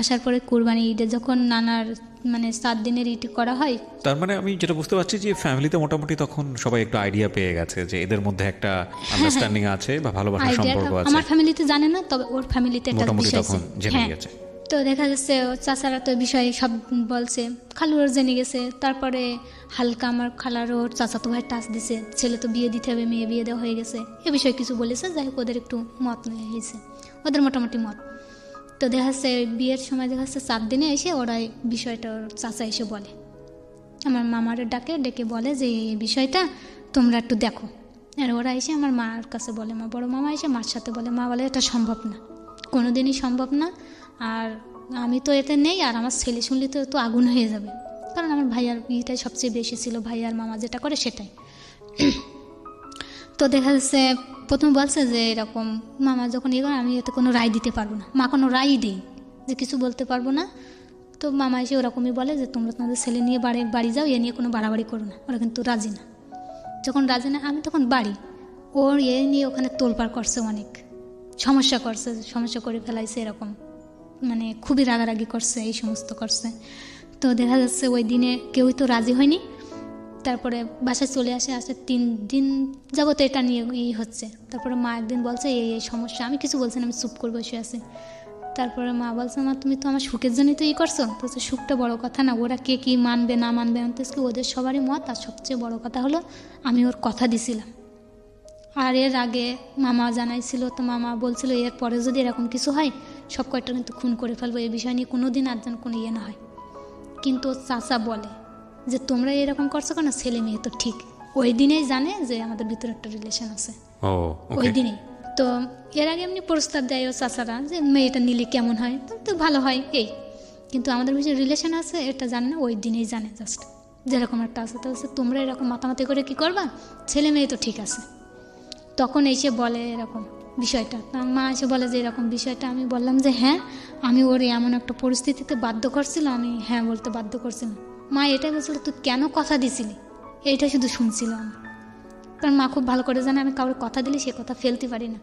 আসার পরে কুরবানি ঈদে যখন নানার মানে 7 দিনের ঈদ করা হয়, তার মানে আমি যেটা বুঝতে পারছি যে ফ্যামিলিতে মোটামুটি তখন সবাই একটু আইডিয়া পেয়ে গেছে যে এদের মধ্যে একটা আন্ডারস্ট্যান্ডিং আছে বা ভালোবাসার সম্পর্ক আছে। আমার ফ্যামিলিতে জানে না, তবে ওর ফ্যামিলিতে একটা মোটামুটি বিষয় তখন আছে, জেনে গেছে। তো দেখা যাচ্ছে ও চাচারা তো বিষয়ে সব বলছে, খালুর জেনে গেছে। তারপরে হালকা আমার খালার ওর চাচাতো ভাই টাচ দিছে, ছেলে তো বিয়ে দিতে হবে, মেয়ে বিয়ে দেওয়া হয়ে গেছে, এ বিষয়ে কিছু বলেছে। যাই হোক ওদের একটু মত নিয়ে হয়েছে, ওদের মোটামুটি মত। তো দেখা যাচ্ছে বিয়ের সময় দেখা যাচ্ছে 7 দিনে এসে ওরা বিষয়টা ওর চাচা এসে বলে, আমার মামার ডেকে বলে যে এই বিষয়টা তোমরা একটু দেখো। আর ওরা এসে আমার মার কাছে বলে, মা বড় মামা এসে মার সাথে বলে, মা বলে এটা সম্ভব না, কোনো দিনই সম্ভব না, আর আমি তো এতে নেই, আর আমার ছেলে শুনলে তো আগুন হয়ে যাবে, কারণ আমার ভাইয়ার বিয়েটাই সবচেয়ে বেশি ছিল, ভাইয়ার মামা যেটা করে সেটাই। তো দেখা যাচ্ছে প্রথমে বলছে যে এরকম মামা যখন করে আমি এতে কোনো রায় দিতে পারবো না, মা কোনো রায়ই দেই যে কিছু বলতে পারবো না। তো মামা এসে ওরকমই বলে যে তোমরা তোমাদের ছেলে নিয়ে বাড়ি যাও, এ নিয়ে কোনো বাড়াবাড়ি করো না। ওরা কিন্তু রাজি না। যখন রাজি না আমি তখন বাড়ি, ওর নিয়ে ওখানে তোলপাড় করছে, অনেক সমস্যা করে ফেলাইছে, এরকম মানে খুবই রাগারাগি করছে, এই সমস্ত করছে। তো দেখা যাচ্ছে ওই দিনে কেউই তো রাজি হয়নি। তারপরে বাসায় চলে আসে 3 দিন যাবত এটা নিয়ে হচ্ছে। তারপরে মা একদিন বলছে এই সমস্যা, আমি কিছু বলছি না, আমি চুপ করে বসে আছি। তারপরে মা বলছে, মা তুমি তো আমার সুখের জন্যই তো করছো, তো সুখটা বড় কথা না, ওরা কে কী মানবে না মানবে আনতেছি ওদের সবারই মত, আর সবচেয়ে বড় কথা হলো আমি ওর কথা দিছিলাম। আর এর আগে মামা জানাইছিল, তো মামা বলছিল এর পরে যদি এরকম কিছু হয় সব কয়টা কিন্তু খুন করে ফেলবো, এই বিষয় নিয়ে কোনো দিন আর যেন কোনো না হয়। কিন্তু চাচা বলে যে তোমরা এরকম করছো কেন, ছেলে মেয়ে তো ঠিক। ওই দিনেই জানে যে আমাদের ভিতরে একটা রিলেশন আছে, ওই দিনেই। তো এর আগে এমনি প্রস্তাব দেয় ও চাচারা যে মেয়েটা নিলে কেমন হয়, তো ভালো হয় এই, কিন্তু আমাদের ভিতরে রিলেশন আছে এটা জানে না, ওই দিনেই জানে জাস্ট। যেরকম একটা আছে, তো হচ্ছে তোমরা এরকম মাতামাতি করে কি করবা, ছেলে মেয়ে তো ঠিক আছে। তখন এসে বলে এরকম বিষয়টা, তার মা এসে বলে যে এরকম বিষয়টা। আমি বললাম যে হ্যাঁ, আমি ওর এমন একটা পরিস্থিতিতে বাধ্য করছিল, আমি হ্যাঁ বলতে বাধ্য করছিলাম। মা এটাই বলছিল তুই কেন কথা দিছিলি, এইটা শুধু শুনছিল আমি। কারণ মা খুব ভালো করে জানে আমি কারোর কথা দিলে সে কথা ফেলতে পারি না।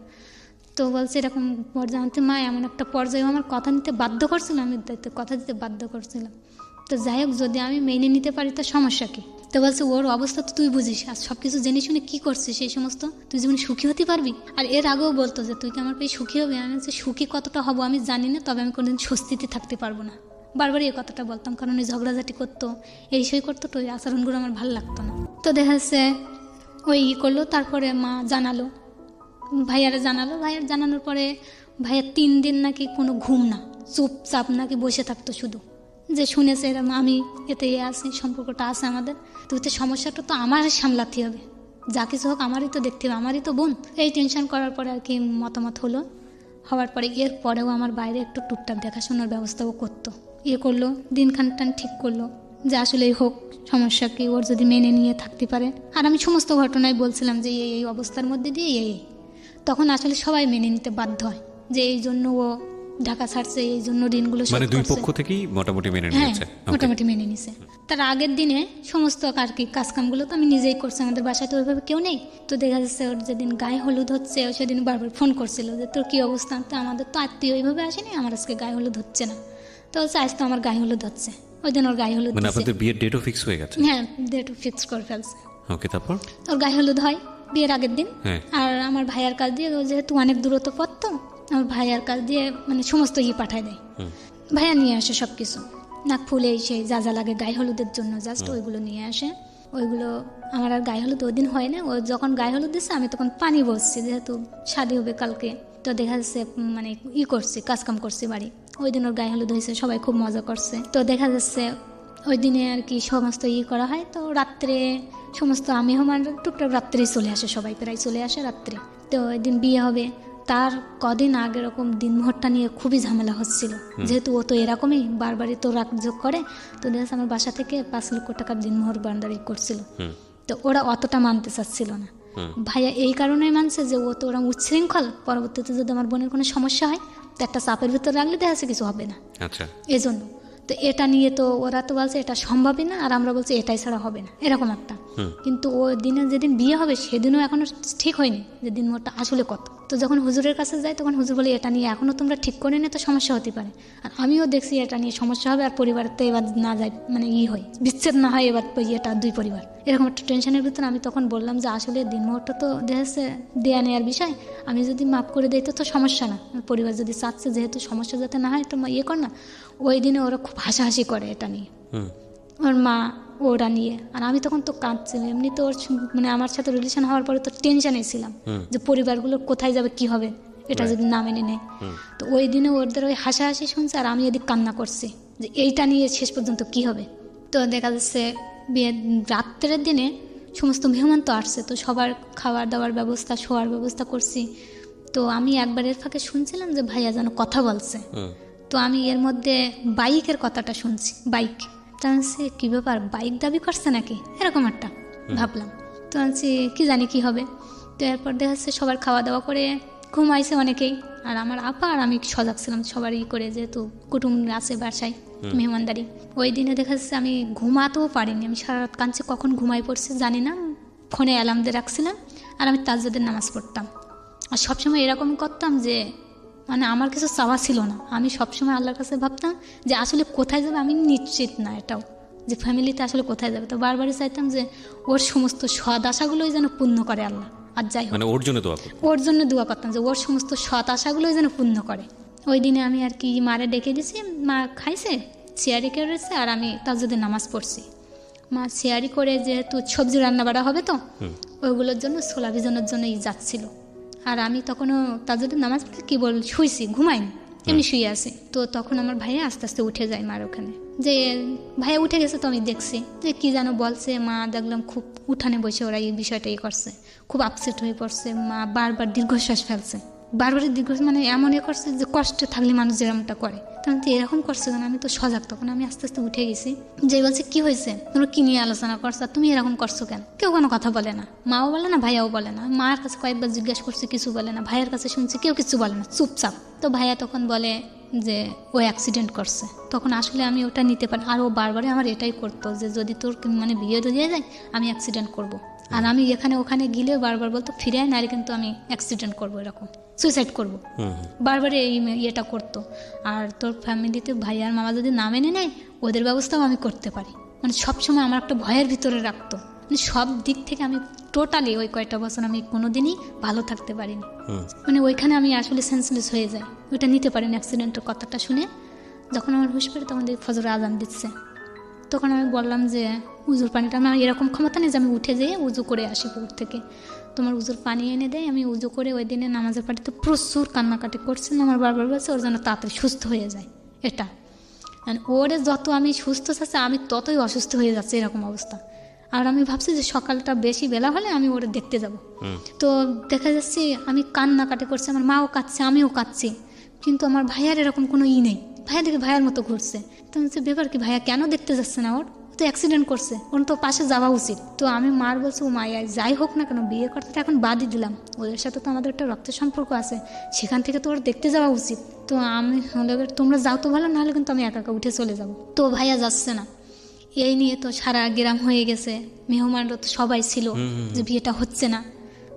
তো বলছে এরকম জানতে মা এমন একটা পর্যায়ে আমার কথা নিতে বাধ্য করছিল, আমি কথা দিতে বাধ্য করছিলাম। তো যাই হোক, যদি আমি মেনে নিতে পারি তো সমস্যা কী। তো বলছে ওর অবস্থা তো তুই বুঝিস, আর সব কিছু জেনে শুনে কী করছিস সেই সমস্ত, তুই জীবনে সুখী হতে পারবি। আর এর আগেও বলতো যে তুই কি আমার পেয়ে সুখী হবি। আমি বলছি সুখী কতটা হবো আমি জানি না, তবে আমি কোনোদিন স্বস্তিতে থাকতে পারবো না। বারবারই এই কথাটা বলতাম, কারণ ওই ঝগড়াঝাটি করতো, এই সই করতো, তো ওই আচরণগুলো আমার ভালো লাগতো না। তো দেখা যাচ্ছে ওই করলো, তারপরে মা জানালো, ভাইয়ারা জানালো। ভাইয়ার জানানোর পরে ভাইয়ার 3 দিন নাকি কোনো ঘুম না, চুপচাপ নাকি বসে থাকতো শুধু, যে শুনেছে এরম আমি এতে আছি, সম্পর্কটা আছে আমাদের, তো এতে সমস্যাটা তো আমারই সামলাতে হবে, যা কিছু হোক আমারই তো দেখতে হবে, আমারই তো বোন। এই টেনশন করার পরে আর কি মতামত হওয়ার পরে এর পরেও আমার বাইরে একটু টুকটাক দেখাশোনার ব্যবস্থাও করতো, করলো, দিনখান ঠিক করলো যে আসলেই হোক, সমস্যা কি, ওর যদি মেনে নিয়ে থাকতে পারে। আর আমি সমস্ত ঘটনায় বলছিলাম যে এই অবস্থার মধ্যে দিয়ে এই, তখন আসলে সবাই মেনে নিতে বাধ্য হয় যে এই জন্য ও ঢাকা ছাড়ছে, এই জন্য ঋণগুলো মানে দুই পক্ষ থেকেই মোটামুটি মেনে নিয়েছে। মোটামুটি মেনে নিছে। তার আগের দিনে সমস্ত আর কি কাজকামগুলো তো আমি নিজেই করছি, আমাদের বাসায় তো ওইভাবে কেউ নেই। তো দেখা যাচ্ছে ওর যেদিন গায়ে হলুদ হচ্ছে, সেদিন বারবার ফোন করছিল যে তোর কী অবস্থা, তো আমাদের তো আত্মীয় ওইভাবে আসেনি, আমার আজকে গায়ে হলুদ হচ্ছে না। তো বলছে আজ তো আমার গায়ে হলুদ হচ্ছে, ওই দিন ওর গায়ে হলুদ। মানে আপনাদের বিয়ের ডেটও ফিক্স হয়ে গেছে? হ্যাঁ, ডেটও ফিক্স করে ফেলছে। ওকে, তারপর ওর গায়ে হলুদ হয় বিয়ের আগের দিন। আর আমার ভাইয়ার কাছ দিয়ে, যেহেতু অনেক দূরত্ব পথ, তো আমার ভাইয়ার কাছ দিয়ে মানে সমস্ত পাঠায় দেয়, ভাইয়া নিয়ে আসে সব কিছু, নাক ফুলে সেই যা যা লাগে গায়ে হলুদের জন্য জাস্ট ওইগুলো নিয়ে আসে। ওইগুলো আমার আর গায়ে হলুদ ওই দিন হয় না, ও যখন গায়ে হলুদ দিচ্ছে আমি তখন পানি বসছি, যেহেতু শাদি হবে কালকে। তো দেখা যাচ্ছে মানে করছি, কাজকাম করছি বাড়ি। ওই দিন ওর গায়ে হলুদ হয়েছে, সবাই খুব মজা করছে। তো দেখা যাচ্ছে ওই দিনে আর কি সমস্ত করা হয়। তো রাত্রে সমস্ত আমি আমার টুকটাক রাত্রেই চলে আসে, সবাই প্রায় চলে আসে রাত্রে। তো ওই দিন বিয়ে হবে, তার কদিন আগে এরকম দিনমোহরটা নিয়ে খুবই ঝামেলা হচ্ছিল, যেহেতু ও তো এরকমই বারবারই তো রাগযোগ করে। তো দেখা আমার বাসা থেকে 5 লক্ষ টাকার দিনমোহর বান্দারি করছিল। তো ওরা অতটা মানতে চাচ্ছিল না। ভাইয়া এই কারণেই মানছে যে ও তো ওরা উচ্ছৃঙ্খল, পরবর্তীতে যদি আমার বোনের কোনো সমস্যা হয় তো একটা চাপের ভিতরে রাখলে দেখা যাচ্ছে কিছু হবে না, এজন্য। তো এটা নিয়ে তো ওরা তো বলছে এটা সম্ভবই না, আর আমরা বলছি এটাই ছাড়া হবে না, এরকম একটা। কিন্তু ও দিনে যেদিন বিয়ে হবে সেদিনও এখনো ঠিক হয়নি যে দিনমোহরটা আসলে কত। তো যখন হুজুরের কাছে যাই তখন হুজুর বলে এটা নিয়ে এখনো তোমরা ঠিক করে নিয়ে তো সমস্যা হতে পারে। আর আমিও দেখছি এটা নিয়ে সমস্যা হবে, আর পরিবারের তো এবার না যায় মানে হয় বিচ্ছেদ না হয়, এবার এটা 2 পরিবার এরকম একটা টেনশনের ভিতরে। আমি তখন বললাম যে আসলে দিনমোহরটা তো দেখছে দেয়া নেওয়ার বিষয়, আমি যদি মাফ করে দিই তো সমস্যা না, পরিবার যদি চাচ্ছে যেহেতু সমস্যা যাতে না হয় তো কর না। ওই দিনে ওরা খুব হাসাহাসি করে এটা নিয়ে, ওর মা ওরা নিয়ে। আর আমি তখন তো কাঁদছিলাম, এমনি তো ওর মানে আমার সাথে রিলেশন হওয়ার পরে তো টেনশনে ছিলাম যে পরিবারগুলো কোথায় যাবে, কি হবে এটা যদি না মেনে নেয়। তো ওই দিনে ওদের ওই হাসাহাসি শুনছে, আর আমি এদিক কান্না করছি যে এইটা নিয়ে শেষ পর্যন্ত কি হবে। তো দেখা যাচ্ছে বিয়ের রাত্রের দিনে সমস্ত মেহমান তো আসছে, তো সবার খাবার দাবার ব্যবস্থা, শোয়ার ব্যবস্থা করছি। তো আমি একবার এর ফাঁকে শুনছিলাম যে ভাইয়া যেন কথা বলছে। তো আমি এর মধ্যে বাইকের কথাটা শুনছি, বাইক। তো সে কী ব্যাপার, বাইক দাবি করছে নাকি, এরকম একটা ভাবলাম। তো আনছি কি জানি কি হবে। তো এরপর দেখা যাচ্ছে সবার খাওয়া দাওয়া করে ঘুমাইছে অনেকেই, আর আমার আপা আর আমি সজাগ ছিলাম সবার করে, যেহেতু কুটুম আছে বাসায় মেহমানদারি। ওই দিনে দেখা যাচ্ছে আমি ঘুমাতেও পারিনি, আমি সারা রাত কাঁদছি, কখন ঘুমাই পড়ছি জানি না। ফোনে অ্যালার্ম দিয়ে রাখছিলাম, আর আমি তাজ্জুদের নামাজ পড়তাম। আর সবসময় এরকম করতাম যে মানে আমার কিছু চাওয়া ছিল না, আমি সবসময় আল্লাহর কাছে ভাবতাম যে আসলে কোথায় যাবে আমি নিশ্চিত না, এটাও যে ফ্যামিলিতে আসলে কোথায় যাবে। তো বারবারই চাইতাম যে ওর সমস্ত সৎ আশাগুলোই যেন পূর্ণ করে আল্লাহ। আর যাই হোক, ওর জন্য দোয়া করতাম যে ওর সমস্ত সৎ আশাগুলোই যেন পূর্ণ করে। ওই দিনে আমি আর কি মারে ডেকে দিয়েছি, মা খাইছে, শেয়ারি করেছে, আর আমি তাজ্জুদের নামাজ পড়ছি। মা শেয়ারি করে যেহেতু সবজি রান্না বাড়া হবে, তো ওইগুলোর জন্য ছোলা ভিজানোর জন্য যাচ্ছিল। আর আমি তখনও তাজ্জুদের নামাজ পড়তে কি শুইছি, ঘুমাইনি, এমনি শুয়ে আছি। তো তখন আমার ভাইয়া আস্তে আস্তে উঠে যায় মার ওখানে, যে ভাইয়া উঠে গেছে। তো আমি দেখছি যে কি যেন বলছে, মা দেখলাম খুব উঠানে বসে ওরা এই বিষয়টা করছে, খুব আপসেট হয়ে পড়ছে। মা বারবার দীর্ঘশ্বাস ফেলছে, বারবারই দীর্ঘ মানে এমন করছে যে কষ্টে থাকলে মানুষ যেরকমটা করে, তখন তো এরকম করছে কেন? আমি তো সজাগ, তখন আমি আস্তে আস্তে উঠে গেছি। যে বলছে কি হয়েছে, তোমরা কি নিয়ে আলোচনা করছো, তুমি এরকম করছো কেন? কেউ কোনো কথা বলে না, মাও বলে না, ভাইয়াও বলে না। মার কাছে কয়েকবার জিজ্ঞাসা করছে, কিছু বলে না। ভাইয়ের কাছে শুনছি, কেউ কিছু বলে না, চুপচাপ। তো ভাইয়া তখন বলে যে ও অ্যাক্সিডেন্ট করছে। তখন আসলে আমি ওটা নিতে পারি, আর ও বারবারই আমার এটাই করতো যে যদি তোর মানে বিয়ে দিয়ে যায় আমি অ্যাক্সিডেন্ট করব। আর আমি এখানে ওখানে গেলেও বারবার বলতো ফিরে আয়, নাহলে কিন্তু আমি অ্যাক্সিডেন্ট করবো, এরকম সুইসাইড করবো, বারবারই এই ইয়েটা করতো। আর তোর ফ্যামিলিতে ভাই আর মামা যদি না মেনে নেয়, ওদের ব্যবস্থাও আমি করতে পারি, মানে সবসময় আমার একটা ভয়ের ভিতরে রাখতো। মানে সব দিক থেকে আমি টোটালি ওই কয়টা বছর আমি কোনোদিনই ভালো থাকতে পারিনি। মানে ওইখানে আমি আসলে সেন্সলেস হয়ে যাই, ওইটা নিতে পারিনি। অ্যাক্সিডেন্টের কথাটা শুনে যখন আমার হুঁশ পেরে, তখন দেখি ফজর আজান দিচ্ছে। তখন আমি বললাম যে উজুর পানিটা, আমার এরকম ক্ষমতা নেই যে আমি উঠে যেয়ে উজু করে আসি পুকুর থেকে, তোমার উজুর পানি এনে দেয়। আমি উজু করে ওই দিনে নামাজের পাটিতে প্রচুর কান্নাকাটি করছেন। আমার বারবার বলছে ওর যেন তাড়াতাড়ি সুস্থ হয়ে যায়। এটা ওরে যত আমি সুস্থ চাচ্ছি, আমি ততই অসুস্থ হয়ে যাচ্ছে, এরকম অবস্থা। আর আমি ভাবছি যে সকালটা বেশি বেলা হলে আমি ওরে দেখতে যাব। তো দেখা যাচ্ছে আমি কান্নাকাটি করছি, আমার মাও কাঁদছে, আমিও কাঁদছি, কিন্তু আমার ভাইয়ার এরকম কোনো নেই। ভাইয়া দেখে ভাইয়ার মতো ঘুরছে। তো হচ্ছে ব্যাপার কি, ভাইয়া কেন দেখতে যাচ্ছে না? ওর তো অ্যাক্সিডেন্ট করছে, ওর তো পাশে যাওয়া উচিত। তো আমি মার বলছি, ও মায়া যাই হোক না কেন, বিয়ে করতে এখন বাদই দিলাম, ওদের সাথে তো আমাদের একটা রক্তের সম্পর্ক আছে, সেখান থেকে তো ওর দেখতে যাওয়া উচিত। তো আমি হলে তোমরা যাও তো ভালো, নাহলে কিন্তু আমি একা একা উঠে চলে যাব। তো ভাইয়া যাচ্ছে না। এই নিয়ে তো সারা গ্রাম হয়ে গেছে, মেহমানরা তো সবাই ছিল যে বিয়েটা হচ্ছে না,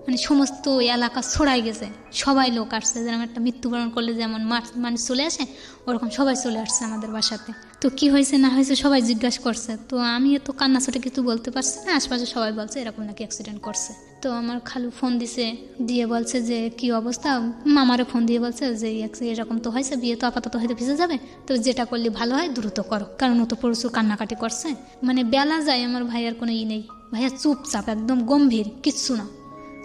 মানে সমস্ত এলাকা ছড়াই গেছে, সবাই লোক আসছে। যেরকম একটা মৃত্যুবরণ করলে যেমন মানুষ চলে আসে, ওরকম সবাই চলে আসছে আমাদের বাসাতে। তো কি হয়েছে না হয়েছে সবাই জিজ্ঞাসা করছে। তো আমি তো কান্নাছাটে কিছু বলতে পারছি না, আশপাশে সবাই বলছে এরকম নাকি অ্যাক্সিডেন্ট করছে। তো আমার খালু ফোন দিছে, দিয়ে বলছে যে কি অবস্থা। মামারে ফোন দিয়ে বলছে যে এরকম তো হয়েছে, বিয়ে তো আপাতত হয়তো ভিজে যাবে, তো যেটা করলে ভালো হয় দ্রুত করো, কারণ ও তো প্রচুর কান্নাকাটি করছে। মানে বেলা যায়, আমার ভাইয়ার কোনো নেই, ভাইয়া চুপচাপ একদম গম্ভীর, কিচ্ছু না।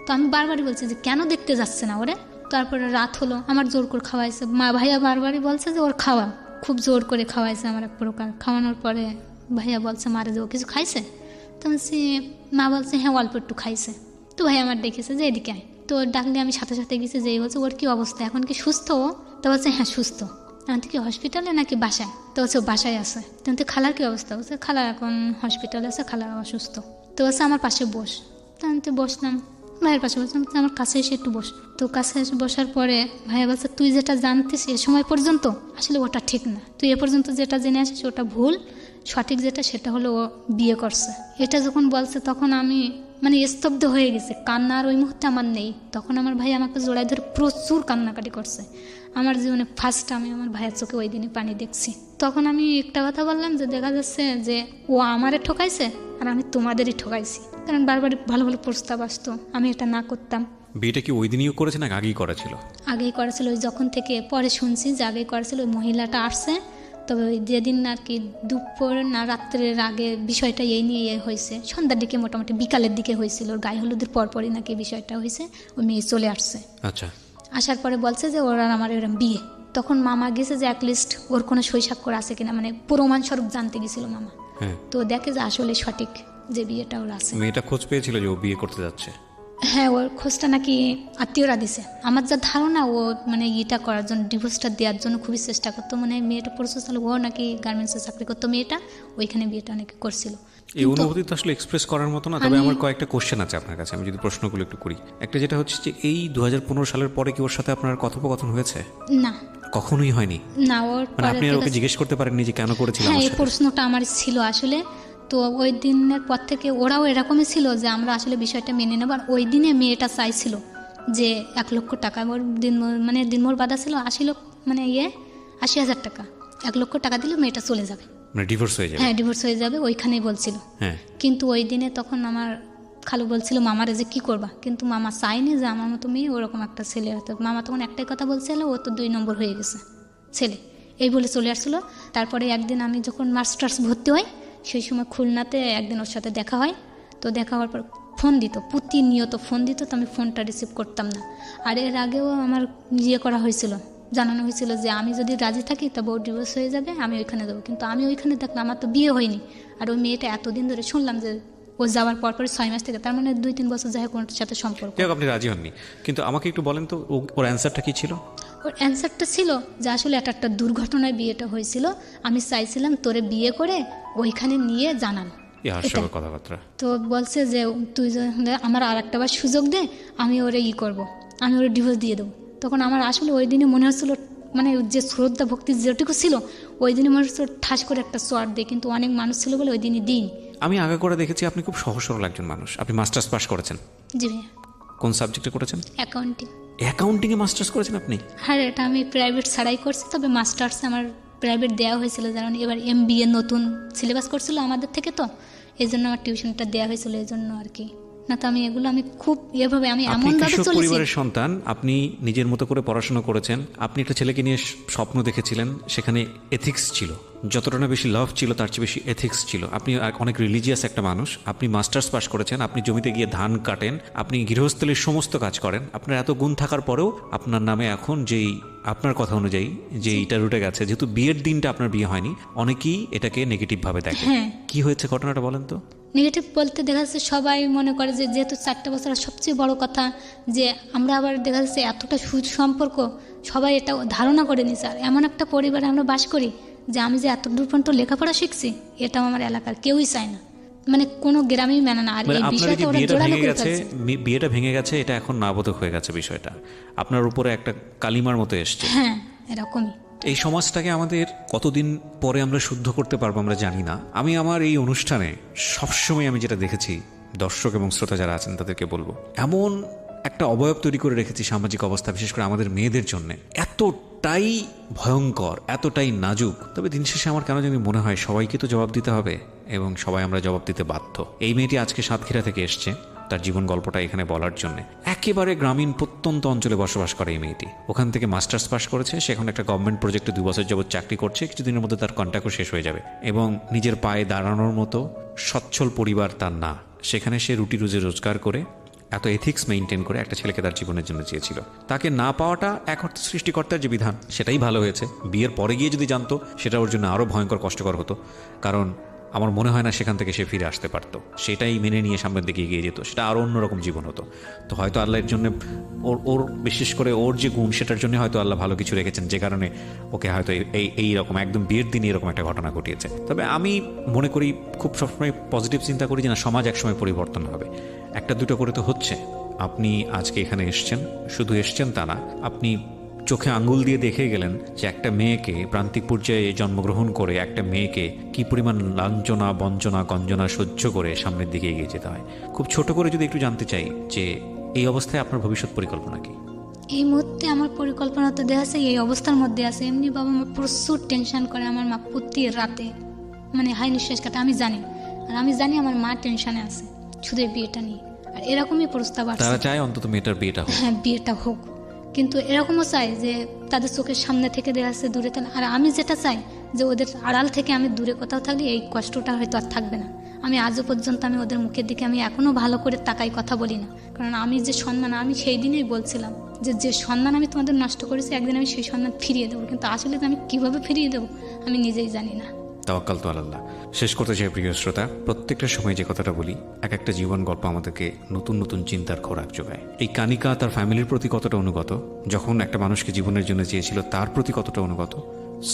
তো আমি বারবারই বলছি যে কেন দেখতে যাচ্ছে না ওরে। তারপরে রাত হলো, আমার জোর করে খাওয়াইছে। ভাইয়া বারবারই বলছে যে ওর খাওয়া, খুব জোর করে খাওয়াইছে আমার এক প্রকার। খাওয়ানোর পরে ভাইয়া বলছে মারে যে ও কিছু খাইছে। তো বলছি, মা বলছে হ্যাঁ অল্প একটু খাইছে। তো ভাইয়া আমার দেখেছে যে এদিকে আয়। তো ডাকলে আমি সাথে সাথে গেছি, যেই বলছে ওর কি অবস্থা, এখন কি সুস্থ ও? তো বলছে হ্যাঁ সুস্থ। এখন কি হসপিটালে নাকি বাসায়? তো বলছে বাসায় আছে। তখন তো খালার কি অবস্থা? বলছে খালা এখন হসপিটালে আছে, খালা অসুস্থ। তো বলছে আমার পাশে বস। তখন তো বসলাম, ভাইয়ের পাশে বসলাম। আমার কাছে এসে একটু বস। তো কাছে এসে বসার পরে ভাইয়া বলছে তুই যেটা জানতিস এ সময় পর্যন্ত, আসলে ওটা ঠিক না, তুই এ পর্যন্ত যেটা জেনে আসিস ওটা ভুল, সঠিক যেটা সেটা হলো ও বিয়ে করছে। এটা যখন বলছে তখন আমি মানে স্তব্ধ হয়ে গেছে, কান্না আর ওই মুহূর্তে আমার নেই। তখন আমার ভাই আমাকে জোড়ায় ধরে প্রচুর কান্নাকাটি করছে। আমার জীবনে ফার্স্ট আমি আমার ভাইয়ের চোখে ওই দিনে পানি দেখছি। তখন আমি একটা কথা বললাম যে দেখা যাচ্ছে যে ও আমারে ঠকাইছে আর আমি তোমাদেরই ঠকাইছি, কারণ বারবার ভালো ভালো প্রস্তাব আসতো, আমি এটা না করতাম। বিয়েটা কি ওই দিনই করেছে না আগেই করেছিল? আগেই করেছিল, ওই যখন থেকে পরে শুনছি যে আগেই করেছিল। ওই মহিলাটা আসছে, তবে ওই যেদিন আর কি দুপুর না রাত্রের আগে বিষয়টা এই নিয়ে হয়েছে, সন্ধ্যার দিকে মোটামুটি বিকালের দিকে হয়েছিল, ওর গায়ে হলুদের পরপরই নাকি বিষয়টা হয়েছে। ওই মেয়ে চলে আসছে। আচ্ছা, আসার পরে বলছে যে ওর আর আমার এরম বিয়ে। তখন মামা গেছে যে অ্যাটলিস্ট ওর কোনো সই স্বাক্ষর আছে কিনা, মানে প্রমাণস্বরূপ জানতে গেছিল মামা। তো দেখে যে আসলে সঠিক যে বিয়েটা ওর আছে। মেয়েটা খোঁজ পেয়েছিল যে ও বিয়ে করতে যাচ্ছে? হ্যাঁ, ওর খোঁজটা নাকি আত্মীয়রা দিছে। আমার যা ধারণা ও মানে ইটা করার জন্য, ডিভোর্সটা দেওয়ার জন্য খুবই চেষ্টা করতো। মানে মেয়েটা প্রসেস হলো, ও নাকি গার্মেন্টসে চাকরি করতো মেয়েটা, ওইখানে বিয়েটা নাকি করছিল। এই অনুভূতি তো আসলে এক্সপ্রেস করার মতো না। তবে আমার কয়েকটা কোশ্চেন আছে আপনার কাছে, আমি যদি প্রশ্নগুলো একটু করি। একটা যেটা হচ্ছে যে এই 2015 সালের পরে কি ওর সাথে আপনার কথোপকথন হয়েছে? না, কখনোই হয়নি। না, ওর মানে আপনি আর ওকে জিজ্ঞেস করতে পারেননি যে কেন করেছিল? হ্যাঁ, এই প্রশ্নটা আমার ছিল আসলে। তো ওই দিনের পর থেকে ওরাও এরকমই ছিল যে আমরা আসলে বিষয়টা মেনে নেব। আর ওই দিনে মেয়েটা চাইছিল যে 1 লক্ষ টাকা, ওর দিনমোর বাধা ছিল 80,000 টাকা। 1 লক্ষ টাকা দিলে মেয়েটা চলে যাবে, মানে ডিভোর্স হয়ে যাবে। হ্যাঁ, ডিভোর্স হয়ে যাবে, ওইখানেই বলছিল। হ্যাঁ, কিন্তু ওই দিনে তখন আমার খালু বলছিল মামারে যে কী করবা, কিন্তু মামা চাইনি যে আমার মতো মেয়ে ওরকম একটা ছেলে হতো। মামা তখন একটাই কথা বলছিল, ও তো 2 নম্বর হয়ে গেছে ছেলে, এই বলে চলে আসছিলো। তারপরে একদিন আমি যখন মাস্টার্স ভর্তি হই, সেই সময় খুলনাতে একদিন ওর সাথে দেখা হয়। তো দেখা হওয়ার পর ফোন দিত, প্রতিনিয়ত ফোন দিত, তো আমি ফোনটা রিসিভ করতাম না। আর এর আগেও আমার করা হয়েছিল, জানানো হয়েছিল যে আমি যদি রাজি থাকি তবে ওর ডিভোর্স হয়ে যাবে, আমি ওইখানে যাবো। কিন্তু আমি ওইখানে দেখলাম আমার তো বিয়ে হয়নি। আর ওই মেয়েটা এতদিন ধরে শুনলাম যে ও যাওয়ার পরপরই 6 মাস থেকে, তার মানে 2-3 বছর যাই হোক ওর সাথে সম্পর্ক। যাই হোক, আপনি রাজি হননি, কিন্তু আমাকে একটু বলেন তো ওর অ্যান্সারটা কি ছিল? ওর অ্যান্সারটা ছিল যে আসলে এটা একটা দুর্ঘটনায় বিয়েটা হয়েছিল, আমি চাইছিলাম তোরে বিয়ে করে ওইখানে নিয়ে জানানো। এই হাস্যকর কথাবার্তা। তো বলছে যে তুই আমার আর একটা বার সুযোগ দে, আমি ওরে করবো, আমি ওরে ডিভোর্স দিয়ে দেবো। তখন আমার আসলে ওই দিনে মনে হচ্ছিল, মানে যে শ্রদ্ধা ভক্তি যেটুকু ছিল ওই দিনে মনে হচ্ছিল ঠাস করে একটা চট দিয়ে, কিন্তু অনেক মানুষ ছিল বলে ওই দিনই দিন। আমি আগে করে দেখেছি আপনি খুব সহজ সরল একজন মানুষ। আপনি মাস্টার্স পাস করেছেন? জি ভাইয়া। কোন সাবজেক্টে করেছেন? অ্যাকাউন্টিং। অ্যাকাউন্টিংয়ে মাস্টার্স করেছেন আপনি? হ্যাঁ, এটা আমি প্রাইভেট ছাড়াই করছি, তবে মাস্টার্স আমার প্রাইভেট দেওয়া হয়েছিল, কারণ এবার MBA নতুন সিলেবাস করছিল আমাদের থেকে, তো এই জন্য আমার টিউশনটা দেওয়া হয়েছিল, এই জন্য আর কি। না তো আমি এগুলো আমি খুব এভাবে আমি আপনি এমনভাবে কৃষক চলেছি। পরিবারের সন্তান, আপনি নিজের মতো করে পড়াশোনা করেছেন, আপনি একটা ছেলেকে নিয়ে স্বপ্ন দেখেছিলেন, সেখানে এথিক্স ছিল, যতটা না বেশি লাভ ছিল তার চেয়ে বেশি এথিক্স ছিল। আপনি অনেক রিলিজিয়াস একটা মানুষ, আপনি মাস্টার্স পাস করেছেন, আপনি জমিতে গিয়ে ধান কাটেন, আপনি গৃহস্থলীর সমস্ত কাজ করেন, আপনার এত গুণ থাকার পরেও আপনার নামে এখন যেই আপনার কথা অনুযায়ী যে এইটা রুটে গেছে, যেহেতু বিয়ের দিনটা আপনার বিয়ে হয়নি, অনেকেই এটাকে নেগেটিভভাবে দেখে। হ্যাঁ। কি হয়েছে ঘটনাটা বলেন তো? নেগেটিভ বলতে দেখা যাচ্ছে সবাই মনে করে যে যেহেতু 4টা বছর, আর সবচেয়ে বড় কথা যে আমরা আবার দেখা যাচ্ছে এতটা সুসম্পর্ক সবাই এটা ধারণা করে নিছে। আর এমন একটা পরিবারে আমরা বাস করি যে আমি যে এত দূর পর্যন্ত লেখাপড়া শিখছি এটাও আমার এলাকার কেউই চায় না, মানে কোনো গ্রামেই মেনে না। আর এই আপনার বিষয়টা কি ওরা বিয়েটা জোরালো ভেঙে করে গেছে? ফেলছে। বিয়েটা ভেঙে গেছে, এটা এখন নাবোধক হয়ে গেছে বিষয়টা, আপনার উপরে একটা কালিমার মতো এসছে। হ্যাঁ, এরকমই। এই সমাজটাকে আমাদের কতদিন পরে আমরা শুদ্ধ করতে পারবো আমরা জানি না। আমি আমার এই অনুষ্ঠানে সবসময় আমি যেটা দেখেছি, দর্শক এবং শ্রোতা যারা আছেন তাদেরকে বলবো, এমন একটা অবয়ব তৈরি করে রেখেছি সামাজিক অবস্থা, বিশেষ করে আমাদের মেয়েদের জন্য এতটাই ভয়ঙ্কর, এতটাই নাজুক। তবে দিন শেষে আমার কেন জানি মনে হয় সবাইকে তো জবাব দিতে হবে, এবং সবাই আমরা জবাব দিতে বাধ্য। এই মেয়েটি আজকে সাতক্ষীরা থেকে এসছে তার জীবন গল্পটা এখানে বলার জন্য। একেবারে গ্রামীণ প্রত্যন্ত অঞ্চলে বসবাস করে এই মেয়েটি, ওখান থেকে মাস্টার্স পাস করেছে, সে এখন একটা গভর্নমেন্ট প্রজেক্টে 2 বছর যাবত চাকরি করছে, কিছুদিনের মধ্যে তার কন্ট্রাক্টও শেষ হয়ে যাবে, এবং নিজের পায়ে দাঁড়ানোর মতো সচ্ছল পরিবার তার না। সেখানে সে রুটি রুজি রোজগার করে এত এথিক্স মেনটেন করে একটা ছেলেকে তার জীবনের জন্য চেয়েছিল। তাকে না পাওয়াটা এক অর্থে সৃষ্টিকর্তার যে বিধান সেটাই ভালো হয়েছে। বিয়ের পরে গিয়ে যদি জানতো সেটা ওর জন্য আরও ভয়ঙ্কর কষ্টকর হতো, কারণ আমার মনে হয় না সেখান থেকে সে ফিরে আসতে পারতো। সেটাই মেনে নিয়ে সামনের দিকে এগিয়ে যেত, সেটা আরও অন্যরকম জীবন হতো। তো হয়তো আল্লাহর জন্য ওর বিশেষ করে ওর যে গুণ সেটার জন্য হয়তো আল্লাহ ভালো কিছু রেখেছেন, যে কারণে ওকে হয়তো এইরকম একদম বিয়ের দিনে এরকম একটা ঘটনা ঘটিয়েছে। তবে আমি মনে করি খুব সবসময় পজিটিভ চিন্তা করি যে না, সমাজ একসময় পরিবর্তন হবে, একটা দুটো করে তো হচ্ছে। আপনি আজকে এখানে এসছেন, শুধু এসছেন তা না, আপনি চোখে আঙ্গুল দিয়ে দেখে গেলেন যে একটা মেয়েকে প্রান্তিক পর্যায়ে জন্মগ্রহণ করে একটা মেয়েকে কি পরিমাণ লাঞ্ছনা বঞ্চনা গঞ্জনা সহ্য করে সামনের দিকে এগিয়ে যেতে হয়। খুব ছোট করে যদি একটু জানতে চাই যে এই অবস্থায় আপনার ভবিষ্যৎ পরিকল্পনা কি? এই মুহূর্তে আমার পরিকল্পনা তো দেখা আছে এই অবস্থার মধ্যে আছে। এমনি বাবা মা প্রচুর টেনশন করে, আমার মা প্রতি রাতে মানে হাই নিঃশ্বাস কাটে, আমি জানি। আর আমি জানি আমার মা টেনশনে আছে শুধু এই বিয়েটা নিয়ে। আর এরকমই প্রস্তাব আসছে, তারা চায় অন্তত মেয়েটার বিয়েটা হোক। হ্যাঁ, বিয়েটা হোক, কিন্তু এরকমও চাই যে তাদের চোখের সামনে থেকে দেখা যাচ্ছে দূরে থাকলে। আর আমি যেটা চাই যে ওদের আড়াল থেকে আমি দূরে কোথাও থাকলে এই কষ্টটা হয়তো আর থাকবে না। আমি আজও পর্যন্ত আমি ওদের মুখের দিকে আমি এখনও ভালো করে তাকাই, কথা বলি না, কারণ আমি যে সম্মান, আমি সেই দিনেই বলছিলাম যে সম্মান আমি তোমাদের নষ্ট করেছি, একদিন আমি সেই সম্মান ফিরিয়ে দেবো, কিন্তু আসলে আমি কীভাবে ফিরিয়ে দেবো আমি নিজেই জানি না। তাওয়াক্কাল তো আল্লাহ। শেষ করতে চাই প্রিয় শ্রোতা, প্রত্যেকটা সময় যে কথাটা বলি, এক একটা জীবন গল্প আমাদেরকে নতুন নতুন চিন্তার খোরাক যোগায়। এই কানিকা তার ফ্যামিলির প্রতি কতটা অনুগত, যখন একটা মানুষকে জীবনের জন্য চেয়েছিল তার প্রতি কতটা অনুগত,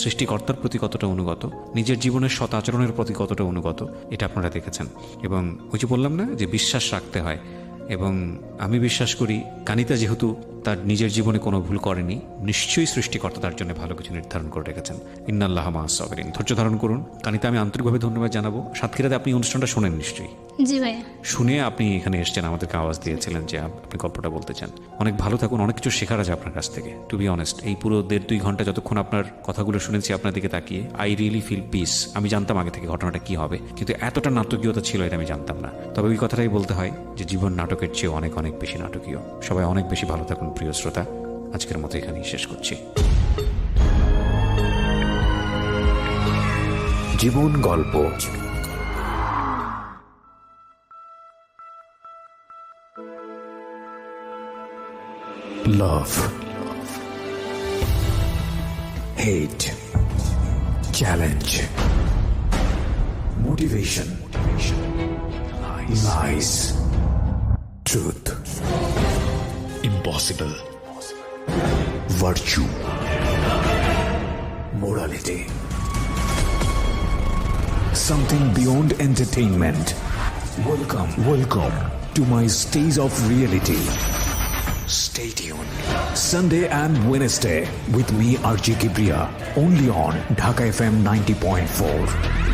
সৃষ্টিকর্তার প্রতি কতটা অনুগত, নিজের জীবনের সৎ আচরণের প্রতি কতটা অনুগত, এটা আপনারা দেখেছেন। এবং ওই যে বললাম না যে বিশ্বাস রাখতে হয়, এবং আমি বিশ্বাস করি কানিতা যেহেতু তার নিজের জীবনে কোনো ভুল করেনি, নিশ্চয়ই সৃষ্টিকর্তা তার জন্য ভালো কিছু নির্ধারণ করে রেখেছেন। ইন্নাল্লাহ মা'আস সাবিরিন। ধৈর্য ধারণ করুন। কানিতা, আমি আন্তরিকভাবে ধন্যবাদ জানাবো। সাতক্ষীরাতে আপনি অনুষ্ঠানটা শোনেন নিশ্চয়ই? জি ভাইয়া। শুনে আপনি এখানে এসেছেন, আমাদেরকে আওয়াজ দিয়েছিলেন যে আপনি গল্পটা বলতে চান। অনেক ভালো থাকুন, অনেক কিছু শেখার আছে আপনার কাছ থেকে। টু বি অনেস্ট, এই পুরো 1.5-2 ঘন্টা যতক্ষণ আপনার কথাগুলো শুনেছি আপনার দিকে তাকিয়ে, আই রিয়েলি ফিল পিস। আমি জানতাম আগে থেকে ঘটনাটা কি হবে, কিন্তু এতটা নাটকীয়তা ছিল এটা আমি জানতাম না। তবে ওই কথাটাই বলতে হয় যে জীবন নাটকের চেয়ে অনেক অনেক বেশি নাটকীয়। সবাই অনেক বেশি ভালো থাকুন প্রিয় শ্রোতা। আজকের মতো এখানেই শেষ করছি। জীবন গল্প। Love, hate, challenge, motivation, life. lies, truth, impossible, virtue, morality, something beyond entertainment. Welcome to my stage of reality. Stay tuned. Sunday and Wednesday with me, RJ Kibriya, only on Dhaka FM 90.4.